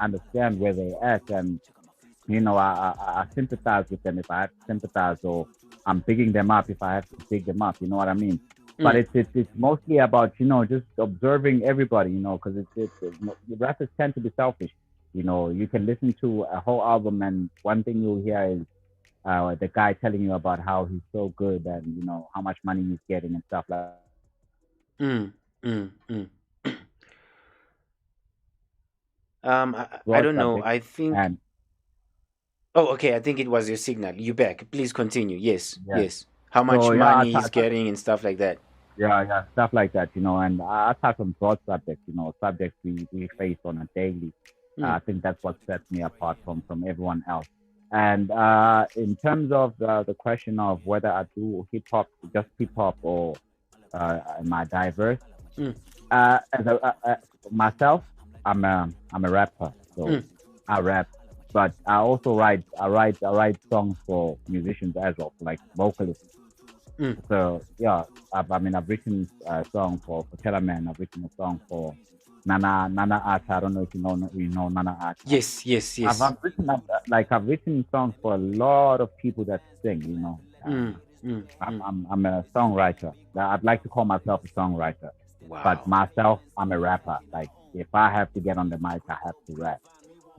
understand where they're at, and you know, I sympathize with them if I have to sympathize, or I'm picking them up if I have to pick them up. You know what I mean? But it's mostly about, you know, just observing everybody, you know, because the rappers tend to be selfish. You know, you can listen to a whole album and one thing you'll hear is the guy telling you about how he's so good and, you know, how much money he's getting and stuff like that. I don't know. I think. Oh, okay. I think it was your signal. You back? Please continue. Yes, yes. How much money he's getting and stuff like that. Yeah, stuff like that. You know, and I touch on broad subjects. You know, subjects we face on a daily. I think that's what sets me apart from everyone else. And in terms of the question of whether I do hip hop, just hip hop, or am I diverse? Myself, I'm a rapper, so I rap, but I also write songs for musicians as well, like vocalists. So yeah, I've written a song for Tellerman. I've written a song for Nana Art. I don't know if you know Nana Art. Yes. I've written songs for a lot of people that sing. You know, I'm a songwriter. I'd like to call myself a songwriter. Wow. But myself, I'm a rapper. Like if I have to get on the mic, I have to rap.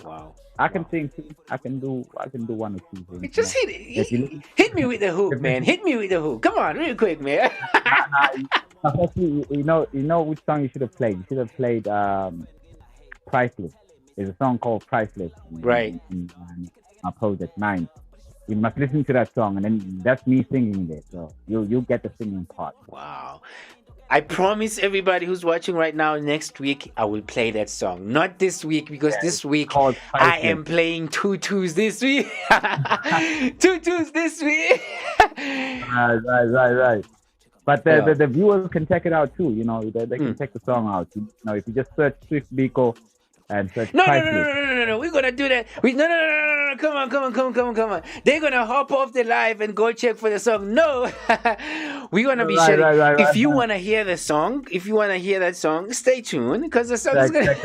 Wow. I can sing too. I can do one or two things. Just hit me with the hook, man. Hit me with the hook. Come on, real quick, man. You know which song you should have played. You should have played Priceless. There's a song called Priceless. Right. In our Project 9. You must listen to that song, and then that's me singing there. So you'll get the singing part. Wow. I promise everybody who's watching right now, next week I will play that song. Not this week, because this week I am playing tutus this week. Tutus this week. Right. But the viewers can check it out too. You know, they can check the song out. You know, if you just search SWIF BIKO and search No. We're gonna do that. No. Come on. They're gonna hop off the live and go check for the song. No, we're gonna be sharing. If you wanna hear the song, if you wanna hear that song, stay tuned, because the song is gonna.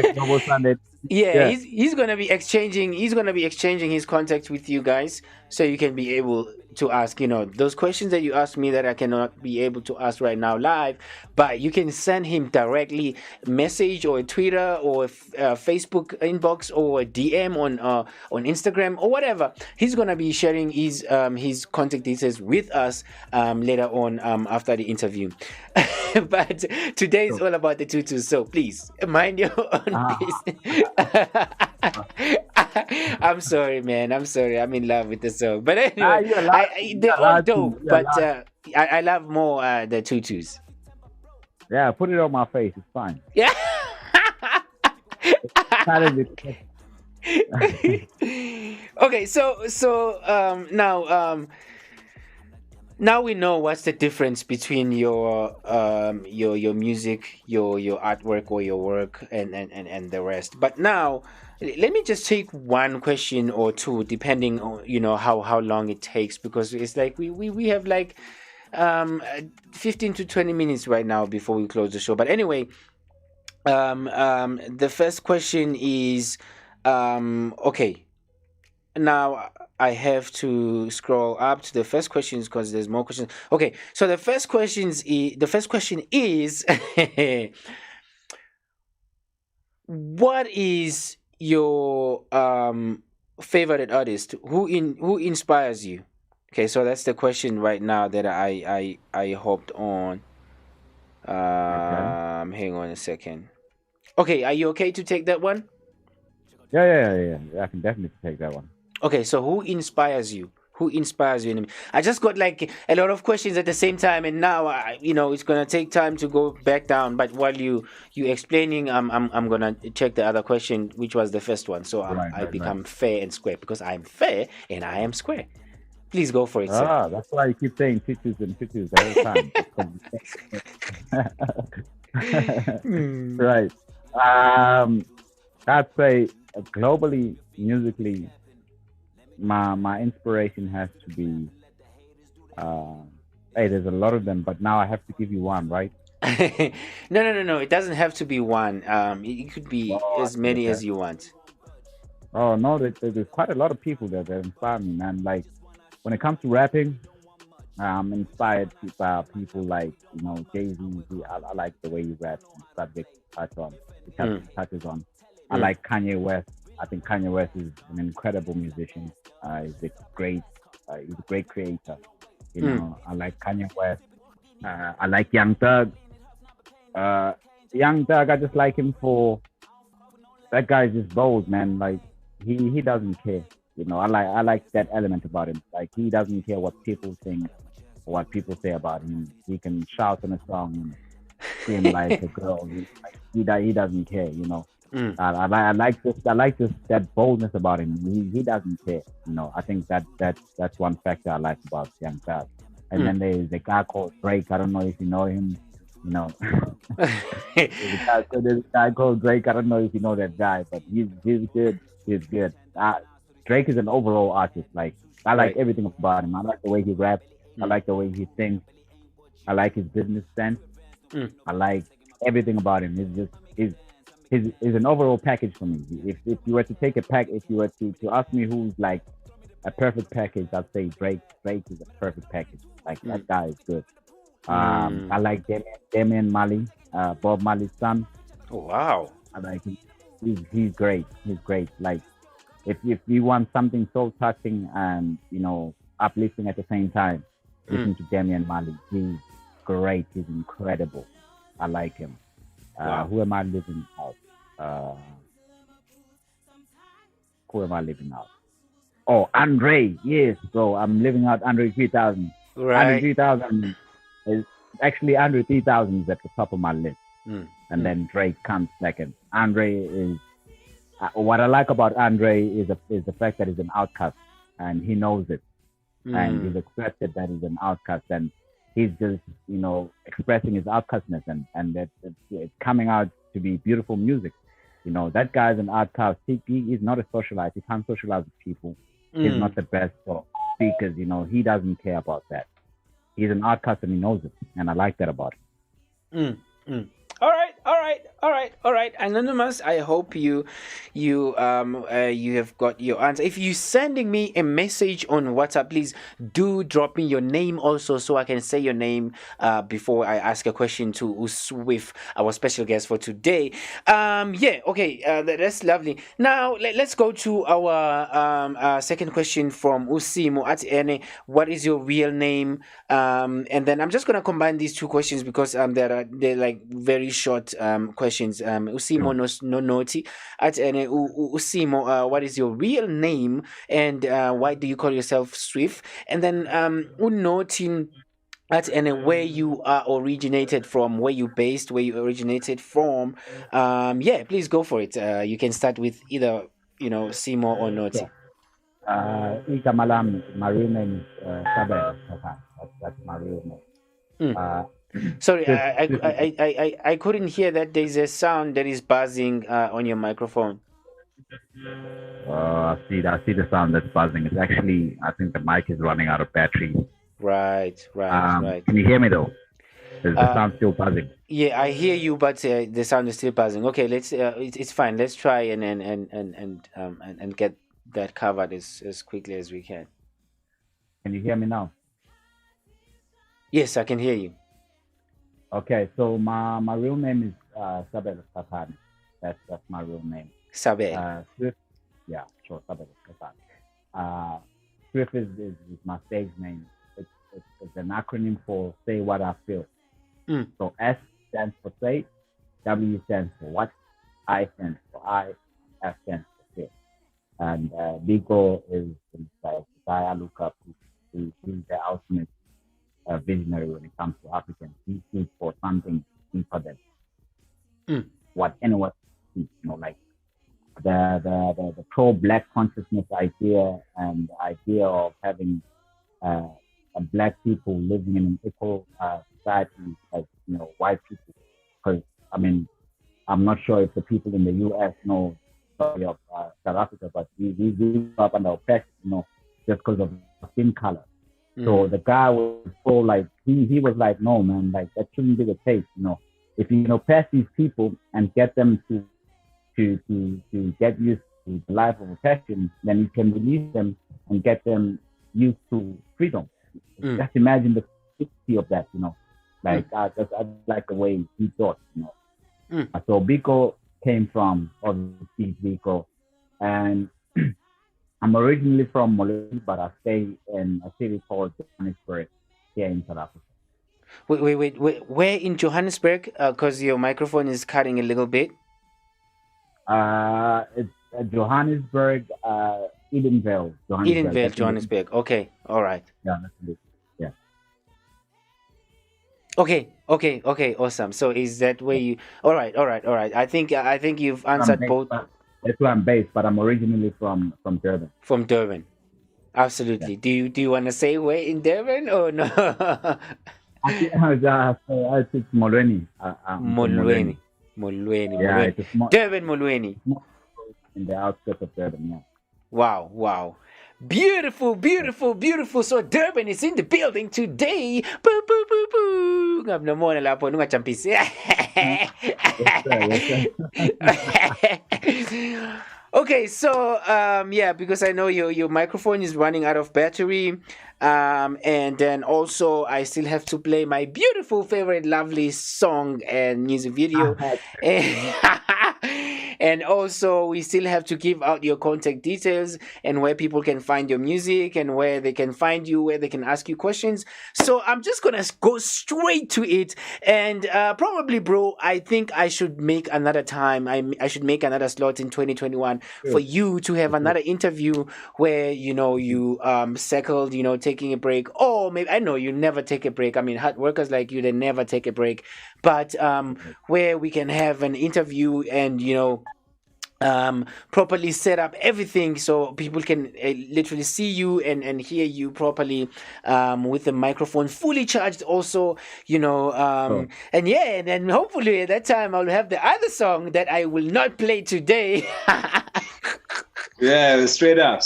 Yeah, he's gonna be exchanging. He's gonna be exchanging his contact with you guys, so you can be able to ask, you know, those questions that you asked me that I cannot be able to ask right now live, but you can send him directly message or Twitter or Facebook inbox or DM on Instagram or whatever. He's gonna be sharing his contact details with us later on after the interview. But today is all about the tutus, so please mind your own business. I'm sorry, man. I'm sorry. I'm in love with the song. But anyway, they're all dope. But I love more the tutus. Yeah, put it on my face. It's fine. Yeah. Okay, so now we know what's the difference between your music, your artwork or your work and the rest. But now let me just take one question or two, depending on, you know, how long it takes, because it's like we have like 15 to 20 minutes right now before we close the show. But anyway, the first question is okay. Now I have to scroll up to the first questions because there's more questions. Okay, so the first question is what is your favorite artist? Who inspires you? Okay, so that's the question right now that I hopped on. Hang on a second. Okay, are you okay to take that one? Yeah. I can definitely take that one. Okay, so who inspires you? Who inspires you? I just got like a lot of questions at the same time, and now it's gonna take time to go back down. But while you explaining, I'm gonna check the other question, which was the first one. So I become fair and square, because I'm fair and I am square. Please go for it, sir. Ah, that's why you keep saying tutus and tutus the whole time. Right. I'd say globally, musically, my inspiration has to be. Hey, there's a lot of them, but now I have to give you one, right? No. It doesn't have to be one. It could be as many as you want. Oh no, there's quite a lot of people that inspire me, man. Like when it comes to rapping, I'm inspired by people like Jay-Z. I like the way he raps and subject touches on. I like Kanye West. I think Kanye West is an incredible musician. He's a great creator. I like Kanye West. I like Young Thug. Young Thug, I just like him for that guy's just bold, man. Like he doesn't care. I like that element about him. Like he doesn't care what people think or what people say about him. He can shout in a song and scream like a girl. He doesn't care. I like that boldness about him. He doesn't care. I think that's one factor I like about Young Thug. And then there's a guy called Drake. I don't know if you know him. There's a guy called Drake. I don't know if you know that guy, but he's good. He's good. Drake is an overall artist. Like I like everything about him. I like the way he raps. I like the way he sings. I like his business sense. I like everything about him. He's an overall package for me. If you were to take if you were to ask me who's like a perfect package, I'd say Drake. Drake is a perfect package. Like that guy is good. I like Damian Marley, Bob Marley's son. Oh wow! I like him. He's great. He's great. Like if you want something so touching and uplifting at the same time, listen to Damian Marley. He's great. He's incredible. I like him. Who am I living out? Who am I living out? Oh, Andre. Yes, bro. I'm living out Andre 3000. Right. Andre 3000 is actually Andre 3000 is at the top of my list. And then Drake comes second. Andre is what I like about Andre is the fact that he's an outcast and he knows it, and he's accepted that he's an outcast, and he's just expressing his outcastness, and that it's coming out to be beautiful music. That guy's an outcast. He is not a socialite. He can't socialize with people. He's not the best for speakers. He doesn't care about that. He's an outcast and he knows it, and I like that about him. All right. Anonymous, I hope you have got your answer. If you're sending me a message on WhatsApp, please do drop me your name also, so I can say your name before I ask a question to SWIF, our special guest for today. That's lovely. Now let's go to our second question from Usimo at Ene. What is your real name? And then I'm just gonna combine these two questions because they're like very short questions. Usimo Nonoti at Usimo, what is your real name and why do you call yourself SWIF? And then Unotin at where you are originated from, where you based, where you originated from. Please go for it. You can start with either Simo or Noti. My real name is Sabel. That's my real name. Sorry, I couldn't hear that. There's a sound that is buzzing on your microphone. I see the sound that's buzzing. It's actually, I think the mic is running out of battery. Right. Can you hear me though? Is the sound still buzzing? Yeah, I hear you, but the sound is still buzzing. Okay, let's. It's fine. Let's try and get that covered as quickly as we can. Can you hear me now? Yes, I can hear you. Okay, so my real name is Sabel Satan. That's my real name. Sabel. SWIF, yeah, sure, Sabel Satan. SWIF is my stage name. It's an acronym for Say What I Feel. So S stands for say, W stands for what, I stands for I, F stands for feel. And Biko is the guy I look up to. He's the ultimate visionary when it comes to Africans. He seeks for something deeper than what anyone seeks. Like the pro-black consciousness idea and the idea of having black people living in an equal society as white people. Because I mean, I'm not sure if the people in the U.S. know the story of South Africa, but we grew up under oppression, just because of skin color. So the guy was so like he was like, no man, like that shouldn't be the case. If you oppress these people and get them to get used to the life of oppression, then you can release them and get them used to freedom. Just imagine the simplicity of that, Like I like the way he thought, So Biko came from obviously Biko, and I'm originally from Molweni, but I stay in a city called Johannesburg here in South Africa. Wait. Where in Johannesburg? Because your microphone is cutting a little bit. It's Johannesburg, Edenvale. Edenvale, Johannesburg. Okay, all right. Yeah, that's it. Yeah. Okay, awesome. So is that where you? All right. I think you've answered both. That's where I'm based, but I'm originally from Durban. From Durban, absolutely. Yeah. Do you want to say where in Durban or no? I think it's Molweni. Molweni. Yeah, Molweni. it's small, Durban, Molweni. In the outskirts of Durban, yeah. Wow. Beautiful. So Durban is in the building today. Boo, boo, boo, boo. Ngabnomona lapho ungajampisi. Okay, so because I know your microphone is running out of battery, and then also I still have to play my beautiful favorite lovely song and music video. And also we still have to give out your contact details and where people can find your music and where they can find you, where they can ask you questions. So I'm just gonna go straight to it, and probably, bro, I think I should make another time. I should make another slot in 2021 for you to have another interview where you circled, taking a break. Or maybe, I know you never take a break. I mean, hard workers like you, they never take a break. But where we can have an interview and properly set up everything so people can literally see you and hear you properly, with the microphone fully charged also, and then hopefully at that time I'll have the other song that I will not play today. Yeah, straight up.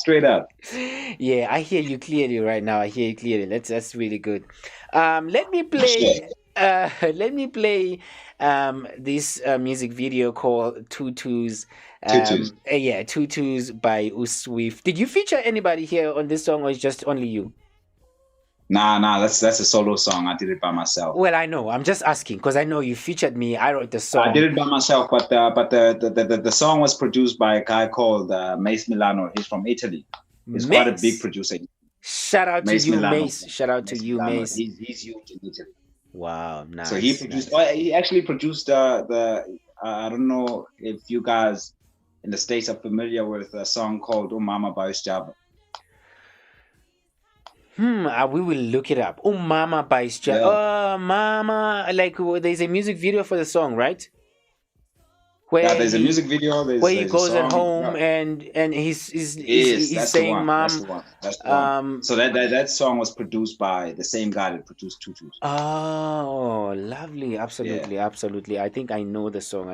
Yeah, I hear you clearly right now. That's really good. Let me play this music video called Tutus. Tutus by SWIF. Did you feature anybody here on this song, or is just only you? Nah, that's a solo song. I did it by myself. Well, I know. I'm just asking because I know you featured me. I wrote the song. I did it by myself, but the song was produced by a guy called Mace Milano. He's from Italy. He's quite a big producer. Shout out to you, Milano. Mace. Shout out to you, Milano. Mace. He's huge in Italy. Wow, nice. So he produced. Nice. He actually produced the. I don't know if you guys in the States are familiar with a song called Mama by Java. We will look it up. Mama by Java. Yeah. Mama, like there's a music video for the song, right? Where there's a music video. Where he goes at home and he's saying, "Mom." That's the one. So that song was produced by the same guy that produced Tutus. Oh, lovely! Absolutely. I think I know the song.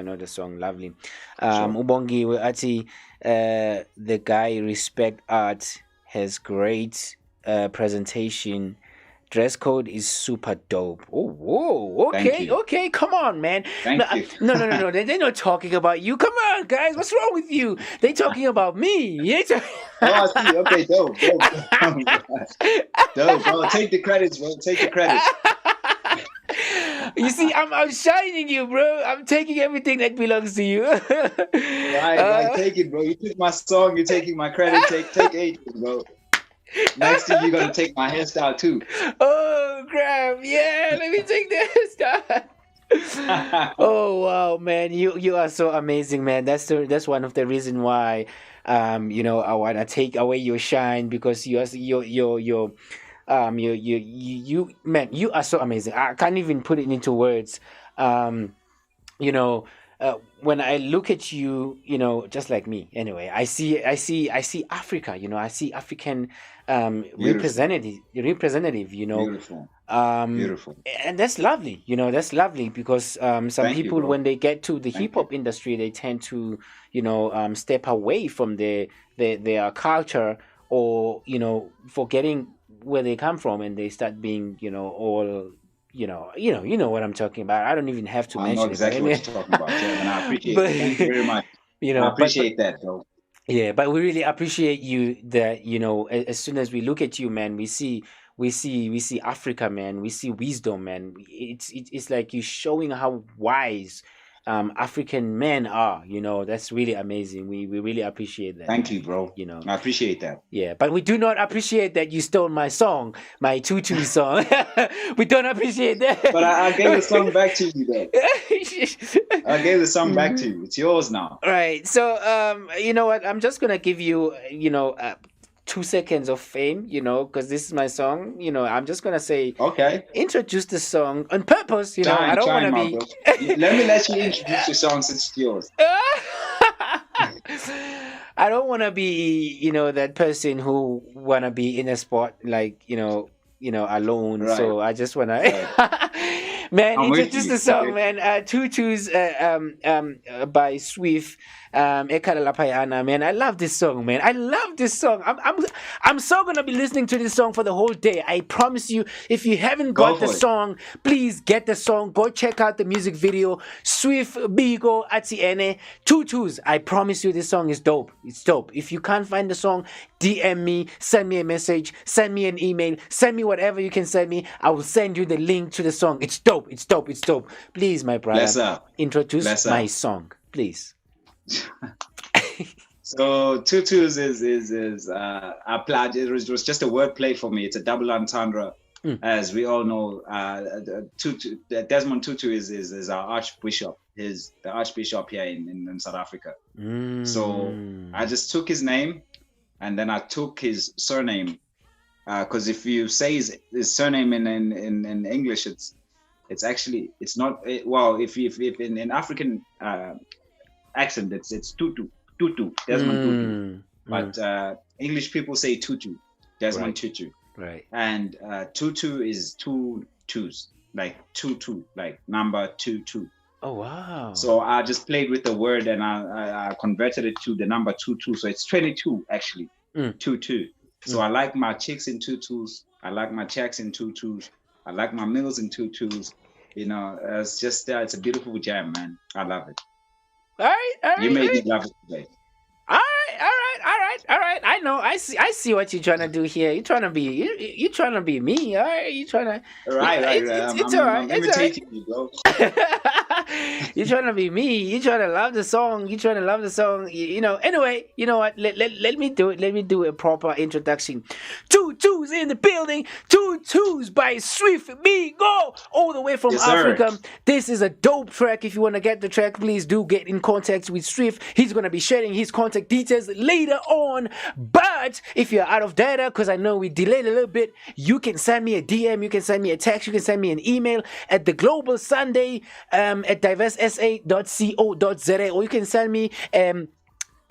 Lovely. Ubongi Ati, the guy Respect Art has great presentation. Dress code is super dope. Oh, whoa. Okay. Come on, man. Thank you. No. They're not talking about you. Come on, guys. What's wrong with you? They're talking about me. I see. Okay, dope. Dope, bro. Take the credits, bro. Take the credits. You see, I'm shining you, bro. I'm taking everything that belongs to you. Right, take it, bro. You took my song. You're taking my credit. Take 8, bro. Next thing you're gonna take my hairstyle too. Oh crap! Yeah, let me take the hairstyle. Oh wow, man, you are so amazing, man. That's one of the reasons why, I wanna take away your shine, because you man, you are so amazing. I can't even put it into words. when I look at you, just like me. Anyway, I see Africa. I see African representative. Beautiful. Beautiful. And that's lovely. That's lovely because some people, when they get to the hip hop industry, they tend to, step away from their culture, or forgetting where they come from, and they start being, all. You know what I'm talking about. I don't even have to mention exactly what you're talking about, Jeff, and I appreciate it. Thank you very much. I appreciate that, though. Yeah, but we really appreciate you that, as soon as we look at you, man, we see Africa, man. We see wisdom, man. It's like you're showing how wise African men are. That's really amazing. We really appreciate that. Thank you, bro. I appreciate that. Yeah, but we do not appreciate that you stole my song, my Tutu song. We don't appreciate that. But I gave the song back to you, though. I gave the song back to you. It's yours now. Right. So, you know what? I'm just gonna give you, 2 seconds of fame, because this is my song. I'm just gonna say, okay, introduce the song on purpose. I don't want to be. let you introduce your song since it's yours. I don't want to be, that person who wanna be in a spot like, alone. Right. So I just wanna. Right. Man, introduce the song, man. Tutus by SWIF. Man, I love this song, man. I love this song. I'm so gonna be listening to this song for the whole day. I promise you. If you haven't got the song, please get the song. Go check out the music video. SWIF BIKO Atiene Tutus. I promise you, this song is dope. It's dope. If you can't find the song, DM me, send me a message, send me an email, send me whatever you can send me. I will send you the link to the song. It's dope. It's dope. It's dope. Please, my brother, introduce my song, please. So Tutus is I played. It was just a wordplay for me. It's a double entendre, as we all know. Desmond Tutu is our archbishop. He's the archbishop here in South Africa. So I just took his name, and then I took his surname, because if you say his surname in English, it's actually not if in African accent it's Tutu Desmond Tutu, but English people say Tutu, Desmond Tutu, right? And Tutu is 2 2s, like 2 like number 2. Oh wow! So I just played with the word, and I converted it to the number 2, so it's 22 actually. 2. So I like my chicks in 2s. I like my checks in 2s. I like my meals in 2s. It's just it's a beautiful jam, man. I love it. All right. You made me love it today. All right. I know. I see what you're trying to do here. You're trying to be me. All right. You're trying to. Right. It's all right. I'm imitating you, bro. You're trying to be me. You're trying to love the song. Anyway, you know what? Let me do it. Let me do a proper introduction. 2 2s in the building. 2 2s by SWIF BIKO, all the way from Africa. Sir. This is a dope track. If you want to get the track, please do get in contact with SWIF. He's going to be sharing his contact details later on. But if you're out of data, because I know we delayed a little bit, you can send me a DM, you can send me a text, you can send me an email at the Global Sunday at diversesa.co.za, or you can send me an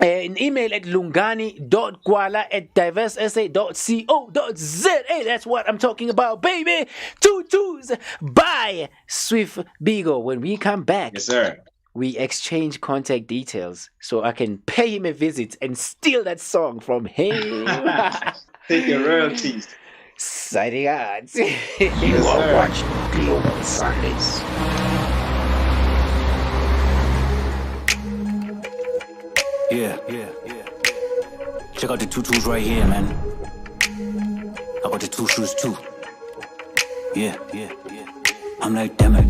email at lungani.gwala at diversesa.co.za. That's what I'm talking about, baby. 2 2s by SWIF BIKO. When we come back, yes, sir, we exchange contact details so I can pay him a visit and steal that song from him. Take your royalties. Signing out. You are watching Global Sundays. Yeah. Check out the 2 2s right here, man. I got the 2 shoes too. Yeah. I'm like, damn it.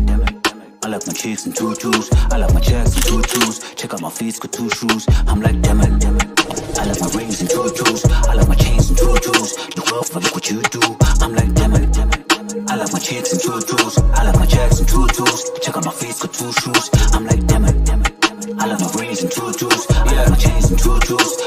I like my chicks in 2 2s. I like my checks in 2 2s. Check out my feet, got 2 shoes. I'm like, damn it. I like my rings in 2 2s. I like my chains in 2 2s. You love, but look what you do. I'm like, damn it. I like my chicks in 2 2s. I like my checks in 2 2s. Check out my feet, got 2 shoes. I'm like, damn it. I like my rings in 2 2s. I like my chains in 2 2s.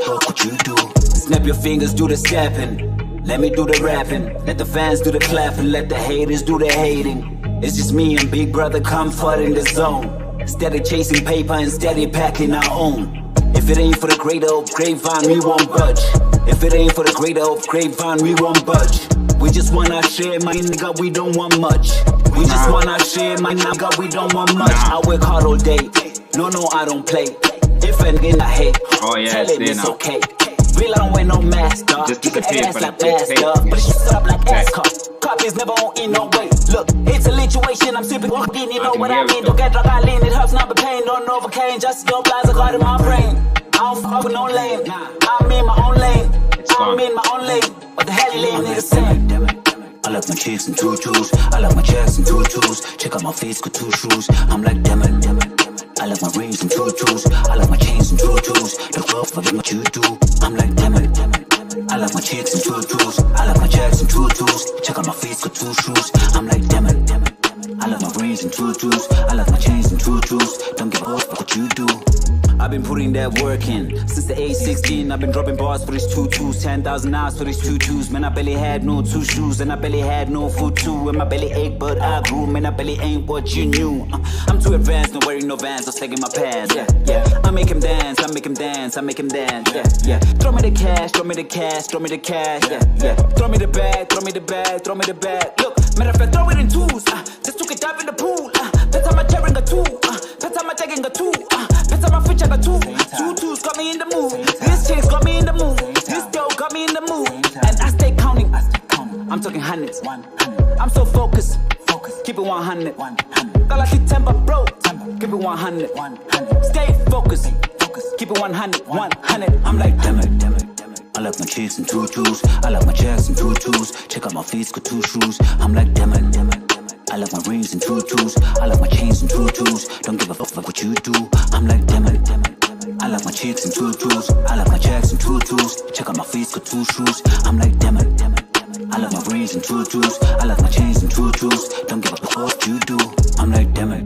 Look what you do. Snap your fingers, do the snapping. Let me do the rapping. Let the fans do the clapping. Let the haters do the hating. It's just me and Big Brother Comfort in the zone. Steady chasing paper and steady packing our own. If it ain't for the greater of grapevine, we won't budge. If it ain't for the greater of grapevine, we won't budge. We just wanna share, my nigga, we don't want much. We just wanna share, my nigga, we don't want much. I work hard all day, no, I don't play. If an in I hate, tell him it's okay. Real, I don't wear no mask, dog. Just You can disappear ass for like the mask, tape. dog. But you shut up like ass cop. Copies never on in no way. Look, it's a situation, I'm sipping walking, you know what I mean. Don't get drunk, I lean, it hurts, not the pain. Don't Novocaine, just your blinds are caught in my brain. I don't fuck with no lane, I'm in my own lane. I'm in my own lane. What the hell you lame niggas saying? I like my chicks and tutus. I like my checks and tutus. Check out my face, got 2 shoes. I'm like, damn it. I like my rings and tutus. I like my chains and tutus. The club for what you do. I'm like, damn it. I like my chicks and tutus. I like my checks and tutus. Check out my face, got 2 shoes. I'm like, damn it. I like my rings and tutus. I like my chains and tutus. Don't give a fuck what you do. I've been putting that work in since the age 16. I've been dropping bars for these tutus, 10,000 hours for these tutus. Man, I barely had no 2 shoes, and I barely had no food too. And my belly ached, but I grew. Man, I barely ain't what you knew. I'm too advanced, no wearing no Vans, no taking my pants. Yeah. I make him dance, I make him dance, I make him dance. Yeah. Throw me the cash, throw me the cash, throw me the cash. Yeah. Throw me the bag, throw me the bag, throw me the bag. Look, matter of fact, throw it in 2s. Just took a dive in the pool. That's how my carrying a 2. That's how my taking a 2. That's how my fish I got 2. 2s got me in the mood. This chick's got me in the mood. This dough got me in the mood. And I stay counting. I'm talking hundreds. I'm so focused. Keep it 100. Got like the temper, bro. Keep it 100. Stay focused. Keep it 100. 100. I'm like, damn it. I like my chicks and tutus. I like my checks and tutus. Check out my feet, got 2 shoes. I'm like, damn it. I like my rings and tutus. I like my chains and tutus. Don't give a fuck what you do. I'm like, damn it. I like my chicks and tutus. I like my checks and tutus. Check out my feet, got 2 shoes. I'm like, damn it. I like my rings and tutus. I like my chains and tutus. Don't give a fuck what you do. I'm like, damn it.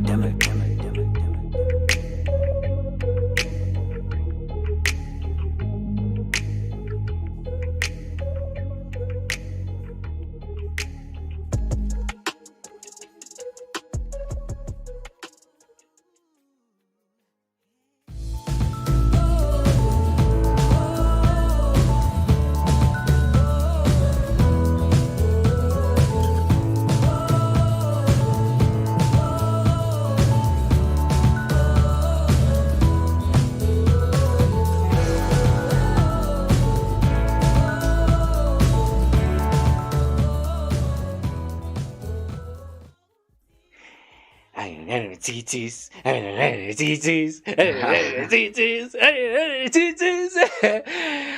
Tutus.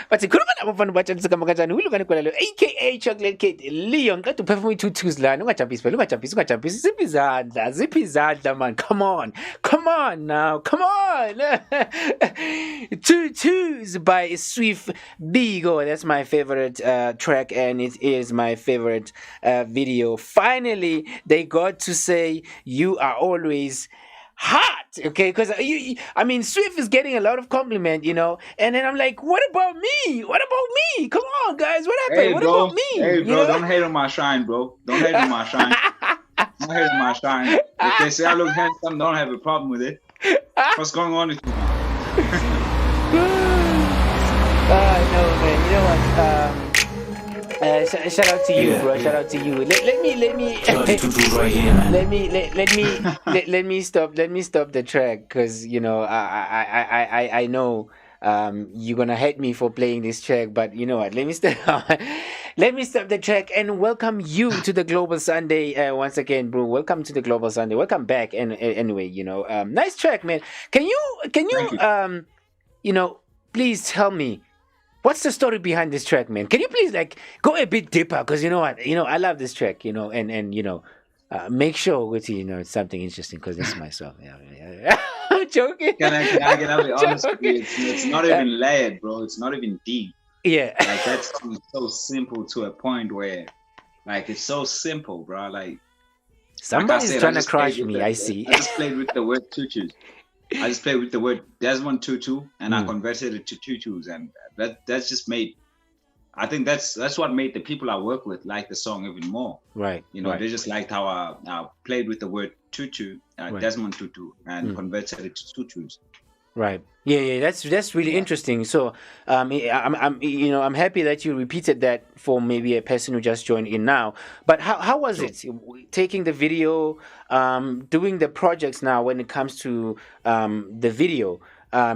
Bathi khuluma nabo mfana batshelisa kama kanjani uLungani Gwala lo aka Chocolate Kid Leon kade uperform i-tutus lana ungajampisi phela ungajampisi ziphi izandla man come on now come on Tutus by SWIF BIKO. That's my favorite track, and it is my favorite video. Finally they got to say you are always hot, okay? Because SWIF is getting a lot of compliment, and then I'm like, what about me? Come on, guys, what happened? Hey, what bro. about me? Hey, bro, don't hate on my shine, bro. Don't hate on my shine. Don't hate on my shine. If they say I look handsome, don't have a problem with it. What's going on with you? No, man. You know what? Shout out to you, bro. Shout out to you. Let me stop the track, because I know you're gonna hate me for playing this track, but you know what? Let me stop the track and welcome you to the Global Sunday once again, bro. Welcome to the Global Sunday. Welcome back. And anyway, nice track, man. Can you please tell me, what's the story behind this track, man? Can you please go a bit deeper? Because you know what, I love this track, and make sure it's something interesting, because this is myself. Yeah. I'm joking. Can I get a bit honest with you? It's not even layered, bro. It's not even deep. Yeah. That's so simple to a point where, it's so simple, bro. Somebody's trying to crush me. I see. I just played with the word tutus. I just played with the word Desmond Tutu, and I converted it to tutus, and that's just made. I think that's what made the people I work with like the song even more. Right. They just liked how I played with the word tutu, Right. Desmond Tutu, and converted it to tutus. Right. Yeah. That's really interesting. So, I'm happy that you repeated that for maybe a person who just joined in now. But how was it taking the video, doing the projects now when it comes to the video?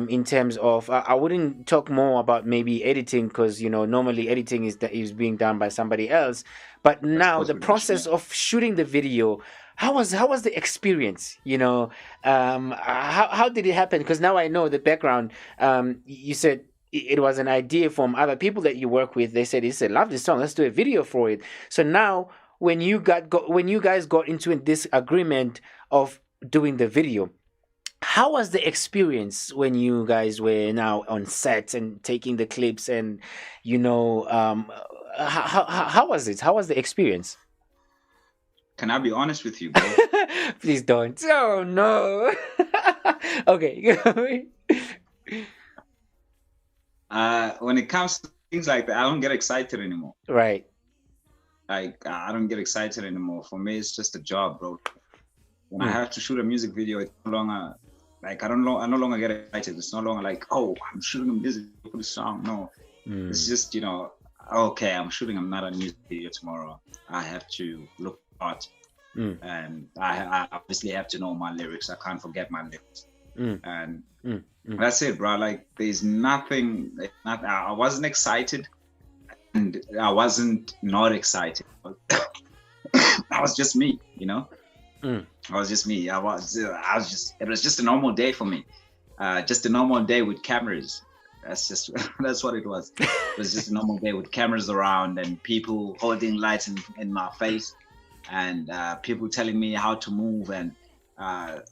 In terms of, I wouldn't talk more about maybe editing because normally editing is being done by somebody else. But now the process of shooting the video. How was the experience? How did it happen? Because now I know the background. You said it was an idea from other people that you work with. They said, "It's a lovely song. Let's do a video for it." So now, when you guys got into this agreement of doing the video, how was the experience when you guys were now on set and taking the clips and how was it? How was the experience? Can I be honest with you, bro? Please don't. Oh no. Okay. When it comes to things like that, I don't get excited anymore. Right. Like I don't get excited anymore. For me, it's just a job, bro. When I have to shoot a music video, it's no longer like I no longer get excited. It's no longer like, oh, I'm shooting a music video for the song. No, it's just okay, I'm shooting another music video tomorrow. I have to look art, and I obviously have to know my lyrics. I can't forget my lyrics, and that's it, bro. Like there's nothing. I wasn't excited, and I wasn't not excited. I was just me, I was just me. It was just a normal day for me. Just a normal day with cameras. That's what it was. It was just a normal day with cameras around and people holding lights in my face and people telling me how to move and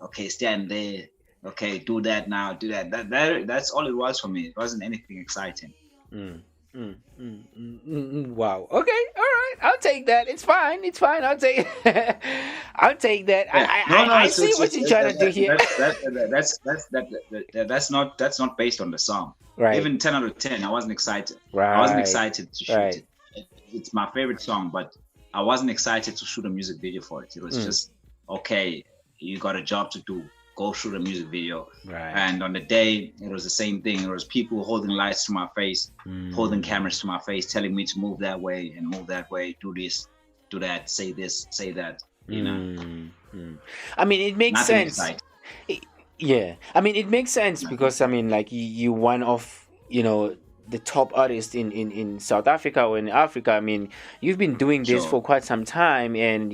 okay, stand there. Okay, do that now, do that. That's all it was for me. It wasn't anything exciting. Wow. Okay. All right. I'll take that. It's fine. I'll take I'll take that. I see what you're trying to do here. That's not based on the song. Right. Even 10 out of 10, I wasn't excited. Right. I wasn't excited to shoot it. It's my favorite song, but I wasn't excited to shoot a music video for it. It was just, okay, you got a job to do. Go shoot a music video. Right. And on the day, it was the same thing. It was people holding lights to my face, holding cameras to my face, telling me to move that way and move that way, do this, do that, say this, say that. I mean, it makes Nothing sense. Yeah. I mean, it makes sense because, I mean, like, you one of, the top artists in South Africa or in Africa. I mean, you've been doing this for quite some time and,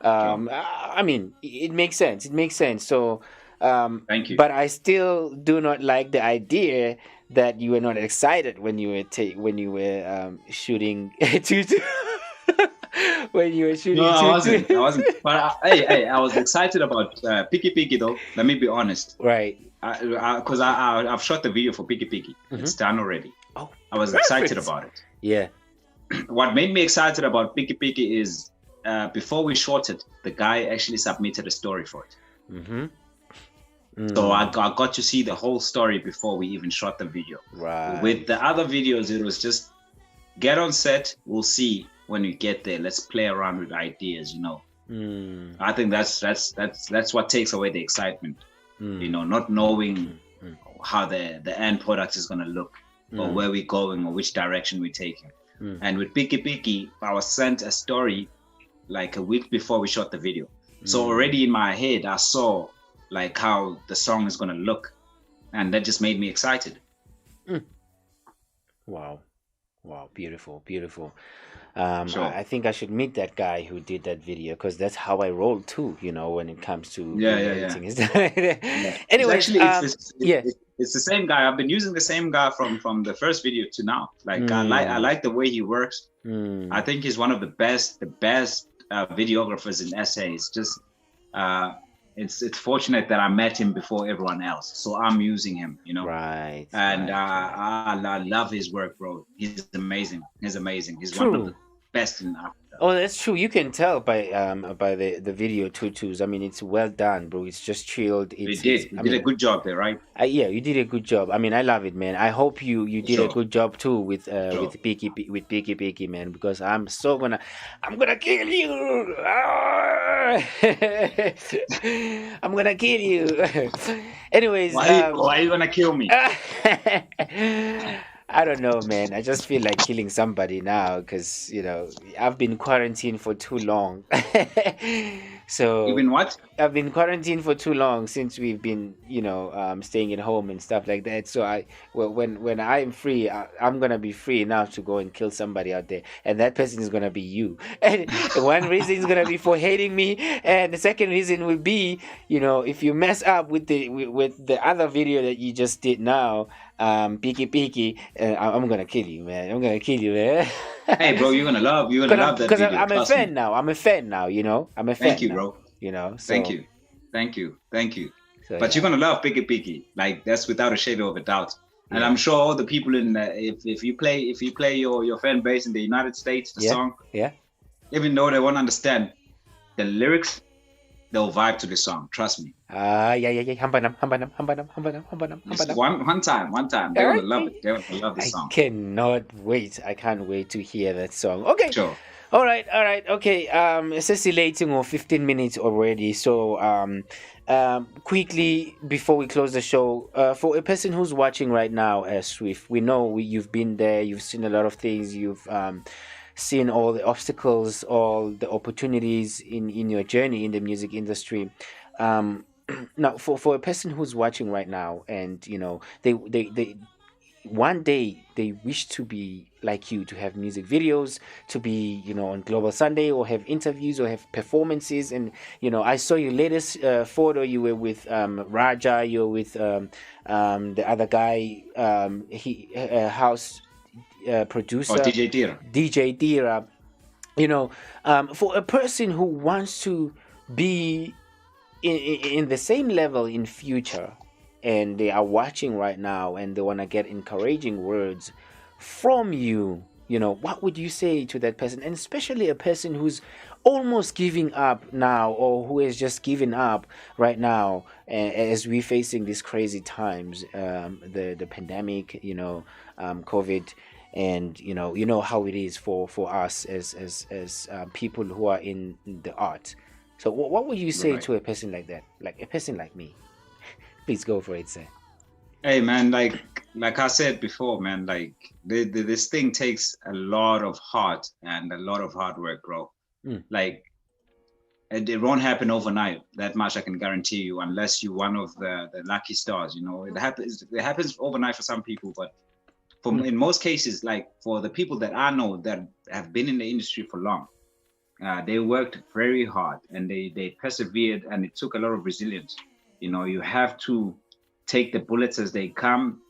I mean, it makes sense. It makes sense. So, thank you. But I still do not like the idea that you were not excited when you were shooting tutu. When you were shooting tutu. I wasn't. But I was excited about Piki Piki though. Let me be honest. Right. Because I've shot the video for Piki Piki. It's done already. Oh, I was excited about it. Yeah. What made me excited about Piki Piki is before we shot it, the guy actually submitted a story for it. So I got to see the whole story before we even shot the video. Right. With the other videos, it was just get on set. We'll see when we get there. Let's play around with ideas. I think that's what takes away the excitement. Not knowing how the end product is gonna look or where we're going or which direction we're taking. And with Piki Piki, I was sent a story like a week before we shot the video. So already in my head, I saw like how the song is gonna look, and that just made me excited. Wow, beautiful. I think I should meet that guy who did that video because that's how I roll too. When it comes to editing. Anyways, it's the same guy. I've been using the same guy from the first video to now. Like I like the way he works. I think he's one of the best videographers in SA. It's just it's fortunate that I met him before everyone else, so I'm using him. Right. And I love his work, bro. He's amazing. He's one of the best in Africa. Oh, that's true. You can tell by the video tutus. I mean, it's well done, bro. It's just chilled. You did a good job there, right? Yeah, you did a good job. I mean, I love it, man. I hope you did a good job too with Picky, man. Because I'm gonna kill you. I'm gonna kill you. Anyways, why are you gonna kill me? I don't know, man. I just feel like killing somebody now because, you know, I've been quarantined for too long. So you've been what? I've been quarantined for too long since we've been, you know, staying at home and stuff like that. So when I'm free, I'm gonna be free enough to go and kill somebody out there, and that person is gonna be you. And one reason is gonna be for hating me, and the second reason will be, you know, if you mess up with the other video that you just did now, Picky, I'm gonna kill you, man. I'm gonna kill you, man. Hey, bro, you're gonna love that because video. I'm a fan now. I'm a fan now. You know, I'm a fan. Thank you, now, bro. You know, so. Thank you. So, but you're gonna love Picky, like that's without a shadow of a doubt. And Yeah. I'm sure all the people in if you play your fan base in the United States, the song, even though they won't understand the lyrics, they'll vibe to the song. Trust me. Yeah. Hambanam. Just one time. They're gonna love it. They're gonna love the song. I cannot wait. I can't wait to hear that song. Okay. Sure. All right. Okay. It's oscillating on 15 minutes already. So quickly before we close the show, for a person who's watching right now, SWIF, we know you've been there. You've seen a lot of things. You've seen all the obstacles, all the opportunities in your journey in the music industry. Now, for a person who's watching right now, and you know they one day they wish to be like you, to have music videos, to be, you know, on Global Sunday, or have interviews, or have performances. And you know, I saw your latest photo. You were with Raja. You're with the other guy, house producer, DJ Dira. You know, for a person who wants to be in the same level in future, and they are watching right now, and they want to get encouraging words from you, you know, what would you say to that person? And especially a person who's almost giving up now, or who has just given up right now, as we're facing these crazy times, the pandemic, you know, COVID. And you know how it is for us as people who are in the art. So what would you say to a person like that, like a person like me? Please go for it, sir. Hey man, like I said before, man, like this thing takes a lot of heart and a lot of hard work, bro. Like it won't happen overnight. That much I can guarantee you, unless you're one of the lucky stars. You know, it happens overnight for some people, but in most cases, like for the people that I know that have been in the industry for long, they worked very hard and they persevered, and it took a lot of resilience. You know, you have to take the bullets as they come,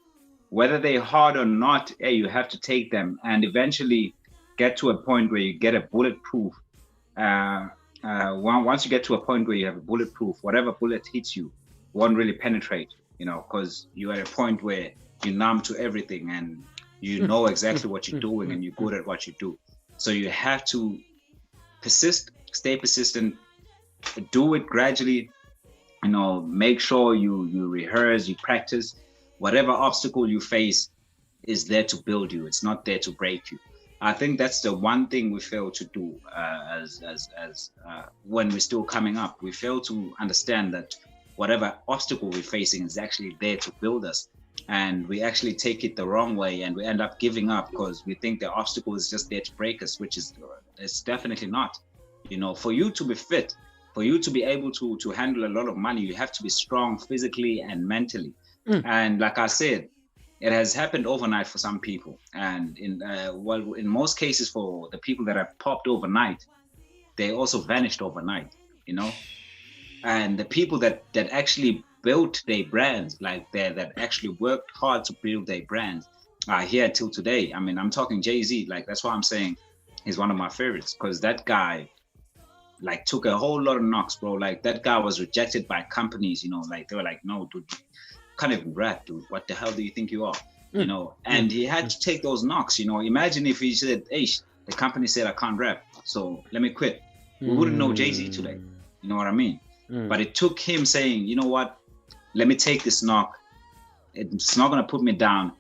whether they're hard or not. Hey, you have to take them and eventually get to a point where you get a bulletproof. Once you get to a point where you have a bulletproof, whatever bullet hits you won't really penetrate. You know, because you're at a point where you're numb to everything and you know exactly what you're doing and you're good at what you do. So you have to persist, stay persistent, do it gradually. You know, make sure you rehearse, you practice. Whatever obstacle you face is there to build you. It's not there to break you. I think that's the one thing we fail to do when we're still coming up. We fail to understand that whatever obstacle we're facing is actually there to build us. And we actually take it the wrong way, and we end up giving up because we think the obstacle is just there to break us, which is it's definitely not. You know, for you to be fit, for you to be able to handle a lot of money, you have to be strong physically and mentally. And like I said, it has happened overnight for some people. And in most cases, for the people that have popped overnight, they also vanished overnight, you know? And the people that actually built their brands, like that actually worked hard to build their brands, are here till today. I mean, I'm talking Jay-Z, like that's why I'm saying he's one of my favorites, because that guy like took a whole lot of knocks, bro. Like that guy was rejected by companies, you know, like they were like, no, dude, you can't even rap, dude. What the hell do you think you are? You know, and he had to take those knocks, you know. Imagine if he said, hey, the company said I can't rap, so let me quit. We wouldn't know Jay-Z today. You know what I mean? But it took him saying, you know what? Let me take this knock. It's not gonna put me down.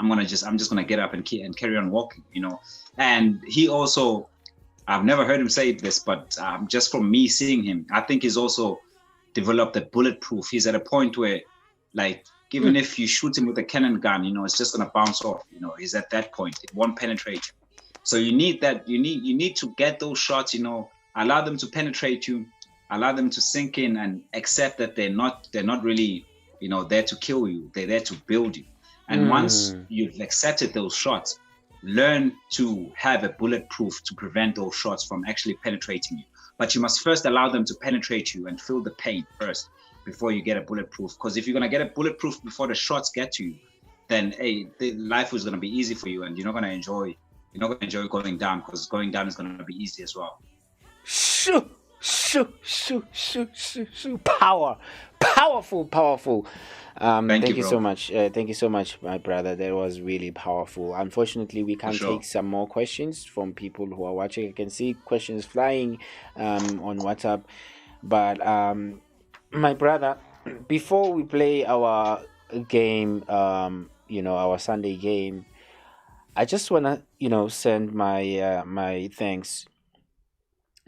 I'm just gonna get up and carry on walking, you know. And he also, I've never heard him say this, but just from me seeing him, I think he's also developed a bulletproof. He's at a point where, like, even if you shoot him with a cannon gun, you know, it's just gonna bounce off. You know, he's at that point. It won't penetrate you. So you need that. You need to get those shots. You know, allow them to penetrate you, allow them to sink in, and accept that they're not really, you know, there to kill you. They're there to build you. And once you've accepted those shots, learn to have a bulletproof to prevent those shots from actually penetrating you. But you must first allow them to penetrate you and feel the pain first before you get a bulletproof. Because if you're gonna get a bulletproof before the shots get to you, then life is gonna be easy for you, and you're not gonna enjoy going down, because going down is gonna be easy as well. Powerful. Thank you so much. Thank you so much, my brother. That was really powerful. Unfortunately, we can't take some more questions from people who are watching. I can see questions flying on WhatsApp. But my brother, before we play our game, our Sunday game, I just wanna, send my my thanks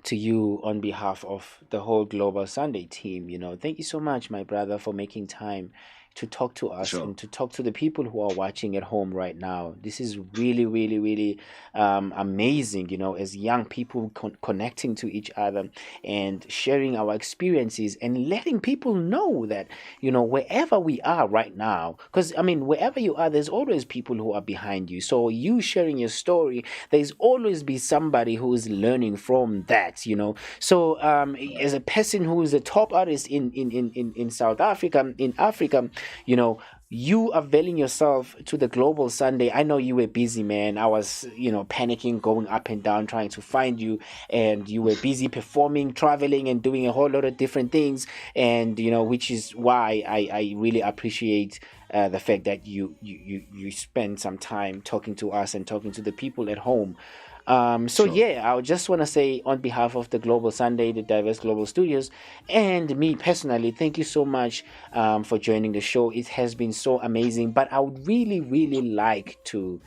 to you on behalf of the whole Global Sunday team. Thank you so much, my brother, for making time to talk to us and to talk to the people who are watching at home right now. This is really, really, really amazing, as young people connecting to each other and sharing our experiences and letting people know that, wherever we are right now, because, wherever you are, there's always people who are behind you. So you sharing your story, there's always be somebody who is learning from that, So as a person who is a top artist in South Africa, in Africa, you availing yourself to the Global Sunday. I know you were busy, man. I was, panicking, going up and down, trying to find you, and you were busy performing, traveling, and doing a whole lot of different things. And which is why I really appreciate the fact that you spend some time talking to us and talking to the people at home. I just want to say, on behalf of the Global Sunday, the Diverse Global Studios, and me personally, thank you so much for joining the show. It has been so amazing. But I would really, really like to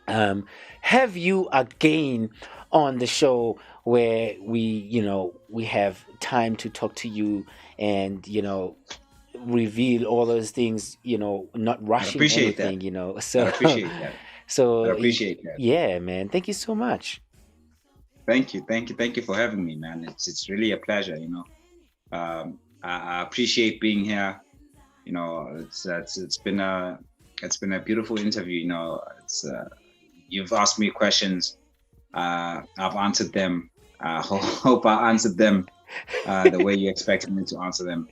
have you again on the show, where we have time to talk to you and reveal all those things. Not rushing anything. That. So I appreciate that. So I appreciate that. Yeah, man. Thank you so much. Thank you for having me, man. It's really a pleasure. I appreciate being here. It's been a beautiful interview. You've asked me questions. I've answered them. I hope I answered them the way you expected me to answer them.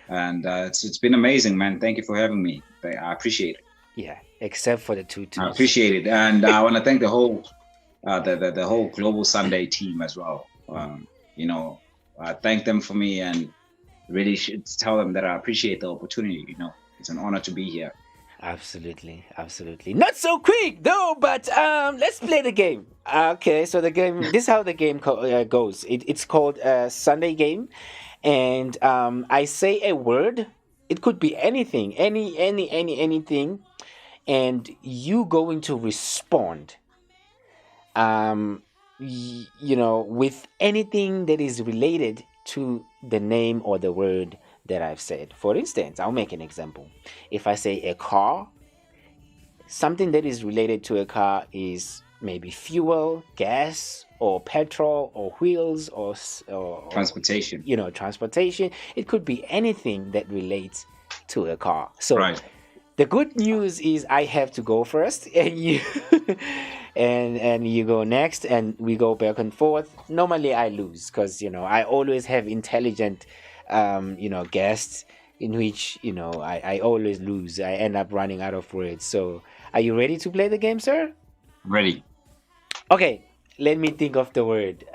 And it's been amazing, man. Thank you for having me. I appreciate it. Yeah, except for the tutus. I appreciate it, and I want to thank the whole the whole Global Sunday team as well. I thank them for me, and really should tell them that I appreciate the opportunity. It's an honor to be here. Absolutely. Not so quick though, but let's play the game. Okay, so the game. This is how the game goes. It's called Sunday game, and I say a word. It could be anything, anything. And you going to respond, with anything that is related to the name or the word that I've said. For instance, I'll make an example. If I say a car, something that is related to a car is maybe fuel, gas, or petrol, or wheels, or transportation. Transportation. It could be anything that relates to a car. So. Right. The good news is I have to go first, and you and you go next, and we go back and forth. Normally I lose, because I always have intelligent guests, in which I always lose. I end up running out of words. So are you ready to play the game, sir? Ready. Okay, let me think of the word.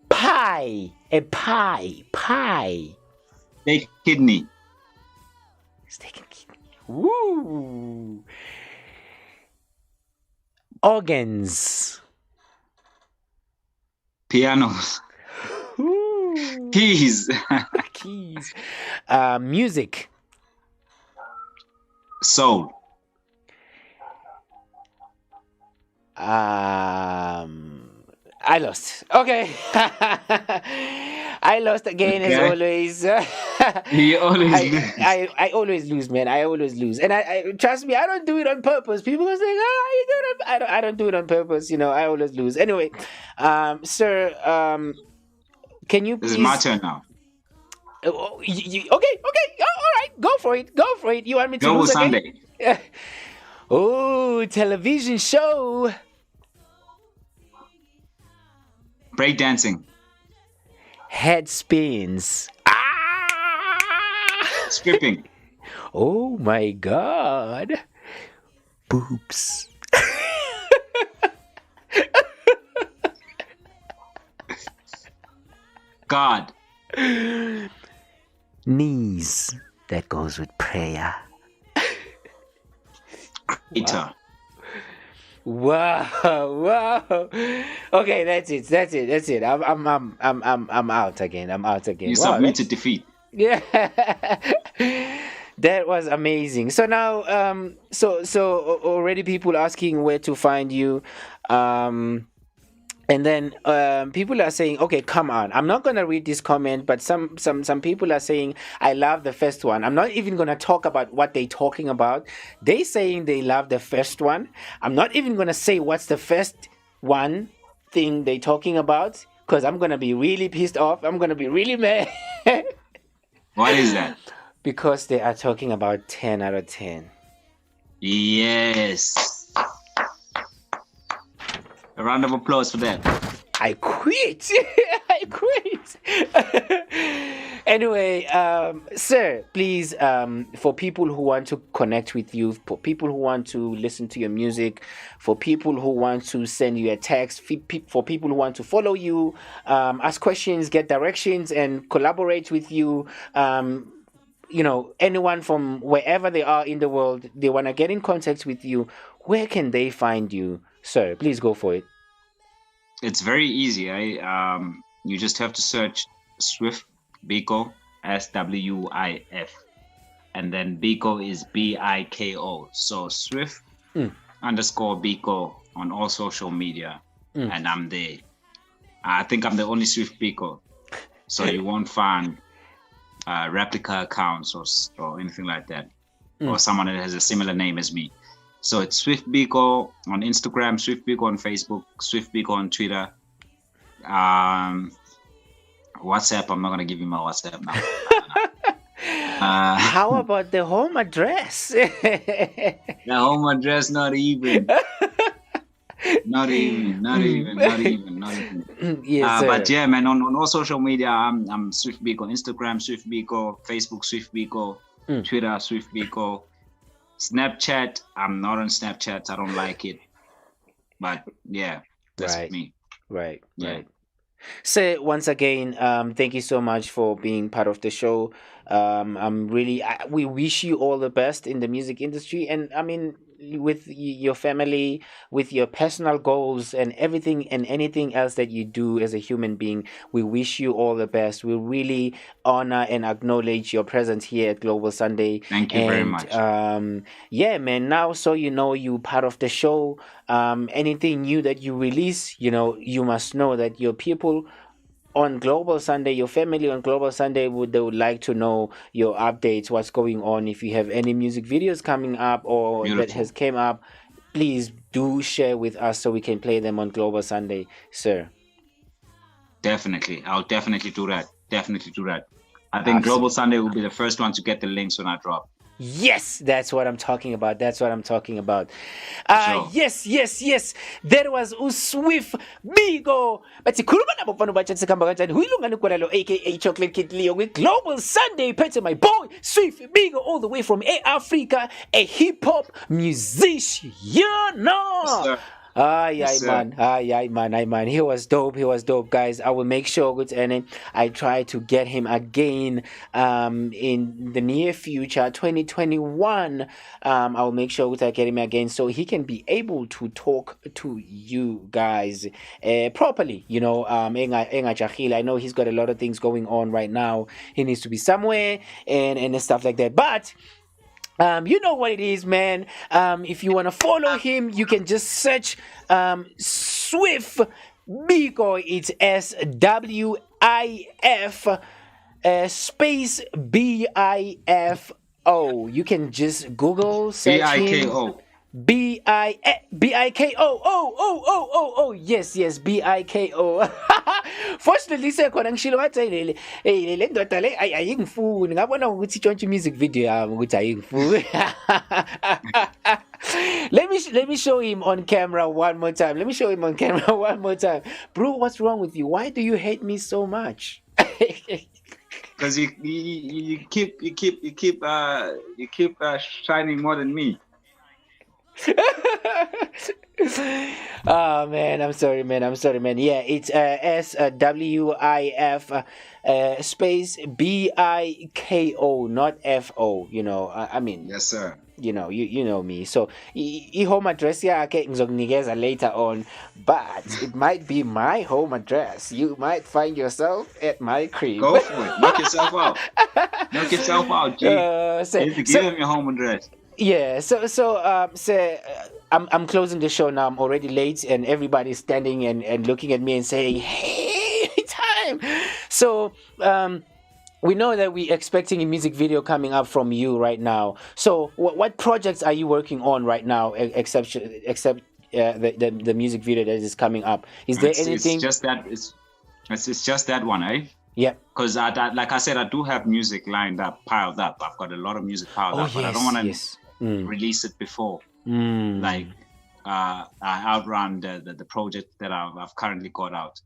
Pie. A pie. Steak kidney. Steak and kidney. Woo! Organs. Pianos. Keys. Keys. Music. Soul. I lost. Okay. I lost again as always. You always lose. I always lose, man. I always lose. And I trust me, I don't do it on purpose. People are saying, you do it. I don't do it on purpose. I always lose. Anyway, sir, can you please... This is my turn now. Okay. All right. Go for it. You want me to Global lose Sunday. again? Oh, television show. Breakdancing. Head spins. Stripping. Oh my God. Boobs. God. Knees. That goes with prayer. Creator. Wow. Okay, that's it. I'm out again. You submit to defeat. Yeah. That was amazing. So now, so already people asking where to find you, and then people are saying, okay, come on. I'm not gonna read this comment, but some people are saying, I love the first one. I'm not even gonna talk about what they're talking about. They saying they love the first one. I'm not even gonna say what's the first one thing they're talking about, because I'm gonna be really pissed off. I'm gonna be really mad. What is that? Because they are talking about 10 out of 10. Yes. A round of applause for that. I quit. Anyway, sir, please, for people who want to connect with you, for people who want to listen to your music, for people who want to send you a text, for people who want to follow you, ask questions, get directions, and collaborate with you, anyone from wherever they are in the world, they want to get in contact with you, where can they find you? Sir, please go for it. It's very easy. You just have to search SWIF BIKO, SWIF, and then BIKO is BIKO. So SWIF _ BIKO on all social media, and I'm there. I think I'm the only SWIF BIKO, so you won't find replica accounts or anything like that, or someone that has a similar name as me. So it's SWIF BIKO on Instagram, SWIF BIKO on Facebook, SWIF BIKO on Twitter. WhatsApp, I'm not going to give you my WhatsApp now. How about the home address? The home address, not even. Not even. Yes, but yeah, man, on all social media, I'm SWIF BIKO. Instagram, SWIF BIKO. Facebook, SWIF BIKO. Twitter, SWIF BIKO. Snapchat, I'm not on Snapchat. I don't like it. But yeah, that's me. Right. So once again, thank you so much for being part of the show. We wish you all the best in the music industry, and I mean, with your family, with your personal goals, and everything and anything else that you do as a human being. We wish you all the best. We really honor and acknowledge your presence here at Global Sunday. Thank you very much. Yeah, man. Now, so you part of the show. Anything new that you release, you must know that your people on Global Sunday, your family on Global Sunday, they would like to know your updates, what's going on. If you have any music videos coming up or that has came up, please do share with us so we can play them on Global Sunday, sir. Definitely. I'll definitely do that. I think Global Sunday will be the first one to get the links when I drop. Yes, that's what I'm talking about. Sure. Yes. There was SWIF BIKO. But sikhuluma nabo mfana batsha sikhamba kanjani. Lungani Gwala aka Chocolate Kid Leo with Global Sunday. Pete my boy SWIF BIKO all the way from Africa, a hip hop musician. Yes, man. Man. He was dope, guys. I will make sure good and I try to get him again in the near future, 2021. I will make sure that I get him again so he can be able to talk to you guys properly. You know, I know he's got a lot of things going on right now. He needs to be somewhere and stuff like that. But you know what it is, man. If you want to follow him, you can just search SWIF BIKO. It's SWIF space BIFO. You can just Google search him. BIKO. Yes, BIKO. Fortunately, sekhona ngishilo ngathi le ndoda le ayingifuni ngabona ukuthi tshontshe music video yami ukuthi ayingifuni. Let me show him on camera one more time. Bro, what's wrong with you? Why do you hate me so much? Because you keep shining more than me. Oh man, I'm sorry, man. Yeah, it's SWIF space BIKO, not FO. You know, I mean. Yes, sir. You know, you know me. So, home address yakhe ngizokunikeza later on, but it might be my home address. You might find yourself at my crib. Go for it. Knock yourself out. G. Give him your home address. Yeah, so I'm closing the show now. I'm already late, and everybody's standing and looking at me and saying, "Hey, time!" So we know that we're expecting a music video coming up from you right now. So what projects are you working on right now, except the music video that is coming up? Is there anything? It's just that it's just that one, eh? Yeah. Because like I said, I do have music lined up, piled up. I've got a lot of music piled up, but I don't want to release it before. Like I outrun the project that I've currently got out.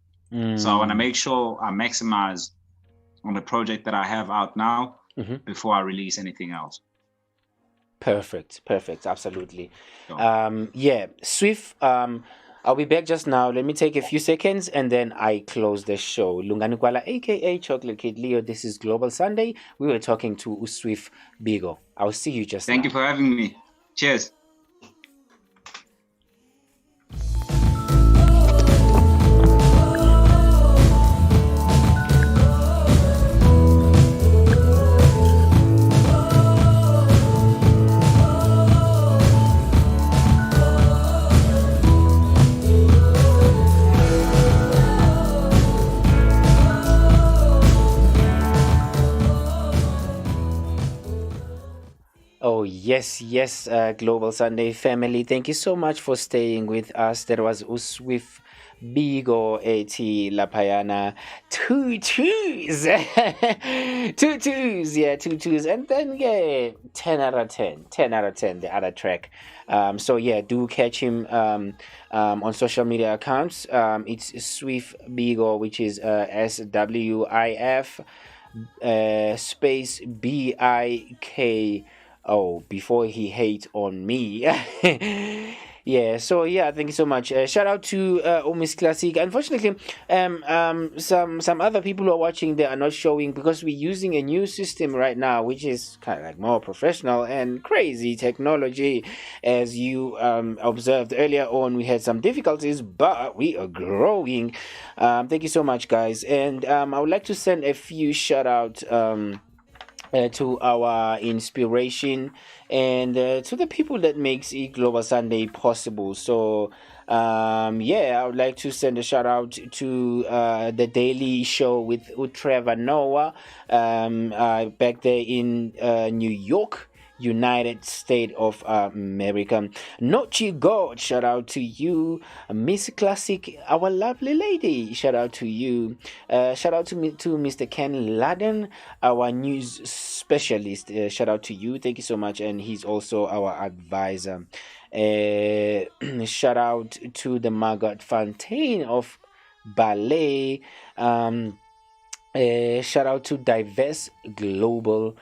So I want to make sure I maximize on the project that I have out now before I release anything else. Perfect, absolutely. Yeah, SWIF. I'll be back just now. Let me take a few seconds and then I close the show. Lungani Gwala, aka Chocolate Kid Leo. This is Global Sunday. We were talking to SWIF BIKO. I'll see you just now. Thank you for having me. Cheers. Oh, yes, Global Sunday family. Thank you so much for staying with us. That was SWIF BIKO AT Lapayana. 2 twos. 2 twos, yeah, 2 twos. And then, yeah, 10 out of 10. 10 out of 10, the other track. So, yeah, do catch him on social media accounts. It's SWIF BIKO, which is SWIF space BIKO. Before he hates on me. Yeah, so yeah, thank you so much. Shout out to Miss Classic. Unfortunately, some other people who are watching, they are not showing because we're using a new system right now, which is kind of like more professional and crazy technology. As you observed earlier on, we had some difficulties, but we are growing. Thank you so much, guys. And I would like to send a few shout out to our inspiration and to the people that makes Global Sunday possible. So I would like to send a shout out to the Daily Show with Trevor Noah back there in New York, United States of America. Nochi God, shout out to you. Miss Classic, our lovely lady, shout out to you. Shout out to Mr. Ken Laden, our news specialist. Shout out to you. Thank you so much. And he's also our advisor. Shout out to the Margaret Fontaine of Ballet. Shout out to Diverse Global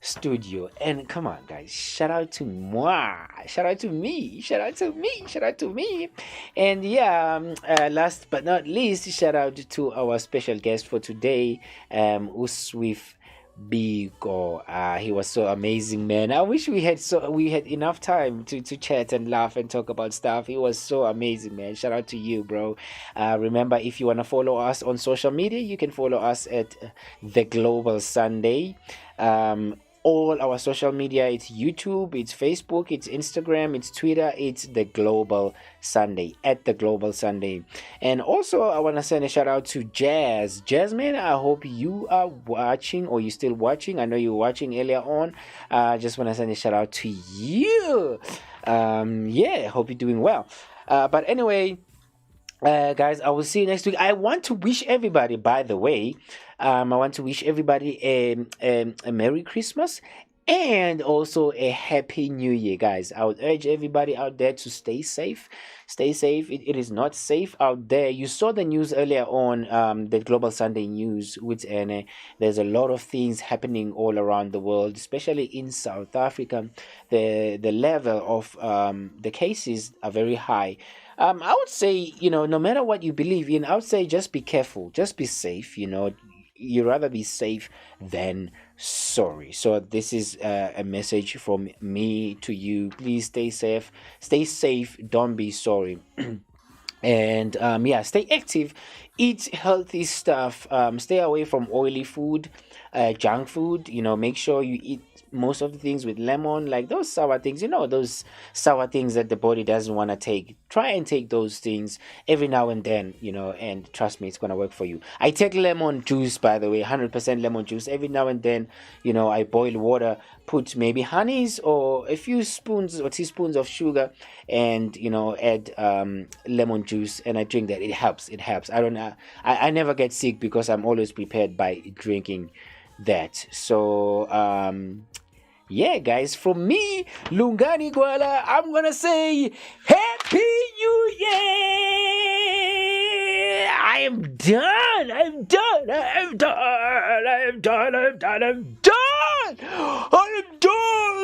studio. And come on, guys, shout out to moi, shout out to me, shout out to me, shout out to me. And yeah, last but not least, shout out to our special guest for today, SWIF Biko. He was so amazing, man. I wish we had enough time to chat and laugh and talk about stuff. He was so amazing, man. Shout out to you, bro. Remember, if you want to follow us on social media, you can follow us at The Global Sunday. All our social media, it's YouTube, it's Facebook, it's Instagram, it's Twitter, it's The Global Sunday, at The Global Sunday. And also, I want to send a shout out to Jazz. Jasmine, I hope you are watching, or you're still watching. I know you were watching earlier on. Just want to send a shout out to you. Yeah, hope you're doing well. But anyway, guys, I will see you next week. I want to wish everybody, by the way, I want to wish everybody a Merry Christmas and also a Happy New Year, guys. I would urge everybody out there to stay safe. Stay safe. It is not safe out there. You saw the news earlier on, the Global Sunday News with Ene. There's a lot of things happening all around the world, especially in South Africa. The level of the cases are very high. I would say, no matter what you believe in, I would say just be careful, just be safe. You'd rather be safe than sorry. So this is a message from me to you. Please stay safe, don't be sorry. And yeah, stay active, eat healthy stuff, stay away from oily food, junk food. Make sure you eat most of the things with lemon, like those sour things, those sour things that the body doesn't want to take. Try and take those things every now and then, and trust me, it's going to work for you. I take lemon juice, by the way, 100% lemon juice. Every now and then, I boil water, put maybe honeys or a few spoons or teaspoons of sugar, and add lemon juice, and I drink that. It helps. I never get sick because I'm always prepared by drinking that. So yeah, guys, from me, Lungani Gwala, I'm gonna say Happy New Year. I am done.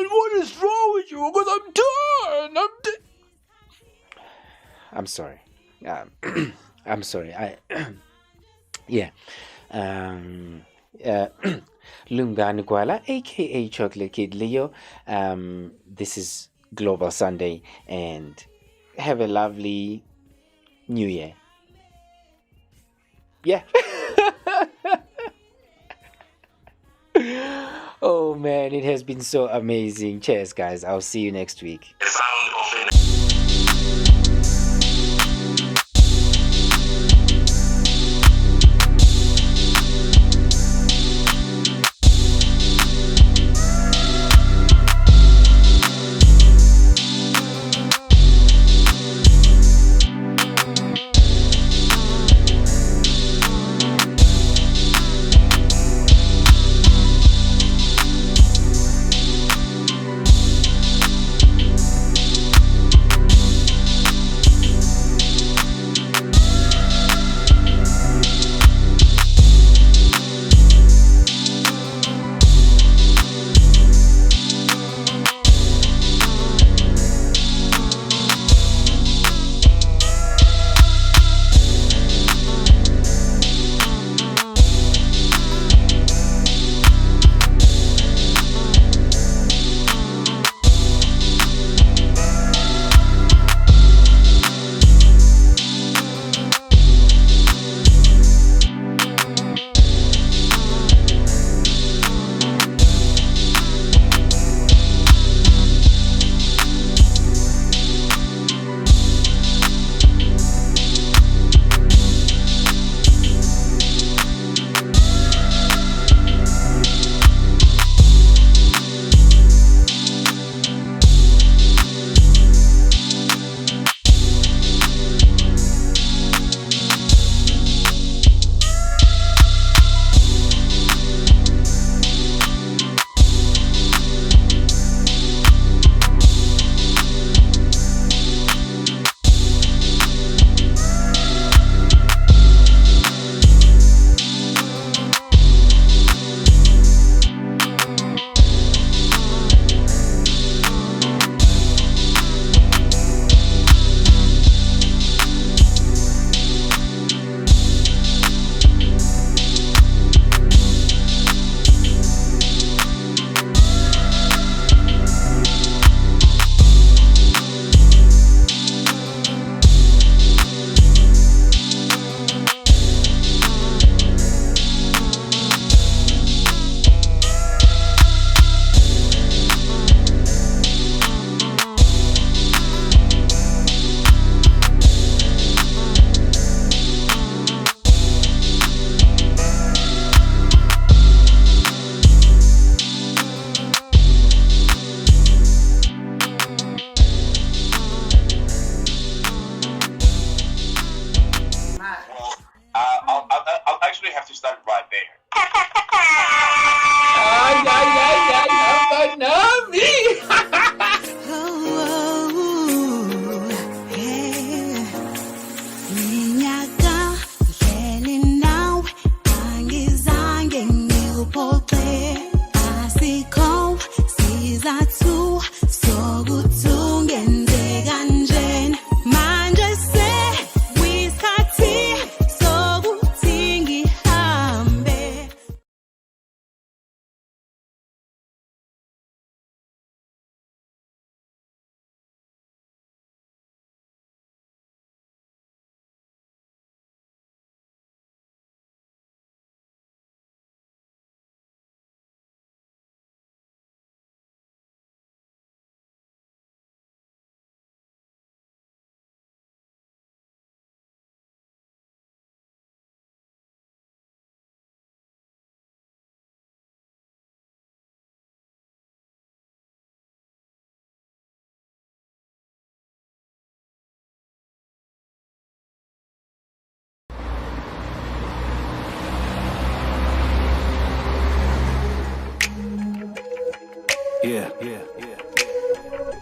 What is wrong with you? Because I'm done. I'm sorry. I'm sorry. Yeah. Lungani Gwala, aka Chocolate Kid Leo. This is Global Sunday, and have a lovely New Year. Yeah. Oh man, it has been so amazing. Cheers, guys. I'll see you next week.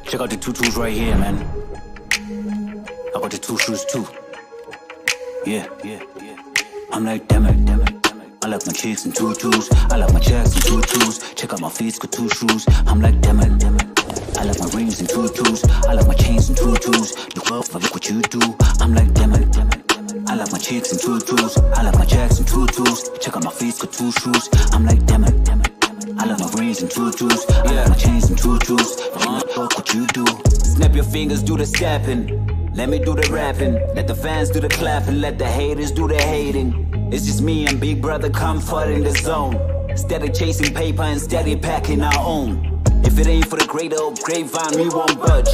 Check out the tutus right here, man. I got the two shoes too. Yeah. I'm like, damn it. I like my chicks in tutus. I like my checks in tutus. Check out my feet, got two shoes. I'm like, damn it. I like my rings in tutus. I like my chains in tutus. Look up, look what you do. I'm like, damn it. I like my chicks in tutus. I like my checks in tutus. Check out my feet, got two shoes. I'm like, damn it. I like my rings in tutus. I like my chains in tutus. Look what you do. Snap your fingers, do the snapping. Let me do the rapping. Let the fans do the clapping. Let the haters do the hating. It's just me and Big Brother comfort in the zone. Steady chasing paper and steady packing our own. If it ain't for the greater of grapevine, we won't budge.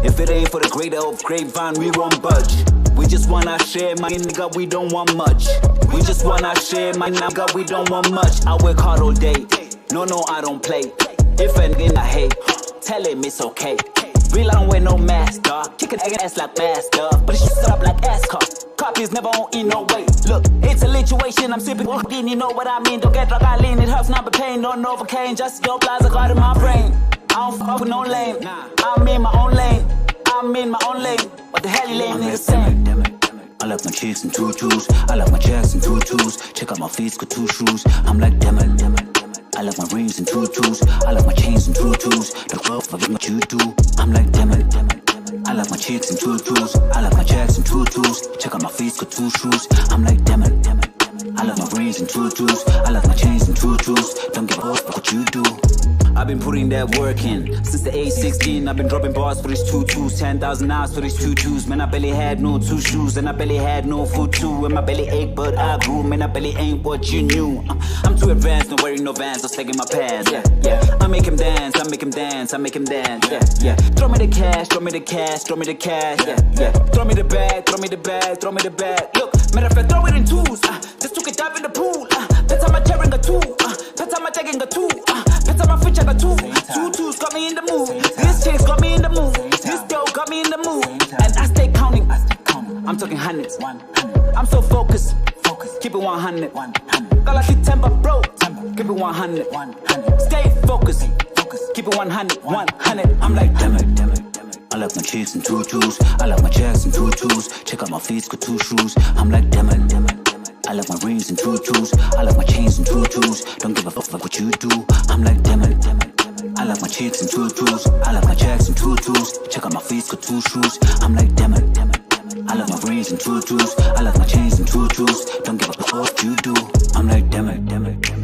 If it ain't for the greater of grapevine, we won't budge. We just wanna share, my nigga, we don't want much. We just wanna share, my nigga, we don't want much. I work hard all day. No, I don't play. If a nigga I hate, tell him it's okay. Real, I don't wear no mask, dog. Kick an ass like master, but it's just up like ass cop. Copies never on in no way. Look, it's a lituation, I'm sipping in, you know what I mean. Don't get drunk, I lean, it hurts, not the pain. No Novocaine, just your plaza got in my brain. I don't fuck with no lane. I'm in my own lane. What the hell you lame niggas saying? I like my chicks in tutus. I like my checks in tutus. Check out my feet, got two shoes. I'm like, damn it. I like my rings in tutus. I like my chains in tutus. Look up, forget what you do. I'm like, damn it. I like my chicks in tutus. I like my checks in tutus. Check out my feet, got two shoes. I'm like, damn it. I like my rings in tutus. I like my chains in tutus. Don't give a fuck what you do. I've been putting that work in since the age 16. I've been dropping bars for these tutus, 10,000 hours for these tutus. Man, I barely had no two shoes, and I barely had no food too. And my belly ached, but I grew. Man, I barely ain't what you knew. I'm too advanced, no wearing no Vans, no taking my pants. Yeah. I make him dance. Yeah. Throw me the cash. Throw me the bag. Look, matter of fact, throw it in twos. Just took a dive in the pool. That's how my tearing a two. That's how my tagging a two. That's how my fridge I got two. Two twos got me in the mood. This chick's got me in the mood. This dough got me in the mood. And I stay counting. I'm talking hundreds. I'm so focused. Keep it 100. Got like the temper, bro. Keep it 100. Stay focused. Keep it 100. I'm like, damn it. I like my chicks in tutus. I like my checks in tutus. Check out my feet, got two shoes. I'm like, damn it. I like my rings in tutus. I like my chains in tutus. Don't give a fuck what you do. I'm like, damn it. I like my chicks in tutus. I like my checks in tutus. Check out my feet, got two shoes. I'm like, damn it. I like my rings in tutus. I like my chains in tutus. Don't give a fuck what you do. I'm like, damn it.